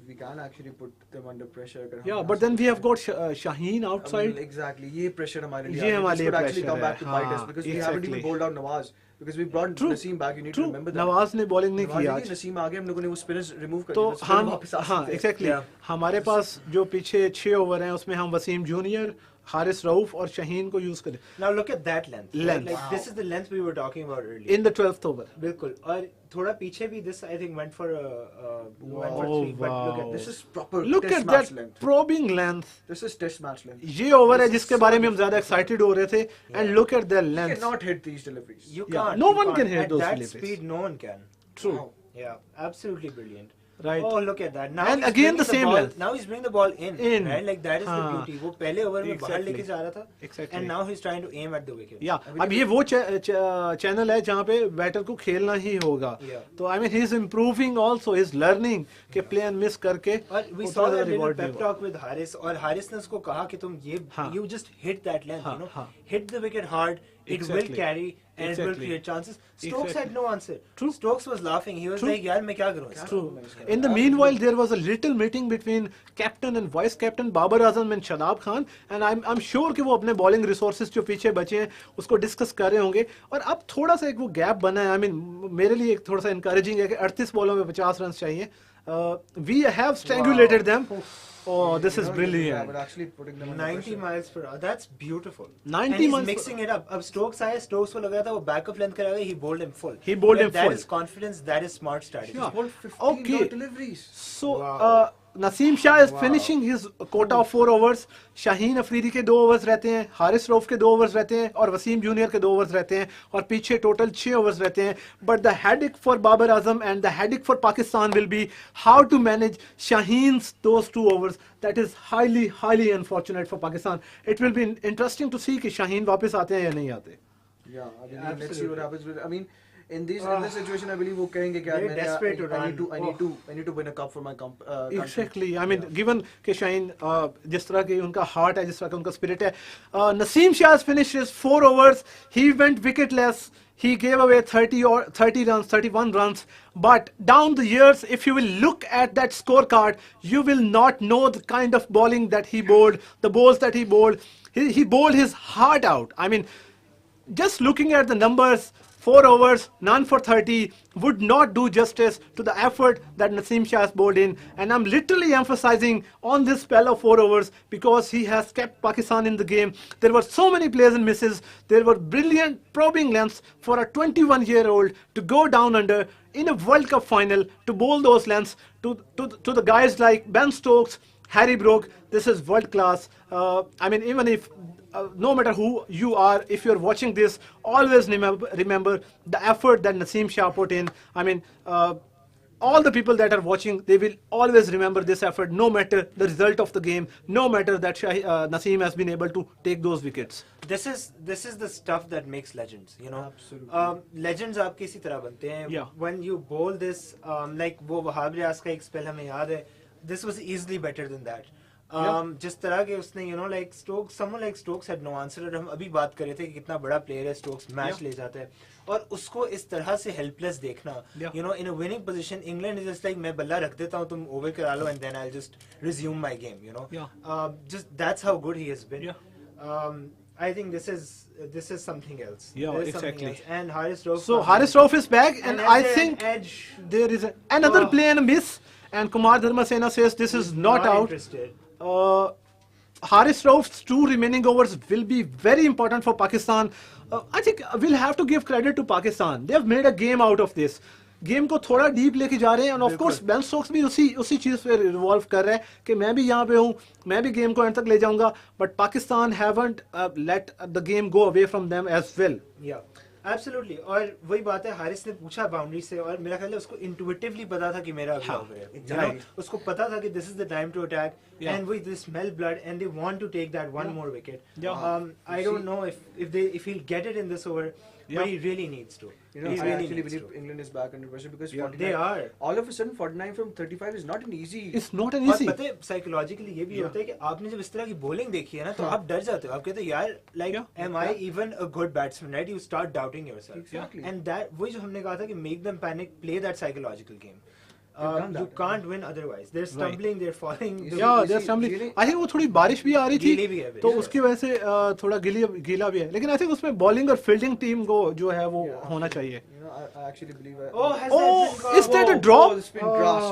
We can actually put them under pressure. Yeah, but then we have got Shaheen outside. Exactly. ये pressure हमारे लिए. ये हमारे लिए could actually pressure come back to bite us है. because we haven't even bowled out Nawaz. Because we brought Naseem back, you need to remember that. Nawaz ने bowling नहीं की आज. नसीम आ गए, हम लोगों ने वो स्पिनर्स रिमूव कर तो दिए. हम हाँ एग्जैक्टली हमारे पास जो पीछे 6 ओवर हैं उसमें हम वसीम जूनियर, हारिस रऊफ और शहीन को यूज करें. Now look at that length. Length. Like this is the length we were talking about earlier. In the 12th over. बिल्कुल. और थोड़ा पीछे भी this I think went for Oh, 3. But wow. look at This is proper Look test at match that length. probing length. This is test match length. ये over है जिसके बारे में हम ज्यादा एक्साइटेड हो रहे थे. And look at their You length. cannot hit these deliveries. You Yeah, can't. no you one can't. can hit At those that deliveries. speed, no one can. True. Wow. Yeah, absolutely brilliant. Right. Oh, look at that. Now And he's again bringing the same ball, length. Now he's bringing the ball in. Right? Like that is the हाँ. beauty. वो पहले over में बाहर Exactly. लेके जा रहा था. Exactly. And now he's trying to aim at the wicket. Yeah. अब ये वो चैनल है जहाँ पे बैटर को खेलना ही होगा. Yeah. तो I mean he is improving also. He is learning कि play and miss करके. और we saw that little pep talk with Haris और Haris ने उसको कहा कि तुम ये you just hit that length, you know, hit the wicket hard. It will carry and it will create chances. Stokes had no answer. True. Stokes was laughing. He was like, यार मैं क्या करूँ? True. In the meanwhile, there was a little meeting between captain and vice captain Babar Azam and Shadab Khan, and I'm sure कि वो अपने bowling resources जो पीछे बचे हैं उसको discuss कर रहे होंगे. और अब थोड़ा सा एक वो gap बना है. I mean मेरे लिए एक थोड़ा सा encouraging है कि 38 बॉलों में 50 runs चाहिए. We have strangulated them. Oh, this is brilliant. Yeah, but actually putting them 90 miles per hour. That's beautiful. 90 and he's miles mixing it up. अब Stokes आया, Stokes को लगा था वो backup length करेगा. He bowled him full. He bowled him That full. is confidence. That is smart strategy. Yeah. 15 Okay. deliveries. So, Wow. Naseem Shah is finishing his quota of 4 overs. Shaheen Afridi के 2 overs रहते हैं, हारिस रऊफ के 2 overs रहते हैं और Wasim junior के 2 overs रहते हैं और पीछे टोटल 6 overs रहते हैं. But the headache for Babar Azam and the headache for Pakistan will be how to manage Shaheen's those 2 overs. That is highly unfortunate for Pakistan. It will be interesting to see कि Shaheen वापस आते हैं या नहीं आते. Yeah, I mean, let's see what happens with. I mean, in this situation, I believe वो कहेंगे कि Very desperate to I run. need to win a cup for my country. Exactly. I mean, given कि शाहीन जिस तरह की उनका heart है, जिस तरह का उनका spirit है, Naseem Shah has finished his 4 overs. He went wicketless. he gave away 30 runs, 31 runs. But down the years, if you will look at that scorecard, you will not know the kind of bowling that he bowled, the balls that he bowled. He bowled his heart out. I mean, just looking at the numbers, 4 overs, none for 30, would not do justice to the effort that Naseem Shah has bowled in. And I'm literally emphasizing on this spell of 4 overs because he has kept Pakistan in the game. There were so many plays and misses. There were brilliant probing lengths for a 21-year-old to go down under in a World Cup final, to bowl those lengths to the guys like Ben Stokes, Harry Brook. This is world class. I mean, even if no matter who you are, if you're watching this, always remember the effort that Naseem Shah put in. I mean, all the people that are watching, they will always remember this effort, no matter the result of the game, no matter that Naseem has been able to take those wickets. This is the stuff that makes legends, you know. Absolutely. Legends आपके इसी तरह बनते हैं. Yeah. When you bowl this, like वो वहाब रियाज का एक spell हमें याद है. This was easily better than that. जिस तरह के उसने, you know, like Stokes, someone like Stokes had no answer. और हम अभी बात कर रहे थे कि कितना बड़ा player है Stokes, मैच ले जाता है और उसको इस तरह से helpless देखना, you know, in a winning position. England is just like मैं बल्ला रख देता हूँ, तुम over करा लो and then I'll just resume my game, you know. Just that's how good he has been. I think this is something else. Yeah, exactly. Else. And Haris Rauf. So Haris Rauf is back, and I think edge. there is another play and a miss. And Kumar Dharmasena says this is not out. Interested. Haris Rauf's 2 remaining overs will be very important for Pakistan. I think we'll have to give credit to Pakistan. They have made a game out of this. Game को थोड़ा deep लेके जा रहे हैं, end of course Ben Stokes भी उसी चीज पे रिवॉल्व कर रहे हैं कि मैं भी यहाँ पे हूँ, मैं भी गेम को एंड तक ले जाऊंगा, but Pakistan haven't let the game go away from them as well. Absolutely. और वही बात है, हारिस ने पूछा बाउंड्री से और मेरा ख्याल है उसको इंट्यूटिवली पता था कि मेरा अगला ओवर है. उसको पता था कि this is the time to attack and we they smell blood and they want to take that one more wicket. I don't know if he'll get it in this over, but he really needs to. You know, I actually believe England is back under pressure because 49, they are. All of a sudden 49 from 35 is not an easy. It's not an easy. पता है psychologically ये भी होता है कि आपने जब इस तरह की बॉलिंग देखी है ना, तो आप डर जाते हो. आप कहते हो यार, like am I even a good batsman, right? You start doubting yourself. Exactly. And that वही जो हमने कहा था कि make them panic, play that psychological game. You can't win otherwise. They're stumbling, they're falling. Yeah, they're stumbling. I think वो थोड़ी बारिश भी आ रही थी, तो उसकी वजह से थोड़ा गीला भी है. लेकिन I think उसमें बॉलिंग और फील्डिंग टीम को जो है वो होना चाहिए. You know, I actually believe it. Is that a drop?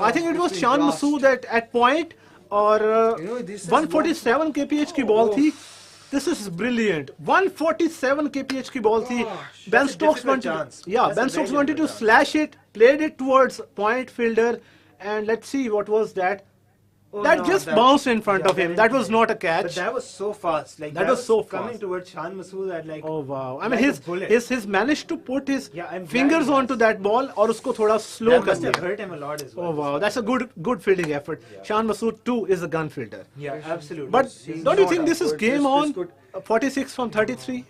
I think it was It's been Shan grasped. Masood at point, और 147 kph की बॉल थी. This is brilliant. 147 kph की बॉल थी. Ben Stokes wanted to slash it, played it towards point fielder, and let's see what was that. That just bounced in front of him. That was not a catch. But that was so fast. Like that was so coming fast. towards Shan Masood at like. Oh wow! I mean, his managed to put his I'm fingers glad onto that ball और उसको थोड़ा slow that कर must have दिया. hurt him a lot as well. Oh wow, that's a good fielding effort. Shan Masood too is a gun fielder. Yeah, absolutely. But don't you think this is game on? 46 from 33.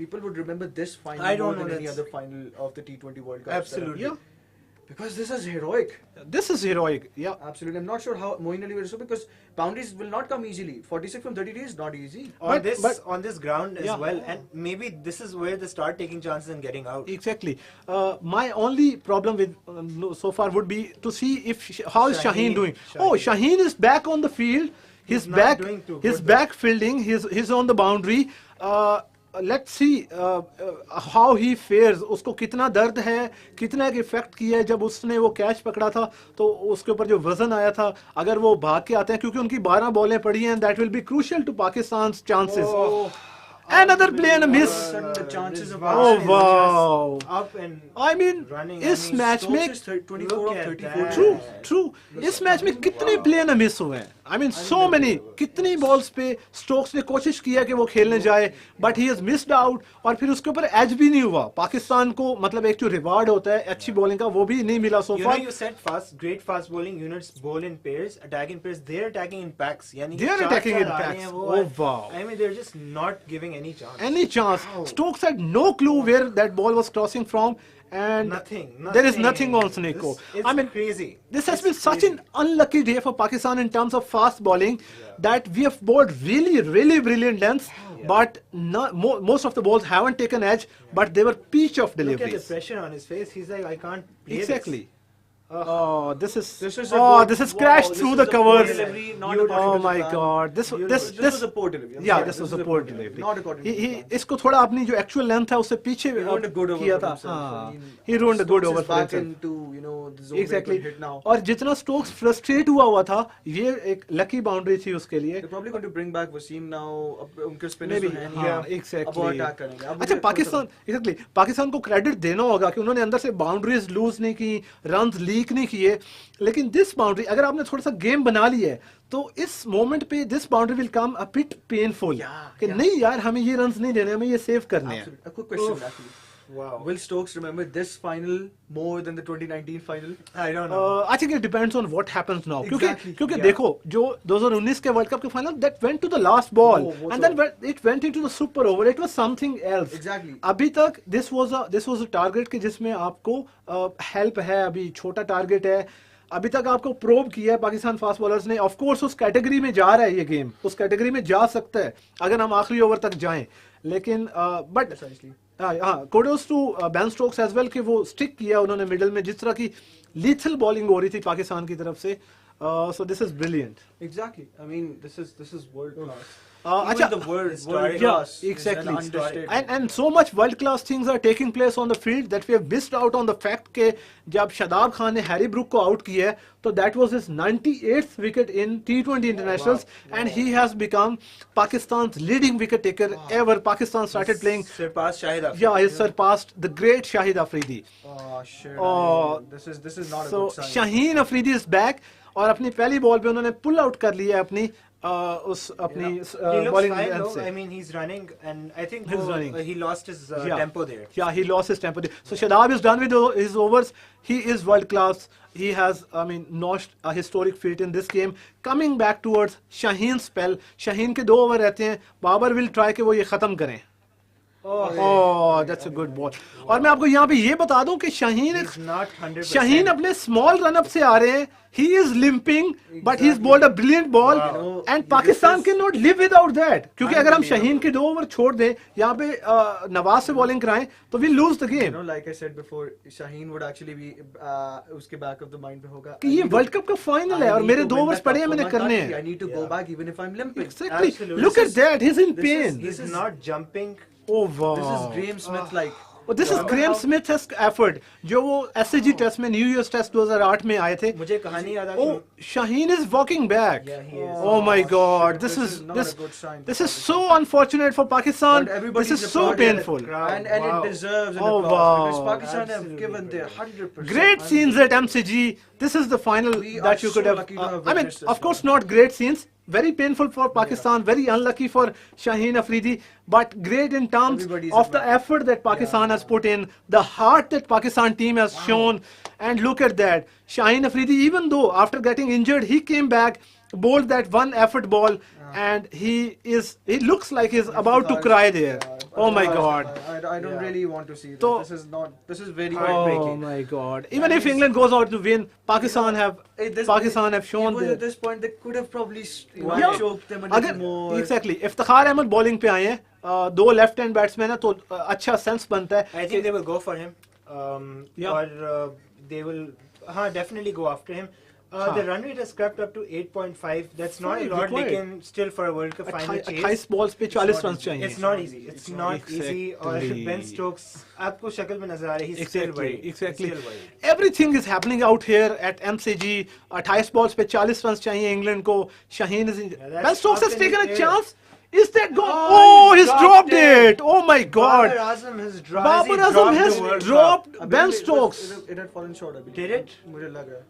People would remember this final I don't more know, than any that's- other final of the T20 World Cup. Absolutely. Yeah. Because this is heroic. This is heroic. Yeah. Absolutely. I'm not sure how Moeen Ali will so because boundaries will not come easily. 46 from 33 is not easy. On this ground as well, and maybe this is where they start taking chances and getting out. Exactly. My only problem with so far would be to see how is Shaheen doing. Oh, Shaheen is back on the field. He's not back. doing too He's good, back fielding. He's on the boundary. Let's see how he fares. उसको कितना दर्द है, कितना एक effect किया है जब उसने वो कैच पकड़ा था, तो उसके ऊपर जो वजन आया था, अगर वो भाग के आते हैं, क्योंकि उनकी 12 बॉलें पड़ी हैं, that will be crucial to Pakistan's chances. Another play and a miss. The chances of Oh wow! Up and I mean, running. इस मैच में 24 of 34. True. इस मैच में कितने प्ले न मिस हुए हैं. I mean, so many. कितनी balls पे स्टोक्स ने कोशिश किया कि वो खेलने जाए, but he has missed out. और फिर उसके ऊपर एज भी नहीं हुआ. पाकिस्तान को मतलब एक जो रिवार्ड होता है अच्छी बॉलिंग का, वो भी नहीं मिला so You far. know, you said great fast bowling units bowl in pairs, attack in pairs. They're attacking in packs. यानी They are चार attacking in आ रहे packs. हैं वो. Oh wow! I mean, they're just not giving any chance. Any chance? Stokes had no clue where that ball was crossing from, and Nothing. there is nothing on Sneko. It's I mean, crazy. this has It's been such crazy. an unlucky day for Pakistan in terms of fast bowling that we have bowled really brilliant lengths, but most of the balls haven't taken edge, but they were peach of Look at the deliveries. pressure on his face. He's like, I can't play Exactly. Oh, This is a this good- is crashed wow, through this the is a poor covers. delivery, not You- a Oh possible my plan. God! This This was a poor delivery. I'm yeah, sorry, this was a a poor delivery. Not according to He the plan. इसको थोड़ा अपनी जो actual length है उससे पीछे He ruined a good over किया for था. himself. हाँ, I mean, he ruined a good Stokes over is for back himself. into, the zone Exactly. where he could hit now. और जितना स्टोक्स फ्रस्ट्रेट हुआ था, ये एक लकी बाउंड्री थी उसके लिए. They're probably going to bring back Wasim now. अब उनके spinners Maybe, तो हैं हाँ, नहीं. exactly. अब वो attack करेंगे. अब अच्छा, मुझे पाकिस्तान को क्रेडिट देना होगा कि उन्होंने अंदर से बाउंड्रीज लूज नहीं की, रन्स लीक नहीं किए, लेकिन दिस बाउंड्री अगर आपने थोड़ा सा गेम बना ली है तो इस मोमेंट पे this boundary will come a bit painful कि नहीं यार, हमें ये रन्स नहीं देने, हमें ये सेव करने हैं. A quick question, actually. Wow. Will Stokes remember this final more than the 2019 final? I don't know. I think it depends on what happens now. Exactly, क्योंकि yeah. देखो जो 2019 के वर्ल्ड कप के final that went to the last ball वो and then it went into the super over. It was something else. Exactly. अभी तक this was a target कि जिसमें आपको help है, अभी छोटा target है. अभी तक आपको प्रोब किया है पाकिस्तान फास्ट बॉलर्स ने. ऑफ कोर्स उस कैटेगरी में जा रहा है ये गेम, उस कैटेगरी में जा सकता है अगर हम आखिरी ओवर तक जाएं, लेकिन but kudos to Ben Stokes as well कि वो स्टिक किया उन्होंने मिडल में, जिस तरह की लीथल बॉलिंग हो रही थी पाकिस्तान की तरफ से. So this is brilliant. Exactly. I mean, this is world class. अच्छा, Even the world Historic. class. Yeah, is exactly. an understatement. And so much world class things are taking place on the field that we have missed out on the fact के जब शादाब खान ने Harry Brook को out किया है तो that was his 98th wicket in T20 internationals and he has become Pakistan's leading wicket taker ever. Pakistan started playing. Surpassed Shahid Afridi. Yeah, he surpassed the great Shahid Afridi. Oh shit. Oh, This is not a So good sign. Shaheen Afridi is back और अपनी पहली ball पे उन्होंने pull out कर लिया है अपनी उस अपनी He looks bowling fine though. से. I mean, he's running, and I think He's running. he lost his Yeah. tempo there. Yeah, he lost his tempo. So Shadab is done with his overs. He is world class. He has, notched a historic feat in this game. Coming back towards Shaheen's spell. Shaheen के 2 over रहते हैं. Babar will try कि वो ये खत्म करें. Oh, that's a good ball. और मैं आपको यहाँ पे ये बता दूं कि He's not 100%. Shaheen अपने small run up से आ रहे हैं. He is limping, but he's bowled a brilliant ball, Wow. and Pakistan cannot live without that. क्योंकि अगर हम Shaheen के 2 ओवर छोड़ दें, यहाँ पे नवाज से bowling कराएं, तो we lose the game. Like I said before, Shaheen would actually be उसके back of the mind पे होगा. कि ये वर्ल्ड कप का फाइनल है और मेरे 2 ओवर्स पड़े हैं, मैंने करने हैं. I need to go back even if I'm limping. Exactly. Absolutely. Look at that. He's in pain. He's not jumping. Oh wow. This is Graham Smith like. Oh, this is Graham Smith's effort. जो वो SAG test में new years test 2008 में आए थे. मुझे कहानी याद आ Oh, Shaheen is walking back. Yeah, he is. Oh my God, this is not a good sign. this is so unfortunate for Pakistan. But everybody's This is so applauded it. painful. And Wow. it deserves an Oh, applause because wow. Pakistan have Absolutely given their 100%. Great scenes at MCG. This is the final We that are you could so have. lucky to have I mean, witnessed this of course, one. not great scenes. Very painful for Pakistan. Very unlucky for Shaheen Afridi. But great in terms Everybody's of the effort that Pakistan has put in, the heart that Pakistan team has shown. And look at that. Shaheen Afridi, even though after getting injured, he came back, bowled that one effort ball, and he looks like he's about to cry there. Oh my God. I don't really want to see this. So- This is very Oh heartbreaking. my God! Even if England goes out to win, Pakistan have shown Even their. at this point they could have probably Yeah. choked them a little अगर more. exactly Iftikhar Ahmed bowling पे आए हैं, 2 left hand batsman है तो अच्छा sense बनता है. I think they will go for him. Yeah. Or they will definitely go after him. The run rate has crept up to 8.5. That's not a Fine, lot. required. लेकिन still for a World Cup final chase. 28 balls पे 40 run चाहिए. It's not easy. It's not easy. और Exactly. Ben Stokes आपको शक्ल में नजर आ रही है. He's still worried. Exactly. He's still worried. Everything is happening out here at MCG. 28 balls पे 40 रन चाहिए इंग्लैंड को. Shaheen is in. that's Ben Stokes has up in taken the a air. chance. Is that gone? Oh, Oh, he's he's dropped it. Oh my God. Babar Azam has Babar Azam has dropped अभी Ben it was- Stokes. It had fallen short अभी. Did it? मुझे लग रहा है.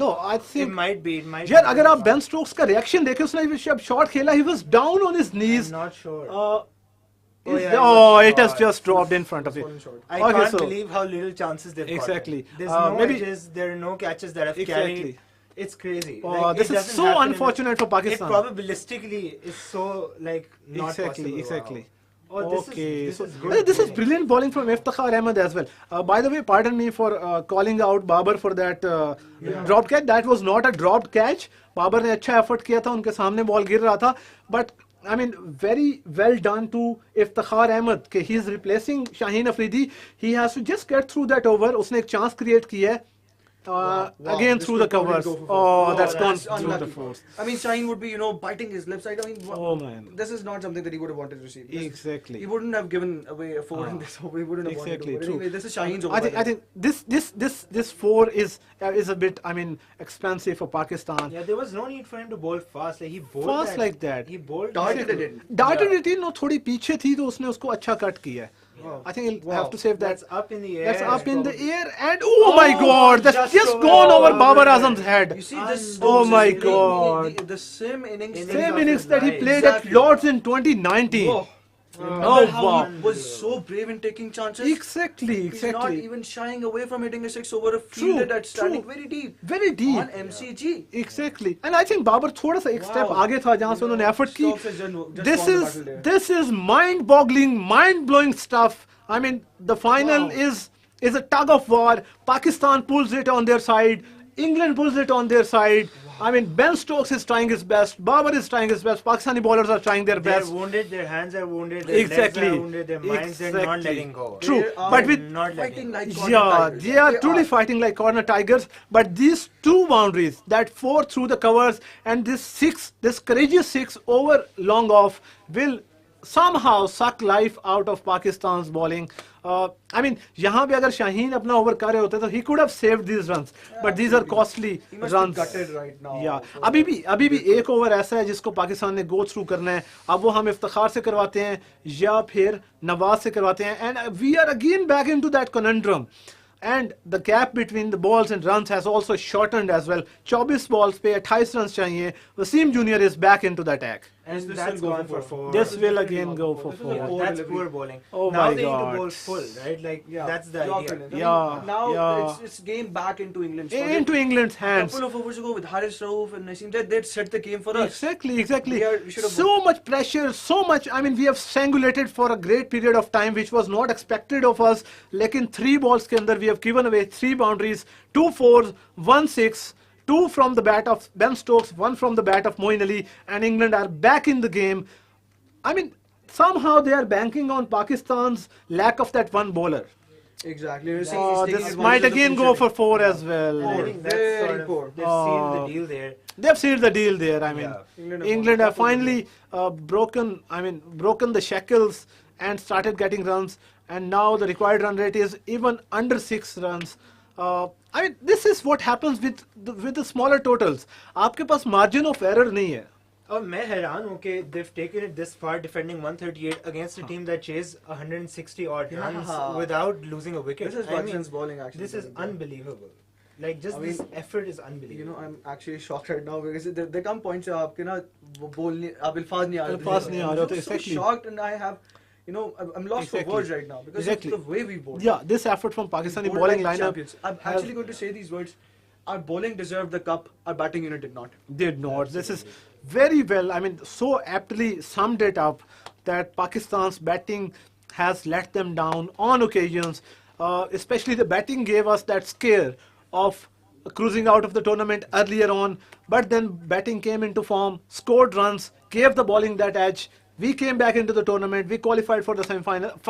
No, I It think. might be. It might. यार be. अगर आप Ben Stokes का रिएक्शन देखें, उसने जब शॉट खेला, he was down on his I'm knees. not sure. Oh, it has just dropped in front of you. Fallen short. I Okay, can't so- believe how little chances they've Exactly. gotten. There's no Maybe- edges, there are no catches that have Exactly. carried. It's crazy. This it is doesn't so happen unfortunate for Pakistan. It probabilistically is so not Exactly, possible. exactly. Oh, Okay, this so is good. this is brilliant bowling from Iftikhar Ahmed as well. By the way, pardon me for calling out Babar for that dropped catch. That was not a dropped catch. Babar ने अच्छा effort किया था, उनके सामने ball गिर रहा था. But I mean, very well done to Iftikhar Ahmed. कि he is replacing Shaheen Afridi. He has to just get through that over. उसने एक chance create की है. Wow, Again this through the could probably covers. go for four. Oh, Oh, that's gone that's through the unlucky. force. I mean, Shaheen would be, biting his lip side. I mean, Oh, man. this is not something that he would have wanted to receive. Exactly. He wouldn't have given away a four in this over. He wouldn't have Exactly, wanted to. true. Anyway, this is Shaheen's over. I think this four is a bit, I mean, expensive for Pakistan. Yeah, there was no need for him to bowl fast. Like he bowled Fast like that. He bowled Darted it in. Darted it in, थोड़ी पीछे थी तो उसने उसको अच्छा cut किया है. Wow. I think he'll Wow. have to save that. That's up in the air. That's up in the probably. air and oh my Oh, God, that's just over gone over Babar. Babar Azam's head. You see this? Oh Stokes my is playing God. The same innings. Innings Same of innings his that he life. played Exactly. at Lords in 2019. Whoa. Oh, Remember how wow. he was so brave in taking chances? Exactly, He's not exactly. even shying away from hitting a six over a fielder that's standing true. very deep. Very deep. On MCG. Exactly. And I think Babar थोड़ा सा एक step Wow. आगे था जहाँ से उन्होंने effort की. Stokes has just This won the is battle there. this is mind-boggling, mind-blowing stuff. I mean, the final Wow. is a tug of war. Pakistan pulls it on their side. England pulls it on their side. I mean, Ben Stokes is trying his best. Babar is trying his best. Pakistani bowlers are trying their They're best. wounded, their hands are wounded, their Exactly. legs are wounded, their minds they're not Exactly. letting go. True. They are But with not letting fighting go. like corner yeah, tigers. they are truly fighting like corner tigers. But these two boundaries, that four through the covers and this courageous six over long off, will somehow suck life out of Pakistan's bowling. I mean, यहाँ पे अगर शाहीन अपना over कर रहे होते तो he could have saved these runs, but these are costly He must runs. be gutted right now. Yeah. So- अभी भी एक ओवर ऐसा है जिसको पाकिस्तान ने गो थ्रू करना है. अब वो हम इफ्तिखार से करवाते हैं या फिर नवाज से करवाते हैं. And we are again back into that conundrum. And the gap between the balls and runs has also shortened as well. 24 balls पे 28 runs चाहिए. Wasim Junior is back into the attack. And This that's will go gone for for four. This will again go for This is a 4. Yeah, poor that's delivery. poor bowling. Oh now my they need God. to bowl full, right? Like that's the York idea. Island. I mean, Yeah, now yeah. it's game back into England's Into England's A hands. couple of overs ago with Haris Rauf and Naseem, they'd set the game for us. Exactly. We should have So much pressure, so much. I mean, we have strangulated for a great period of time, which was not expected of us. Lekin 3 balls के अंदर we have given away 3 boundaries, 2 fours, 1 6, 2 from the bat of Ben Stokes, 1 from the bat of Moeen Ali, and England are back in the game. I mean, somehow they are banking on Pakistan's lack of that one bowler. Exactly. You're saying he's taking This advantage might of the again go future. for 4 as well. I Poor. think that's Very sort of, poor. they've sealed the deal there. They've sealed the deal there. I mean, Yeah. England have finally broken the shackles and started getting runs. And now the required run rate is even under 6 runs. I mean, this is what happens with the smaller totals. आपके पास margin of error नहीं है. और मैं हैरान हूँ कि they've taken it this far, defending 138 against a team that chased 160 odd runs Yeah. without losing a wicket. This is Watson's bowling actually. This is unbelievable. Like just I mean, this effort is unbelievable. I'm actually shocked right now because there come points where आपके ना वो बोल नहीं आप अल्फाज नहीं आ रहे अल्फाज नहीं आ रहे होते, I'm so exactly. shocked and I have I'm lost Exactly. for words right now because Exactly. of the way we bowl. Yeah, this effort from Pakistani bowling lineup I'm actually going to say these words. Our bowling deserved the cup. Our batting unit did not. did not. This is very well, I mean, so aptly summed it up that Pakistan's batting has let them down on occasions. Especially the batting gave us that scare of cruising out of the tournament earlier on. But then batting came into form, scored runs, gave the bowling that edge. We came back into the tournament. We qualified for the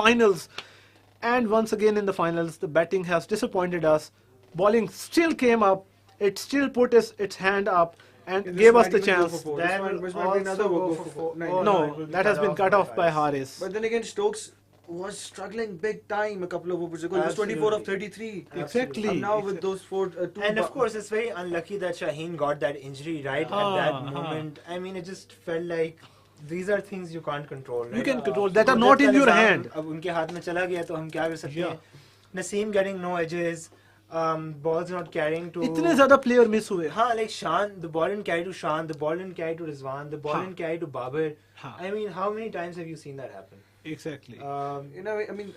finals. And once again in the finals, the batting has disappointed us. Bowling still came up. It still put its hand up and This gave us might the even go chance. for four. That This will might be another also go go for for four. four. No, Oh, No, it will be that has been cut off by Haris. But then again, Stokes was struggling big time a couple of overs ago. He was 24 of 33. Exactly. And now with those two And of course, it's very unlucky that Shaheen got that injury right at that moment. I mean, it just felt like these are things you can't control. Right? You can control that are not in your hand. अब उनके हाथ में चला गया तो हम क्या कर सकते हैं? Naseem getting no edges, balls not carrying to. इतने ज़्यादा player miss हुए. हाँ, like Shan, the ball didn't carry to Shan, the ball didn't carry to Rizwan, the ball हाँ. didn't carry to Babar. हाँ. I mean, how many times have you seen that happen? Exactly. You know, I mean,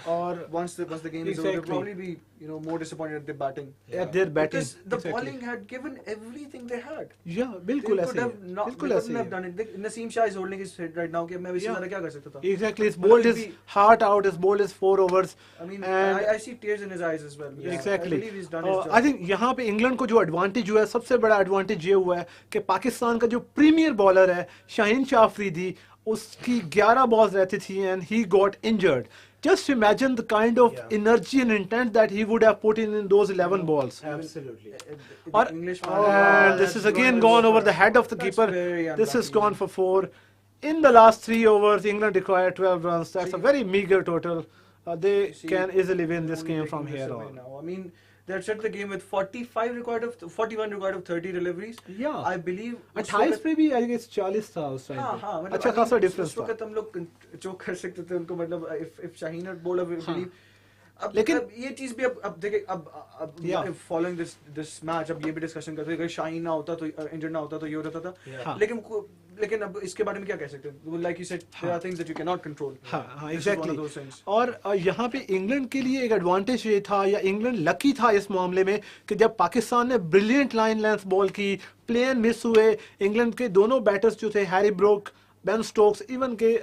Or once the game is over, they'll probably be, you know, more disappointed at their batting. at their batting. Because the Exactly. bowling had given everything they had. Yeah, They बिल्कुल could ऐसे ही have है. not, बिल्कुल they ऐसे couldn't he have है. done it. Naseem Shah is holding his head right now कि मैं इससे ज़्यादा क्या कर सकता था. Exactly, his मतलब bowled it'll his be- heart out, his bowled his 4 overs. I mean, And I see tears in his eyes as well. Yeah, Exactly. I believe he's done his job. I think यहाँ पे England को जो advantage हुआ है, सबसे बड़ा advantage ये हुआ है कि पाकिस्तान का जो प्रीमियर बॉलर है शाहीन शाह अफरीदी, उसकी 11 बॉल्स रहती थी and he got injured. Just imagine the kind of energy and intent that he would have put in those 11 balls. Absolutely. Or, English and this is again gone over the head of the That's keeper. very This is unlucky. gone for 4. In the last 3 overs, England required 12 runs. That's a very meager total. They See, can easily win this only game taking from this here away on. now. I mean, they had set the game with 41 required of 30 deliveries. Yeah. I believe. 28 पे भी I guess 40 था उस time हाँ पे. हाँ मतलब अच्छा खासा डिफरेंस उस था. वक्त हम लोग चोक कर सकते थे उनको मतलब if Shaheen had bowled I believe अब लेकिन- अब ये चीज भी अब देखिए अब फॉलोइंग दिस मैच अब ये भी डिस्कशन करते अगर शाहीन ना होता तो इंजर्ड ना होता तो ये हो जाता था लेकिन अब इसके बारे में क्या कह सकते हैं like you said there are things that you can not control हाँ एग्जैक्टली. और यहाँ पे इंग्लैंड के लिए एक एडवांटेज ये था या इंग्लैंड लकी था इस मामले में कि जब पाकिस्तान ने ब्रिलियंट लाइन लेंथ बॉल की, प्लेन मिस हुए, इंग्लैंड के दोनों बैटर्स जो थे Harry Brook, Ben Stokes, even के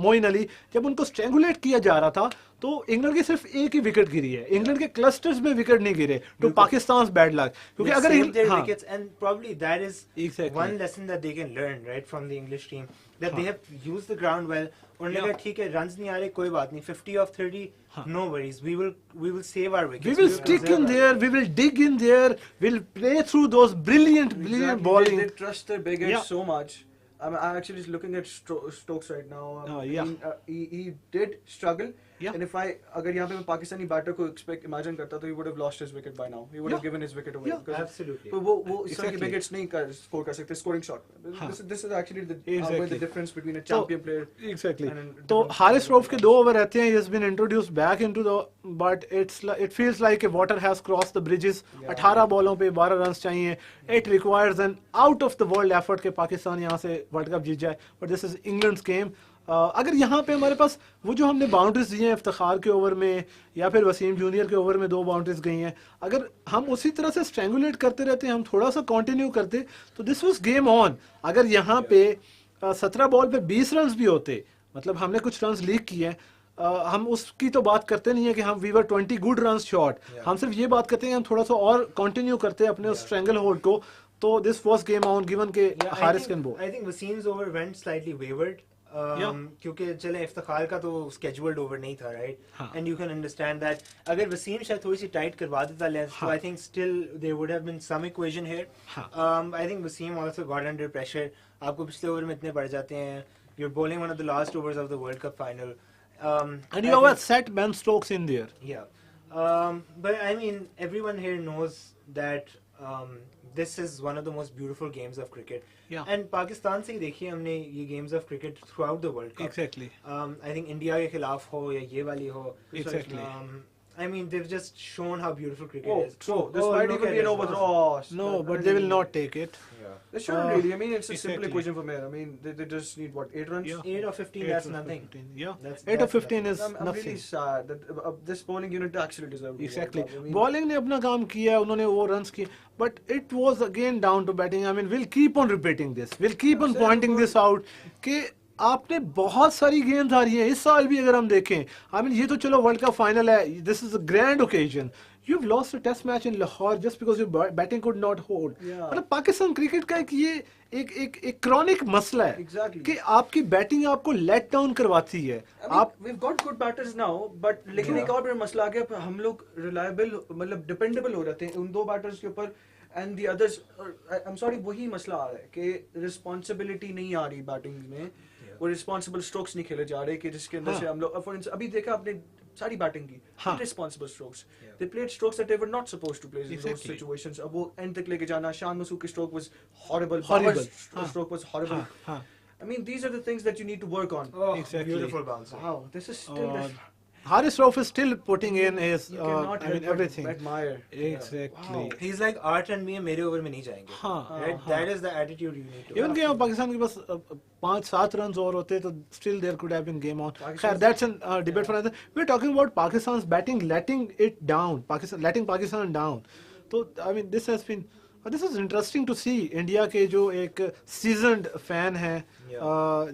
मोइन अली, जब उनको स्ट्रेंगुलेट किया जा रहा था तो इंग्लैंड की सिर्फ एक ही विकेट गिरी है. इंग्लैंड के क्लस्टर्स में विकेट नहीं गिरे टू पाकिस्तान बैड लक. क्योंकि अगर wickets, and probably that is Exactly. one lesson that they can learn right from the English team, that they have used the ground well. उन्होंने कहा ठीक है runs नहीं आ रहे कोई बात नहीं, 50 of 30 no worries, we will save our wickets, we will stick in there, we will dig in there, we'll play through those brilliant bowling. they trust their big heads so much. I'm actually just looking at Stokes right now. I mean, he did struggle. And if अगर यहाँ पे मैं Pakistani batter को imagine करता तो he would have lost his wicket by now. He would have given his wicket away. Absolutely. तो वो इस तरह की wickets नहीं score कर सकते scoring shot. This is actually the difference between a champion player. Exactly. and a तो different Haris player. Rauf के 2 ओवर रहते हैं. He has been introduced back into the, but it feels like a water has crossed the bridges. 18 बॉलों पे 12 runs चाहिए. It requires an out of the world effort कि पाकिस्तान यहाँ से वर्ल्ड कप जीत जाए. But this is England's game. अगर यहाँ पे हमारे पास वो जो हमने बाउंड्रीज दी हैं इफ्तिखार के ओवर में या फिर वसीम जूनियर के ओवर में 2 बाउंड्रीज गई हैं, अगर हम उसी तरह से स्ट्रेंगुलेट करते रहते, हम थोड़ा सा कंटिन्यू करते तो दिस वाज गेम ऑन. अगर यहाँ पे 17 बॉल पे 20 रन भी होते, मतलब हमने कुछ रन लीक किए हैं, हम उसकी तो बात करते नहीं है कि हम we were 20 good run short. हम सिर्फ ये बात करते हैं हम थोड़ा सा और कंटिन्यू करते अपने उस स्ट्रेंगल होल्ड को. तो this was game on given के हारिस कैन बोल. I think Wasim's over went slightly wayward. क्योंकि चले इफ्तिखार का तो स्केड्यूल्ड ओवर नहीं था right, and you can understand that अगर वसीम शायद थोड़ी सी टाइट करवा देता लेंथ तो I think still there would have been some equation here. I think Wasim also got under pressure. आपको पिछले ओवर में इतने पड़ जाते हैं, you are bowling one of the last overs of the world cup final And you have set Ben Stokes in there. But I mean everyone here knows that this is one of the most beautiful games of cricket. And Pakistan से ही देखिए हमने ये games of cricket throughout the World Cup. Exactly. I think India के खिलाफ हो या ये वाली हो. Exactly. I mean they've just shown how beautiful cricket is. So this might even be an overthrow. No, but they will not take it. They shouldn't really. I mean, it's a Exactly. simple equation for me. I mean, they just need what 8 runs. 8 or 15, that's nothing. 15. Yeah, That's 8 or 15 nothing. is I'm really nothing. sad that this bowling unit actually deserved. the Exactly. World Cup. I mean, Bowling ने अपना काम किया, उन्होंने वो runs किए, but it was again down to batting. I mean, we'll keep on repeating this. We'll keep on pointing this out कि आपने बहुत सारी गेम्स आ रही हैं इस साल भी अगर हम देखें. I mean, ये तो चलो वर्ल्ड कप फाइनल है. This is a grand occasion. You've lost a test match in Lahore just because your batting could not hold. मतलब पाकिस्तान क्रिकेट का एक क्रॉनिक मसला है Exactly. कि आपकी बैटिंग आपको लेट डाउन करवाती है. I mean, we've got good batters now, but लेकिन एक और बड़ा मसला आ गया, हम लोग reliable मतलब dependable हो जाते हैं उन 2 batters के ऊपर, and the others, I'm sorry, वही मसला आ रहा है कि responsibility नहीं आ रही बैटिंग में, वो responsible strokes नहीं खेले जा रहे कि जिसके अंदर से हम लोग, for instance, अभी देखा आपने सारी बैटिंग की, irresponsible strokes. They played strokes that they were not supposed to play in those situations. अब वो end तक लेके जाना, शान मसूद की stroke was horrible. Stroke was horrible. I mean, these are the things that you need to work on. Exactly. Beautiful bounce. Wow, this is still Haris Rauf is still putting in his, You cannot I mean, help but everything. admire. Exactly. Wow. He's like art and me मेरे over में नहीं जाएंगे. हाँ, Right? हाँ. That is the attitude you need to. Even have. कि यहाँ पाकिस्तान के पास 5-7 runs और होते तो still there could have been game on. Pakistan- That's a debate for another. We're talking about Pakistan's batting letting it down, letting Pakistan down. So I mean this has been. This is interesting to see. India के जो एक seasoned fan हैं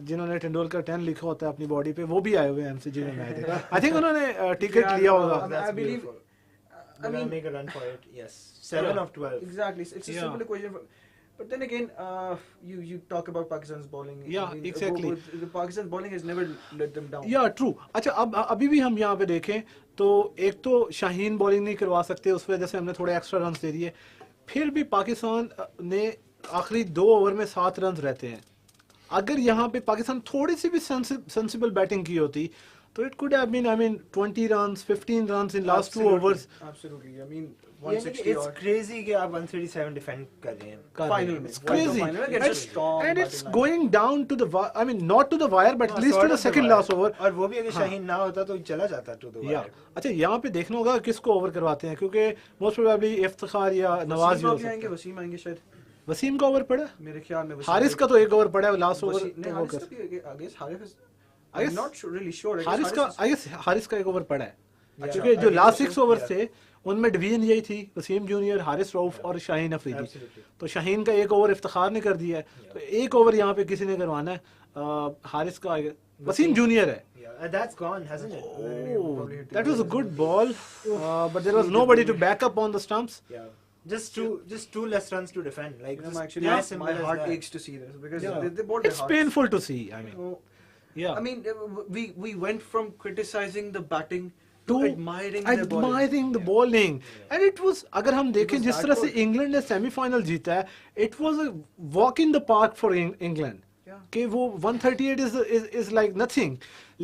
जिन्होंने तेंदुलकर 10 लिखा होता है अपनी body पे, वो भी आए हुए हैं एमसीजी में मैच देखा. I think उन्होंने टिकट लिया होगा. That's I believe. beautiful. I mean, make a run for it. Yes, 7 of 12. Exactly. It's a Yeah. simple equation. But then again, you talk about Pakistan's bowling. Yeah, exactly. The Pakistan's bowling has never let them down. या true. अच्छा अब अभी भी हम यहाँ पे देखें तो एक तो शाहीन बॉलिंग नहीं करवा सकते, उस वजह से हमने थोड़े एक्स्ट्रा रन दे दिए. फिर भी पाकिस्तान ने आखिरी 2 ओवर में 7 रन रहते हैं. अगर यहाँ पे पाकिस्तान थोड़ी सी भी सेंसिबल बैटिंग की होती तो it could have been, I mean, 20 runs, 15 runs in last 2 overs. Absolutely. I mean, Yeah, 160 it's odd. crazy कि आप 137 defend कर रहे हैं. Final में. It's Final crazy. final against a strong And it's batting line. going down to the wire. I mean, not to the wire, but at least to the second last over. और वो भी अगर शाहीन ना होता तो चला जाता to the Yeah. wire. अच्छा यहाँ पे देखना होगा किसको ओवर करवाते हैं, क्योंकि मोस्ट प्रोबेबली इफ्तिखार या नवाज भी हो वसीम आएंगे, सकते हैं. वसीम आएंगे शायद. वसीम का ओवर पड़ा, मेरे ख्याल में वसीम हारिस का तो 1 ओवर पड़ा है लास्ट ओवर. नहीं, हारिस का भी I guess Haris I guess- I'm not really sure. I guess Haris का Haris is- I guess Haris का 1 ओवर पड़ा है, Yeah. क्योंकि जो I last guess 6 so. Overs Yeah. थे उनमें डिवीजन यही थी, वसीम जूनियर, हारिस रऊफ और शाहीन अफरीदी. Absolutely. तो शाहीन का 1 ओवर इफ्तिखार ने कर दिया है, तो 1 ओवर यहाँ पे किसी ने करवाना है. हारिस का वसीम जूनियर है. Yeah, that's gone, hasn't it? Oh, that was a good ball, but there was nobody to back up on the stumps. Yeah. Just two less runs to defend. Like You know, just actually, as simple my as heart that. aches to see this because Yeah. they bowled their It's hearts. painful to see. I mean, So, yeah. I mean, we went from criticizing the batting to to admiring the bowling. admiring the bowling, and it was. अगर हम देखें was जिस that तरह से good. England ने semifinal जीता है, it was a walk in the park for England. Yeah. कि वो 138 is like nothing.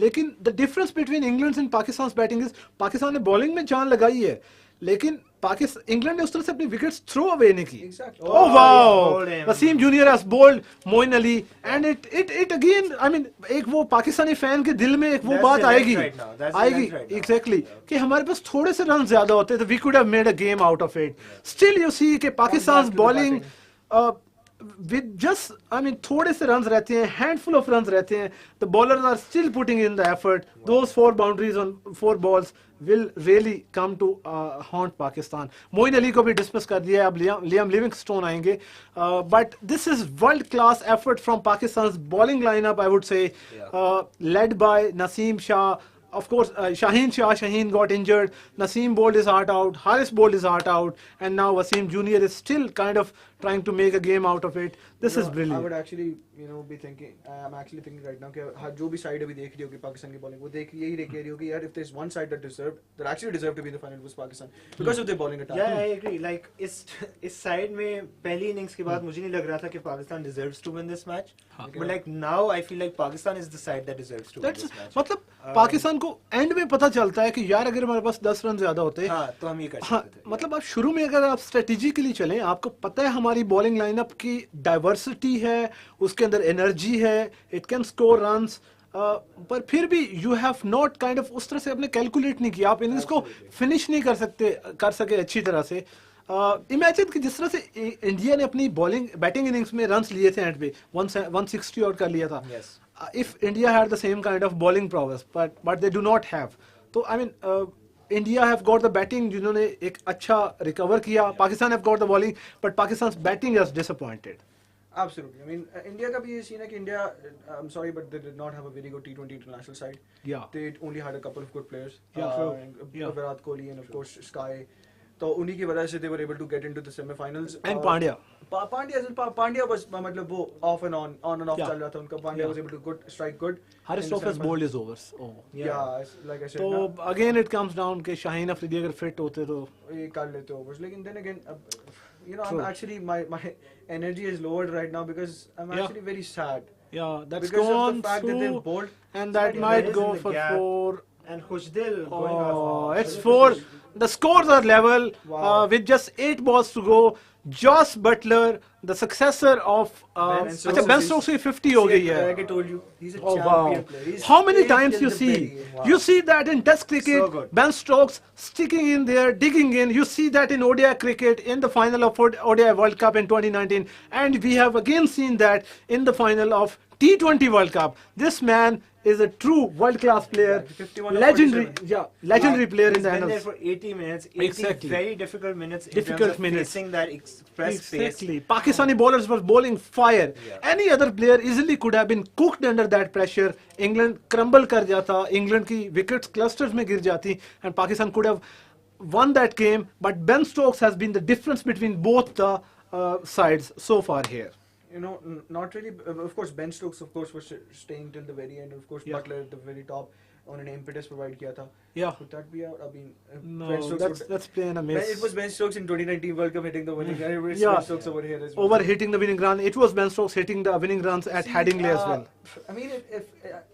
लेकिन the difference between England's and Pakistan's batting is Pakistan ने bowling में जान लगाई है, लेकिन इंग्लैंड ने उस तरह से अपनी विकेट्स थ्रो अवे नहीं की. Exactly. Oh he's wow! bowled him. Wasim Junior has bowled Moin Ali, and it again. I mean, एक वो पाकिस्तानी फैन के दिल में एक वो That's बात the lens आएगी, right now. That's the आएगी lens right now. exactly कि हमारे पास थोड़े से रन ज्यादा होते तो we could have made a game out of it. Still you see कि Pakistan's back to the bowling batting. with just, I mean, थोड़े से runs रहते हैं, handful of runs रहते हैं. The bowlers are still putting in the effort. Those 4 boundaries on 4 balls will really come to haunt Pakistan. Moin Ali को भी dismiss कर दिया है, अब लियाम लिविंगस्टोन आएंगे. But this is world class effort from Pakistan's bowling lineup, I would say, led by Naseem Shah. Of course, Shaheen got injured. Naseem bowled his heart out. Haris bowled his heart out. And now Wasim Junior is still kind of trying to make a game out of it. This is I brilliant. would actually, be thinking. I'm actually thinking right now कि जो भी side अभी देख रही होगी पाकिस्तान की bowling, वो यही देख रही होगी यार, if there's one side that actually deserved to be in the final was Pakistan because of their bowling attack. Yeah, I agree. Like इस side में पहली innings के बाद मुझे नहीं लग रहा था कि Pakistan deserves to win this match. But like now I feel like Pakistan is the side that deserves to win That's this match. मतलब पाकिस्तान को एंड में पता चलता है कि यार अगर हमारे पास 10 रन ज्यादा होते, हाँ तो हम ये कर हाँ, सकते थे. मतलब आप शुरू में अगर आप स्ट्रेटेजिकली चलें, आपको पता है हमारी बॉलिंग लाइनअप की डाइवर्सिटी है, उसके अंदर एनर्जी है, इट कैन स्कोर रन्स, पर फिर भी you have not kind of उस तरह से आपने कैलकुलेट नहीं किया, आप इनिंग्स को फिनिश नहीं कर सके अच्छी तरह से. इमेजिन कि जिस तरह से इंडिया ने अपनी बैटिंग इनिंग्स में रन्स लिए थे एंड पे 160 आउट कर लिया था. Yes. If India had the same kind of bowling prowess, but they do not have. So I mean, India have got the batting, जिन्होंने एक अच्छा recover किया. Pakistan have got the bowling, but Pakistan's batting has disappointed. Absolutely. I mean, India का भी ये scene है कि India, I'm sorry, but they did not have a very good T20 international side. Yeah. They only had a couple of good players. Yeah, true. Yeah. Virat Kohli and of course Sky. तो उन्हीं की वजह से they were able to get into the semi-finals. And Pandya. Pandya was मतलब वो off and on and off Yeah. चल रहा था उनका. Pandya Yeah. was able to strike good. Haris in the Rauf has semi-finals. bowled his overs. Oh. Yeah, like I said. So again it comes down कि शाहीन अफरीदी अगर fit होते तो ये कर लेते overs. लेकिन then again, True. I'm actually my energy is lowered right now because I'm Yeah. actually very sad. yeah, that's Because of gone the fact that through, they've bowled. and that Somebody might is go in the for gap. 4. And Khushdil going Oh, off. it's 4. The scores are level Wow. with just 8 balls to go. Josh Butler, the successor of अच्छा Ben Stokes की 50 हो गई है. Like I told you, he's a Oh champion wow! player. He's How many played times till you the see? belly. Wow. You see that in Test cricket, So good. Ben Stokes sticking in there, digging in. You see that in ODI cricket in the final of ODI World Cup in 2019, and we have again seen that in the final of T20 World Cup. This man is a true world-class player, Exactly. 51 or legendary, 47. legendary player in He's the been there annals. for 80 minutes, 80 Exactly. very difficult minutes in Difficult terms of minutes. facing that express pace. Exactly. Pakistani bowlers were bowling fire. Yeah. Any other player easily could have been cooked under that pressure. England crumble कर जाता. England की wickets clusters में गिर जाती, and Pakistan could have won that game. But Ben Stokes has been the difference between both the sides so far here. You know, not really. Of course, Ben Stokes, of course, was staying till the very end. Of course, Yeah. Butler at the very top on an impetus provide kiya tha. Yeah. Could that be out? I mean, No, Ben Stokes that's playing a miss. It was Ben Stokes in 2019 World Cup hitting the winning run. It was Yeah. Ben Stokes over here as well. Over hitting the winning run. It was Ben Stokes hitting the winning runs at See, Headingley as well. I mean, if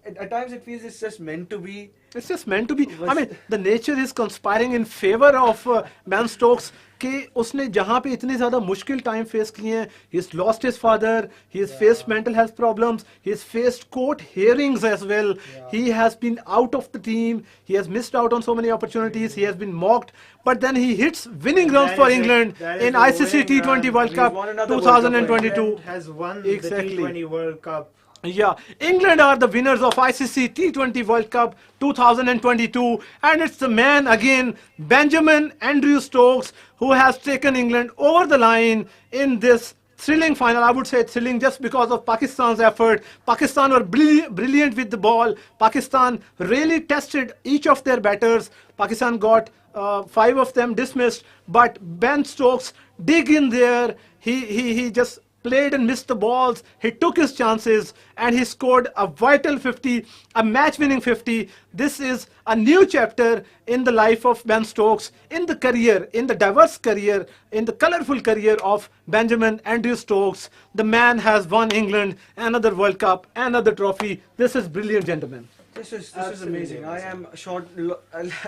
at times it feels it's just meant to be. It's just meant to be. I mean, the nature is conspiring in favor of Ben Stokes कि उसने जहाँ पे इतने ज़्यादा मुश्किल time face किए हैं, he has lost his father, he has faced mental health problems, he has faced court hearings as well, he has been out of the team, he has missed out on so many opportunities, he has been mocked, but then he hits winning runs for England in ICC T20 World Cup won another World Cup. 2022. England has won Exactly. the T20 World Cup. Yeah, England are the winners of ICC T20 World Cup 2022, and it's the man again, Benjamin Andrew Stokes, who has taken England over the line in this thrilling final. I would say thrilling just because of Pakistan's effort. Pakistan were brilliant with the ball. Pakistan really tested each of their batters. Pakistan got 5 of them dismissed, but Ben Stokes dig in there. He just played and missed the balls. He took his chances and he scored a vital 50, a match-winning 50. This is a new chapter in the life of Ben Stokes, in the career, in the diverse career, in the colorful career of Benjamin Andrew Stokes. The man has won England another World Cup, another trophy. This is brilliant, gentlemen. This is Absolutely amazing. I am short.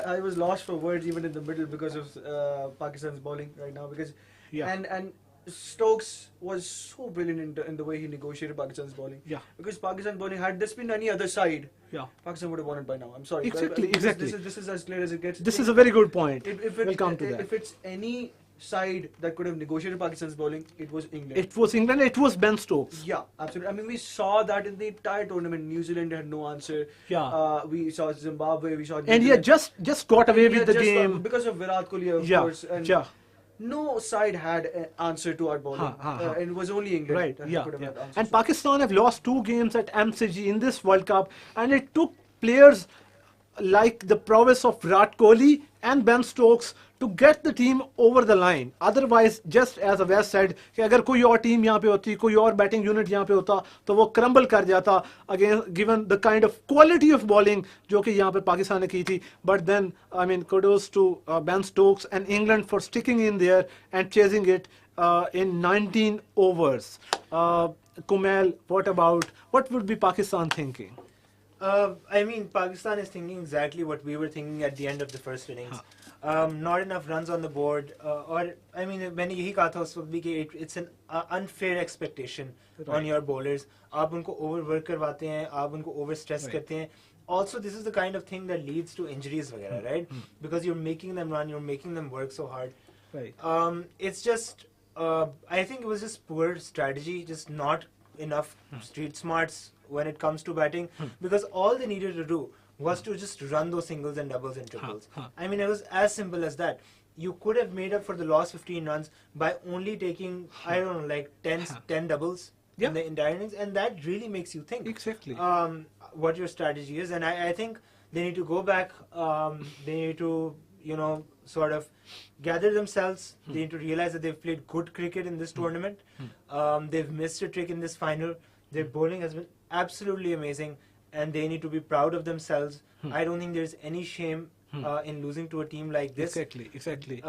I was lost for words even in the middle because of Pakistan's bowling right now. Because and Stokes was so brilliant in the way he negotiated Pakistan's bowling. Yeah. Because Pakistan bowling, had this been any other side, Yeah. Pakistan would have won it by now. I'm sorry. Exactly, This- exactly. This is as clear as it gets. This is a very good point. If We'll come to that. If it's any side that could have negotiated Pakistan's bowling, it was England. It was England, it was Ben Stokes. Yeah, absolutely. I mean, we saw that in the entire tournament. New Zealand had no answer. Yeah. We saw Zimbabwe. We saw. New And he had Zealand. just got away India with the just game. because of Virat Kohli, of Yeah, course. And yeah. no side had an answer to our bowling. And it was only England Right, that yeah, could have yeah. had answers. And Pakistan have lost 2 games at MCG in this World Cup, and it took players like the prowess of Virat Kohli and Ben Stokes to get the team over the line. Otherwise, just as Awais said, कि अगर कोई और team यहाँ पे होती, कोई और batting unit यहाँ पे होता, तो वो क्रम्बल कर जाता again, given the kind of quality of bowling जो कि यहाँ पे पाकिस्तान ने की थी. But then, I mean, kudos to Ben Stokes and England for sticking in there and chasing it in 19 overs. Kumail, what would be Pakistan thinking? I mean, Pakistan is thinking exactly what we were thinking at the end of the first innings. Not enough runs on the board. Or, I mean, मैंने यही कहा था उस वक्त भी कि it's an unfair expectation on your bowlers. आप उनको overwork करवाते हैं, आप उनको overstress करते हैं. Also, this is the kind of thing that leads to injuries, वगैरह, right? Because you're making them run, you're making them work so hard. Right. It's just, I think it was just poor strategy, just not enough street smarts when it comes to batting, because all they needed to do was to just run those singles and doubles and triples. I mean, it was as simple as that. You could have made up for the lost 15 runs by only taking, I don't know, like 10 doubles in the entire innings, and that really makes you think Exactly. what your strategy is. And I think they need to go back, they need to, sort of gather themselves. They need to realize that they've played good cricket in this tournament. They've missed a trick in this final. Their bowling has been absolutely amazing, and they need to be proud of themselves. I don't think there's any shame in losing to a team like this. Exactly.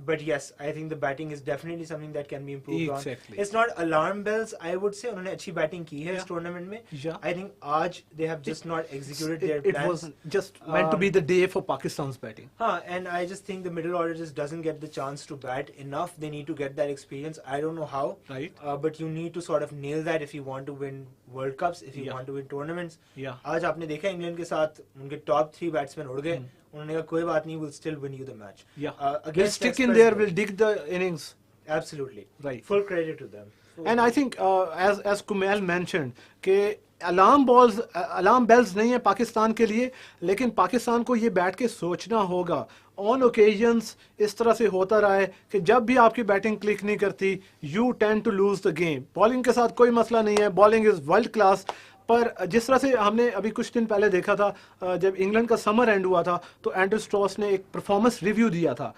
But yes, I think the batting is definitely something that can be improved on. Exactly. It's not alarm bells, I would say. उन्होंने अच्छी batting की है इस tournament में. Yeah. I think आज they have just not executed their It plans. wasn't just meant to be the day for Pakistan's batting. And I just think the middle order just doesn't get the chance to bat enough. They need to get that experience. I don't know how. Right. But you need to sort of nail that if you want to win World Cups, if you want to win tournaments. Yeah. आज आपने देखा England के साथ उनके top 3 batsmen उड़ गए. उन्होंने कहा कोई बात नहीं, we'll still win you the match. Yeah. We'll Against stick in Express, there, though. we'll dig the innings. Absolutely. Right. Full credit to them. And I think as Kumail mentioned कि alarm bells नहीं है पाकिस्तान के लिए, लेकिन पाकिस्तान को ये बैठ के सोचना होगा. ऑन ओकेजन्स इस तरह से होता रहा है कि जब भी आपकी बैटिंग क्लिक नहीं करती, you tend to lose the game. Bowling के साथ कोई मसला नहीं है, बॉलिंग इज वर्ल्ड क्लास. पर जिस तरह से हमने अभी कुछ दिन पहले देखा था, जब इंग्लैंड का समर एंड हुआ था, तो एंड्रू स्ट्रॉस ने एक परफॉर्मेंस रिव्यू दिया था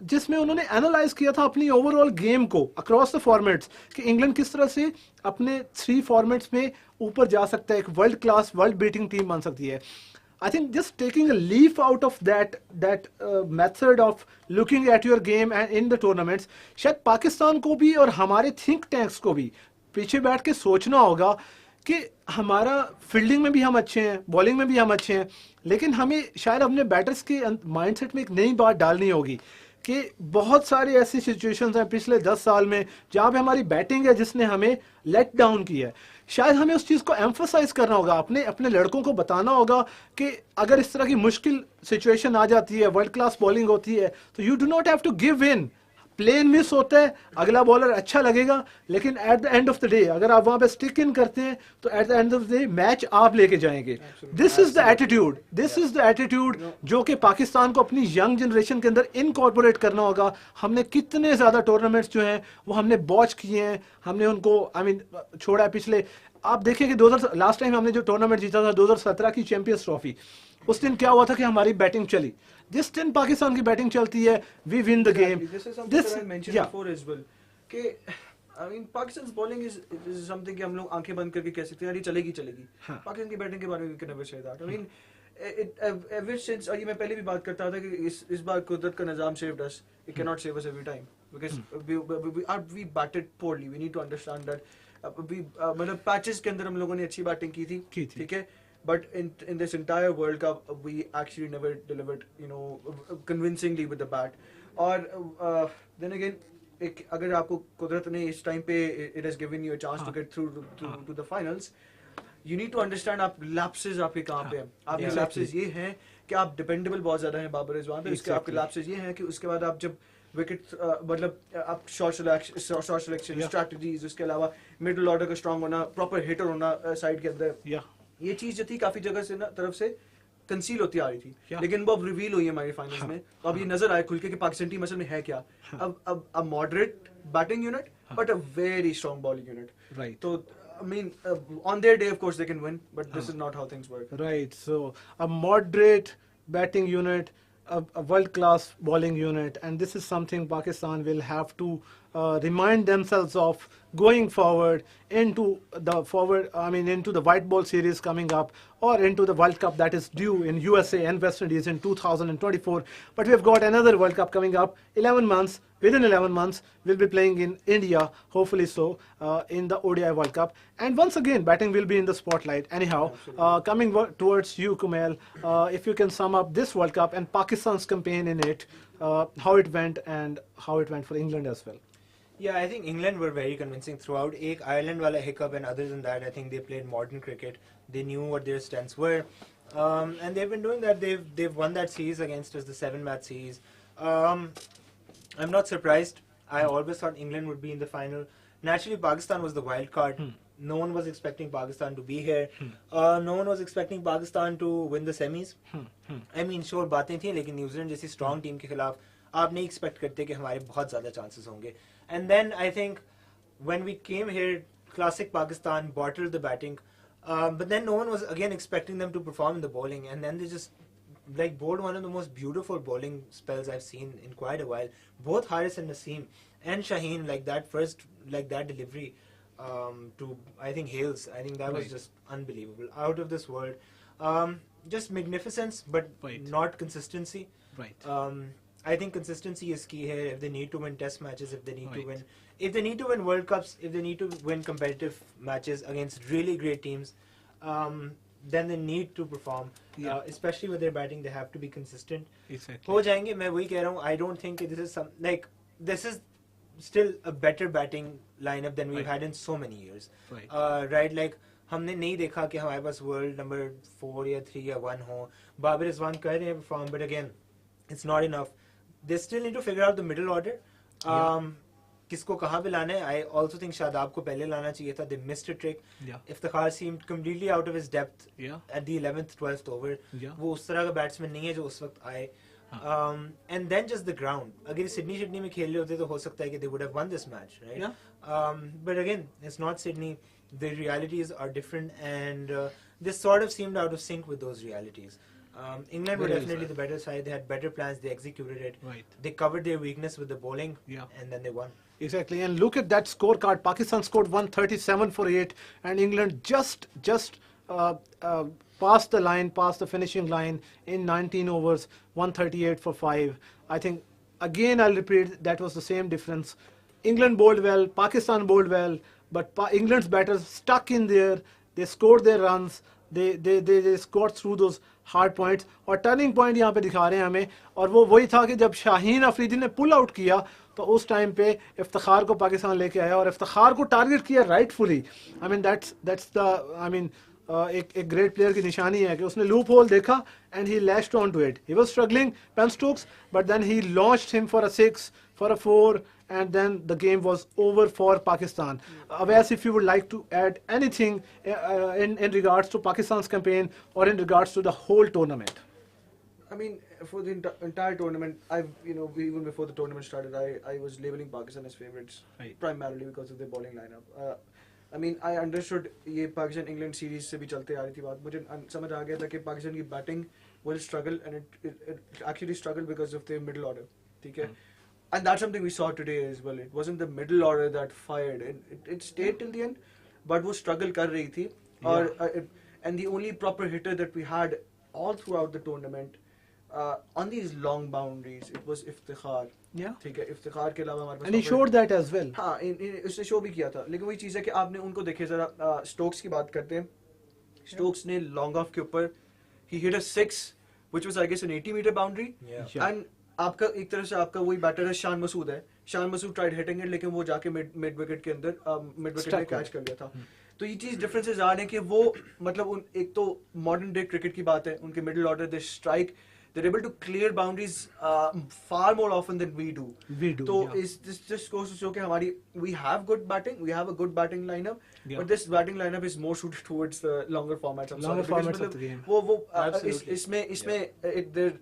जिसमें उन्होंने एनालाइज किया था अपनी ओवरऑल गेम को अक्रॉस द फॉर्मेट्स कि इंग्लैंड किस तरह से अपने 3 फॉर्मेट्स में ऊपर जा सकता है, एक world class world beating team बन सकती है. I think just taking a leaf out of that method of looking at your game and in the tournaments, शायद पाकिस्तान को भी और हमारे थिंक टैंक्स को भी पीछे बैठ के सोचना होगा कि हमारा फील्डिंग में भी हम अच्छे हैं, बॉलिंग में भी हम अच्छे हैं, लेकिन हमें शायद अपने बैटर्स के माइंडसेट में एक नई बात डालनी होगी कि बहुत सारी ऐसी सिचुएशंस हैं पिछले 10 साल में जहाँ पे हमारी बैटिंग है जिसने हमें लेट डाउन किया है. शायद हमें उस चीज़ को एम्फोसाइज करना होगा, अपने लड़कों को बताना होगा कि अगर इस तरह की मुश्किल सिचुएशन आ जाती है, वर्ल्ड क्लास बॉलिंग होती है, तो you do not have to give in. Plan miss होता है, अगला बॉलर अच्छा लगेगा, लेकिन at the end of the day अगर आप वहां पे स्टिक इन करते हैं तो at the end of the day match आप लेके जाएंगे. दिस इज द एटीट्यूड जो कि पाकिस्तान को अपनी यंग जनरेशन के अंदर इनकॉर्पोरेट करना होगा. हमने कितने ज्यादा टूर्नामेंट्स जो हैं वो हमने बॉच किए हैं, हमने उनको छोड़ा है. पिछले आप देखिए कि लास्ट टाइम हमने जो टूर्नामेंट जीता था 2017 की चैंपियंस ट्रॉफी, उस दिन क्या हुआ था कि हमारी बैटिंग चली. जिस दिन पाकिस्तान की बैटिंग चलती है, we win the game. This is something that I mentioned before as well. कि Pakistan's bowling is something कि हम लोग आंखें बंद करके कह सकते हैं यार ये चलेगी. पाकिस्तान की बैटिंग के बारे में we can never say that. Ever since, और ये मैं पहले भी बात करता था कि इस बार कुदरत का निज़ाम saved us. It cannot save us every time because we batted poorly. We need to understand that. मतलब पैचेस के अंदर हम लोगों ने अच्छी बैटिंग की थी, ठीक है, but in this entire World Cup we actually never delivered, convincingly with the bat. और then again अगर आपको कुदरत ने इस टाइम पे it has given you a chance to get through to the finals, you need to understand आप lapses आपके कहाँ पे हैं. आपके lapses ये हैं कि आप dependable बहुत ज़्यादा हैं बाबर रिजवान पे. इसके आपके lapses ये हैं कि उसके बाद आप जब विकेट मतलब आप शॉट सिलेक्शन स्ट्रैटेजीज, उसके अलावा मिडिल ऑर्डर का स्ट्रांग होना, प्रॉपर हिटर होना साइड के अंदर, ये चीज जो थी काफी जगह से ना तरफ से कंसील होती आ रही थी, लेकिन वो अब रिवील हुई है हमारे फाइनल्स में. तो अब ये नजर आया खुल के कि पाकिस्तान टीम असल में है क्या. अब moderate batting unit but a very strong bowling unit. Right. तो I mean, on their day, of course, they can win, but this is not how things work. Right. So, a moderate batting unit, a world-class bowling unit, and this is something Pakistan will have to remind themselves of going forward into the white ball series coming up, or into the World Cup that is due in USA and West Indies in 2024. But we've got another World Cup coming up, 11 months. Within 11 months, we'll be playing in India, hopefully so, in the ODI World Cup. And once again, batting will be in the spotlight. Anyhow, coming towards you, Kumail, if you can sum up this World Cup and Pakistan's campaign in it, how it went and how it went for England as well. Yeah, I think England were very convincing throughout. Ek Ireland wala hiccup, and other than that, I think they played modern cricket. They knew what their strengths were, and they've been doing that. They've won that series against us, the 7-match series. I'm not surprised. I always thought England would be in the final. Naturally, Pakistan was the wild card. No one was expecting Pakistan to be here. No one was expecting Pakistan to win the semis. I mean, sure, बातें थी, लेकिन New Zealand जैसी strong team के खिलाफ आप नहीं expect करते कि हमारे बहुत ज़्यादा chances होंगे. And then I think when we came here, classic Pakistan bottled the batting. But then no one was again expecting them to perform in the bowling, and then they just bowled one of the most beautiful bowling spells I've seen in quite a while. Both Haris and Naseem and Shaheen, that delivery to I think Hales, I think that was just unbelievable, out of this world. just magnificence, but Right. not consistency. Right. I think consistency is key here. If they need to win test matches, if they need to Right. if they need to win World Cups, if they need to win competitive matches against really great teams, then they need to perform. Yeah. Especially with their batting, they have to be consistent. Exactly. हो जाएंगे, मैं वही कह रहा हूँ. I don't think this is this is still a better batting lineup than we've Right. had in so many years. Right. Right, like हमने नहीं देखा कि हमारे पास वर्ल्ड नंबर 4 या 3 या 1 हो. बाबर रिजवान कर रहे हैं perform, but again, it's not enough. They still need to figure out the middle order. किसको कहाँ पे लाना है. I also think शादाब को पहले लाना चाहिए था. They missed a trick. Yeah. Iftikhar seemed completely out of his depth Yeah. at the 11th 12th over. Yeah. वो उस तरह का बैट्समैन नहीं है जो उस वक्त आए. And then just the ground. अगर सिडनी में खेल रहे होते तो हो सकता है कि they would have won this match, right? Yeah. But again, it's not Sydney. The realities are different, and this sort of seemed out of sync with those realities. England were Very well definitely said. the better side. They had better plans. They executed it. Right. They covered their weakness with the bowling. Yeah. And then they won. Exactly, and look at that scorecard. Pakistan scored 137 for 8, and England just passed the line, passed the finishing line in 19 overs, 138 for 5. I think, again, I'll repeat, that was the same difference. England bowled well, Pakistan bowled well, but England's batters stuck in there. They scored their runs. They scored through those hard points. और turning point यहाँ पे दिखा रहे हैं हमें, और वो वही था कि जब शाहीन अफरीदी ने पुल आउट किया तो उस टाइम पे इफ्तिखार को पाकिस्तान लेके आया और इफ्तिखार को टारगेट किया rightfully. I mean that's the I mean एक ग्रेट प्लेयर की निशानी है कि उसने लूप होल देखा and he lashed on to it. He was struggling Ben Stokes, but then he launched him for a 6, for a 4, and then the game was over for Pakistan. Awais, if you would like to add anything in regards to Pakistan's campaign or in regards to the whole tournament. I mean, for the entire tournament, even before the tournament started, I was labeling Pakistan as favourites, Right. primarily because of their bowling lineup. I mean, I understood ये Pakistan England series से भी चलते आ रही थी बात. मुझे समझ आ गया था कि पाकिस्तान की batting will struggle, and it actually struggled because of their middle order. ठीक है. And that's something we saw today as well. It wasn't the middle order that fired. It stayed till the end, but वो struggle कर रही थी. And the only proper hitter that we had all throughout the tournament on these long boundaries, it was Iftikhar. Yeah. ठीक है. Iftikhar के अलावा हमारे पास And he showed that as well. हाँ, उसने शो भी किया था. लेकिन वही चीज़ है कि आपने उनको देखे जरा. स्टोक्स की बात करते हैं. स्टोक्स ने लॉन्ग ऑफ के ऊपर he hit a 6, which was I guess an 80-meter boundary. Yeah. And आपका एक तरह से आपका वही बैटर है शान मसूद है. Shan Masood tried hitting it, लेकिन वो जाके मिड विकेट के अंदर मिड विकेट में कैच कर लिया था. तो ये चीज डिफरेंसेस आ रहे हैं कि वो मतलब एक तो मॉडर्न डे क्रिकेट की बात है, उनके middle order they strike, they're able to clear boundaries far more often than we do. So this just goes to show कि हमारी we have good batting, we have a good batting lineup, but this batting lineup is more suited towards the longer formats. Longer formats of the game. वो इसमें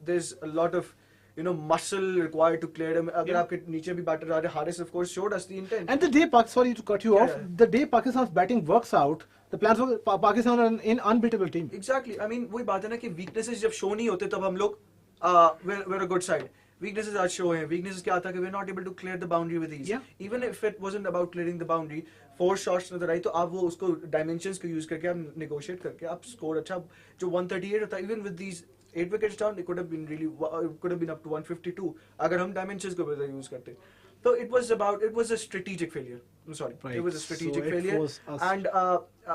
there's a lot of muscle required to clear them. अगर आपके नीचे भी batter आ रहे, Haris of course showed us the intent. And the day sorry to cut you off, the day Pakistan's batting works out, the plans for Pakistan are an unbeatable team. Exactly. I mean वही बात है ना कि weaknesses जब show नहीं होते तब हम लोग we're a good side. Weaknesses are show हैं. Weaknesses क्या आता है कि we're not able to clear the boundary with ease. Yeah. Even if it wasn't about clearing the boundary, 4 shots नजर आई तो आप वो उसको dimensions को use करके आप negotiate करके आप score अच्छा जो 138 होता है, even with these 8 wickets down, it could have been up to 152 अगर हम dimensions को better use करते. So it was a strategic failure. I'm sorry. Right. It was a strategic So failure.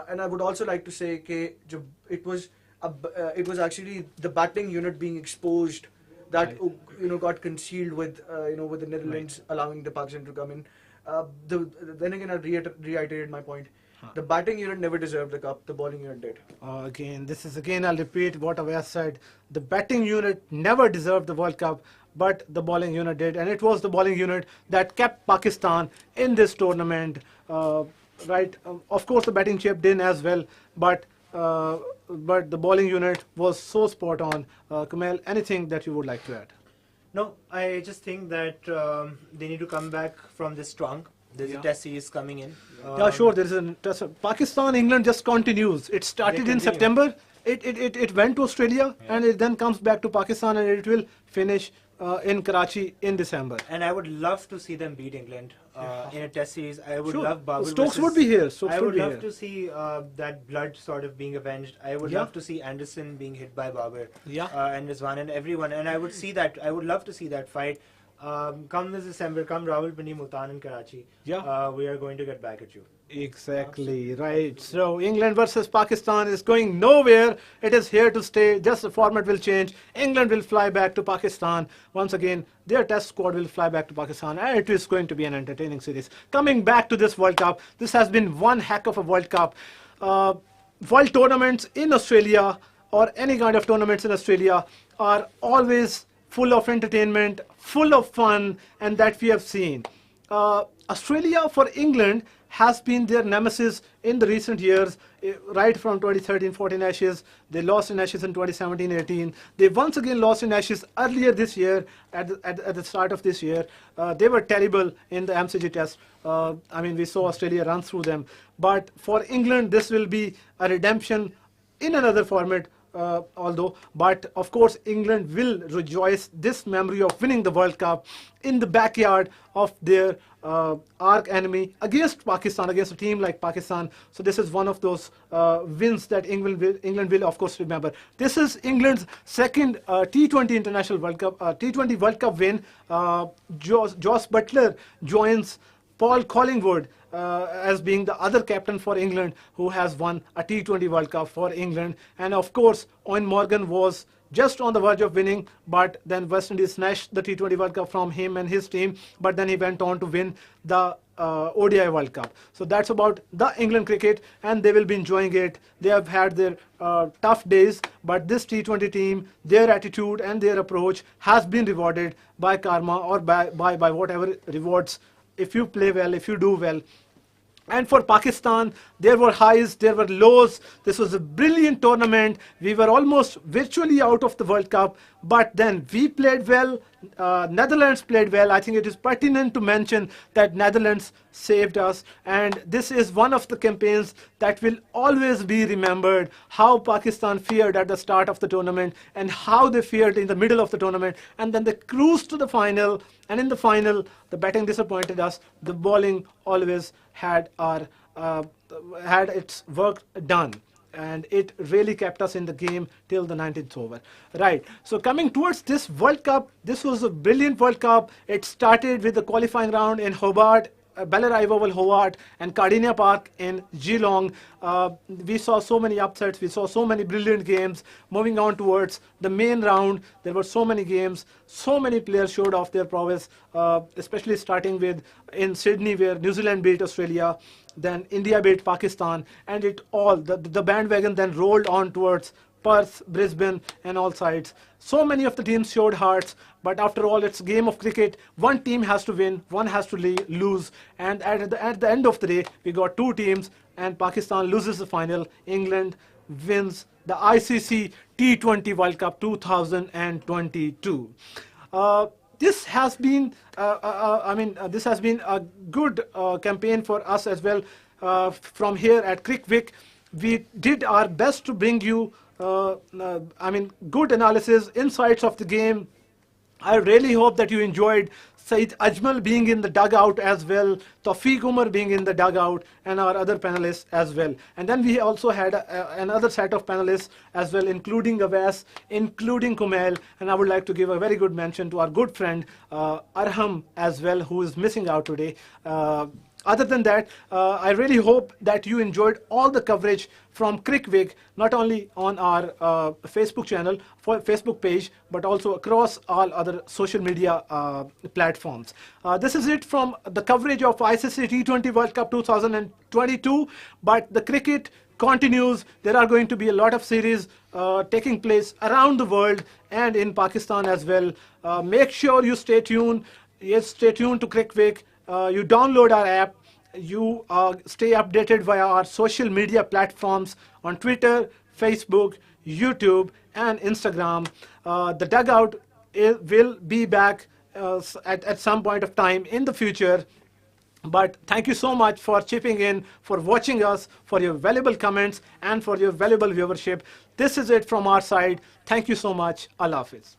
And I would also like to say that it was actually the batting unit being exposed that got concealed with with the Netherlands allowing the Pakistan to come in. Then again, I reiterated my point. The batting unit never deserved the cup. The bowling unit did. I'll repeat what Awais said. The batting unit never deserved the World Cup, but the bowling unit did, and it was the bowling unit that kept Pakistan in this tournament. Right? Of course, the batting chipped in as well, but the bowling unit was so spot on. Kamal, anything that you would like to add? No, I just think that they need to come back from this strong. There's a test series coming in. Sure. There is a test. Pakistan, England just continues. It started in September. It went to Australia and it then comes back to Pakistan and it will finish in Karachi in December. And I would love to see them beat England. in a test series. I would Sure. love Babur Stokes versus- would be here. Stokes I would would be love here. to see that blood sort of being avenged. I would Yeah. love to see Anderson being hit by Babur. Yeah. And Rizwan and everyone. And I would see that. I would love to see that fight. Come this December, come Rawalpindi, Multan and Karachi. Yeah. We are going to get back at you. Exactly, right. So England versus Pakistan is going nowhere. It is here to stay. Just the format will change. England will fly back to Pakistan. Once again, their test squad will fly back to Pakistan. And it is going to be an entertaining series. Coming back to this World Cup, this has been one heck of a World Cup. World tournaments in Australia or any kind of tournaments in Australia are always full of entertainment, full of fun, and that we have seen. Australia for England has been their nemesis in the recent years, right from 2013-14 Ashes. They lost in Ashes in 2017-18. They once again lost in Ashes earlier this year, at the start of this year. They were terrible in the MCG test. I mean, we saw Australia run through them. But for England, this will be a redemption in another format. But of course England will rejoice this memory of winning the World Cup in the backyard of their arch enemy against Pakistan, against a team like Pakistan. So this is one of those wins that England will of course remember. This is England's second T20 International World Cup, T20 World Cup win. Joss Butler joins Paul Collingwood as being the other captain for England who has won a T20 World Cup for England. And of course, Owen Morgan was just on the verge of winning, but then West Indies snatched the T20 World Cup from him and his team, but then he went on to win the ODI World Cup. So that's about the England cricket, and they will be enjoying it. They have had their tough days, but this T20 team, their attitude and their approach has been rewarded by karma or by whatever rewards. If you play well, if you do well. And for Pakistan, there were highs, there were lows. This was a brilliant tournament. We were almost virtually out of the World Cup, but then we played well. Netherlands played well. I think it is pertinent to mention that Netherlands saved us. And this is one of the campaigns that will always be remembered. How Pakistan feared at the start of the tournament and how they feared in the middle of the tournament. And then they cruised to the final. And in the final, the batting disappointed us. The bowling always had its work done, and it really kept us in the game till the 19th over. Right, so coming towards this World Cup, this was a brilliant World Cup. It started with the qualifying round in Hobart, Ballarat Oval, Hobart, and Cardinia Park in Geelong. We saw so many upsets, we saw so many brilliant games. Moving on towards the main round, there were so many games, so many players showed off their prowess, especially starting with in Sydney, where New Zealand beat Australia, then India beat Pakistan, and it all, the bandwagon then rolled on towards Perth, Brisbane, and all sides. So many of the teams showed hearts, but after all, it's a game of cricket. One team has to win, one has to lose, and at the end of the day, we got two teams, and Pakistan loses the final. England wins the ICC T20 World Cup 2022. This has been, this has been a good campaign for us as well. From here at Crickwick, we did our best to bring you good analysis, insights of the game. I really hope that you enjoyed Saeed Ajmal being in the dugout as well, Tawfiq Umar being in the dugout, and our other panelists as well. And then we also had another set of panelists as well, including Awais, including Kumail, and I would like to give a very good mention to our good friend Arham as well, who is missing out today. Other than that, I really hope that you enjoyed all the coverage from Crickwick, not only on our Facebook channel, Facebook page, but also across all other social media platforms. This is it from the coverage of ICC T20 World Cup 2022, but the cricket continues. There are going to be a lot of series taking place around the world and in Pakistan as well. Make sure you stay tuned. Yes, stay tuned to Crickwick. You download our app, you stay updated via our social media platforms on Twitter, Facebook, YouTube, and Instagram. The dugout will be back at some point of time in the future. But thank you so much for chipping in, for watching us, for your valuable comments, and for your valuable viewership. This is it from our side. Thank you so much. Allah Hafiz.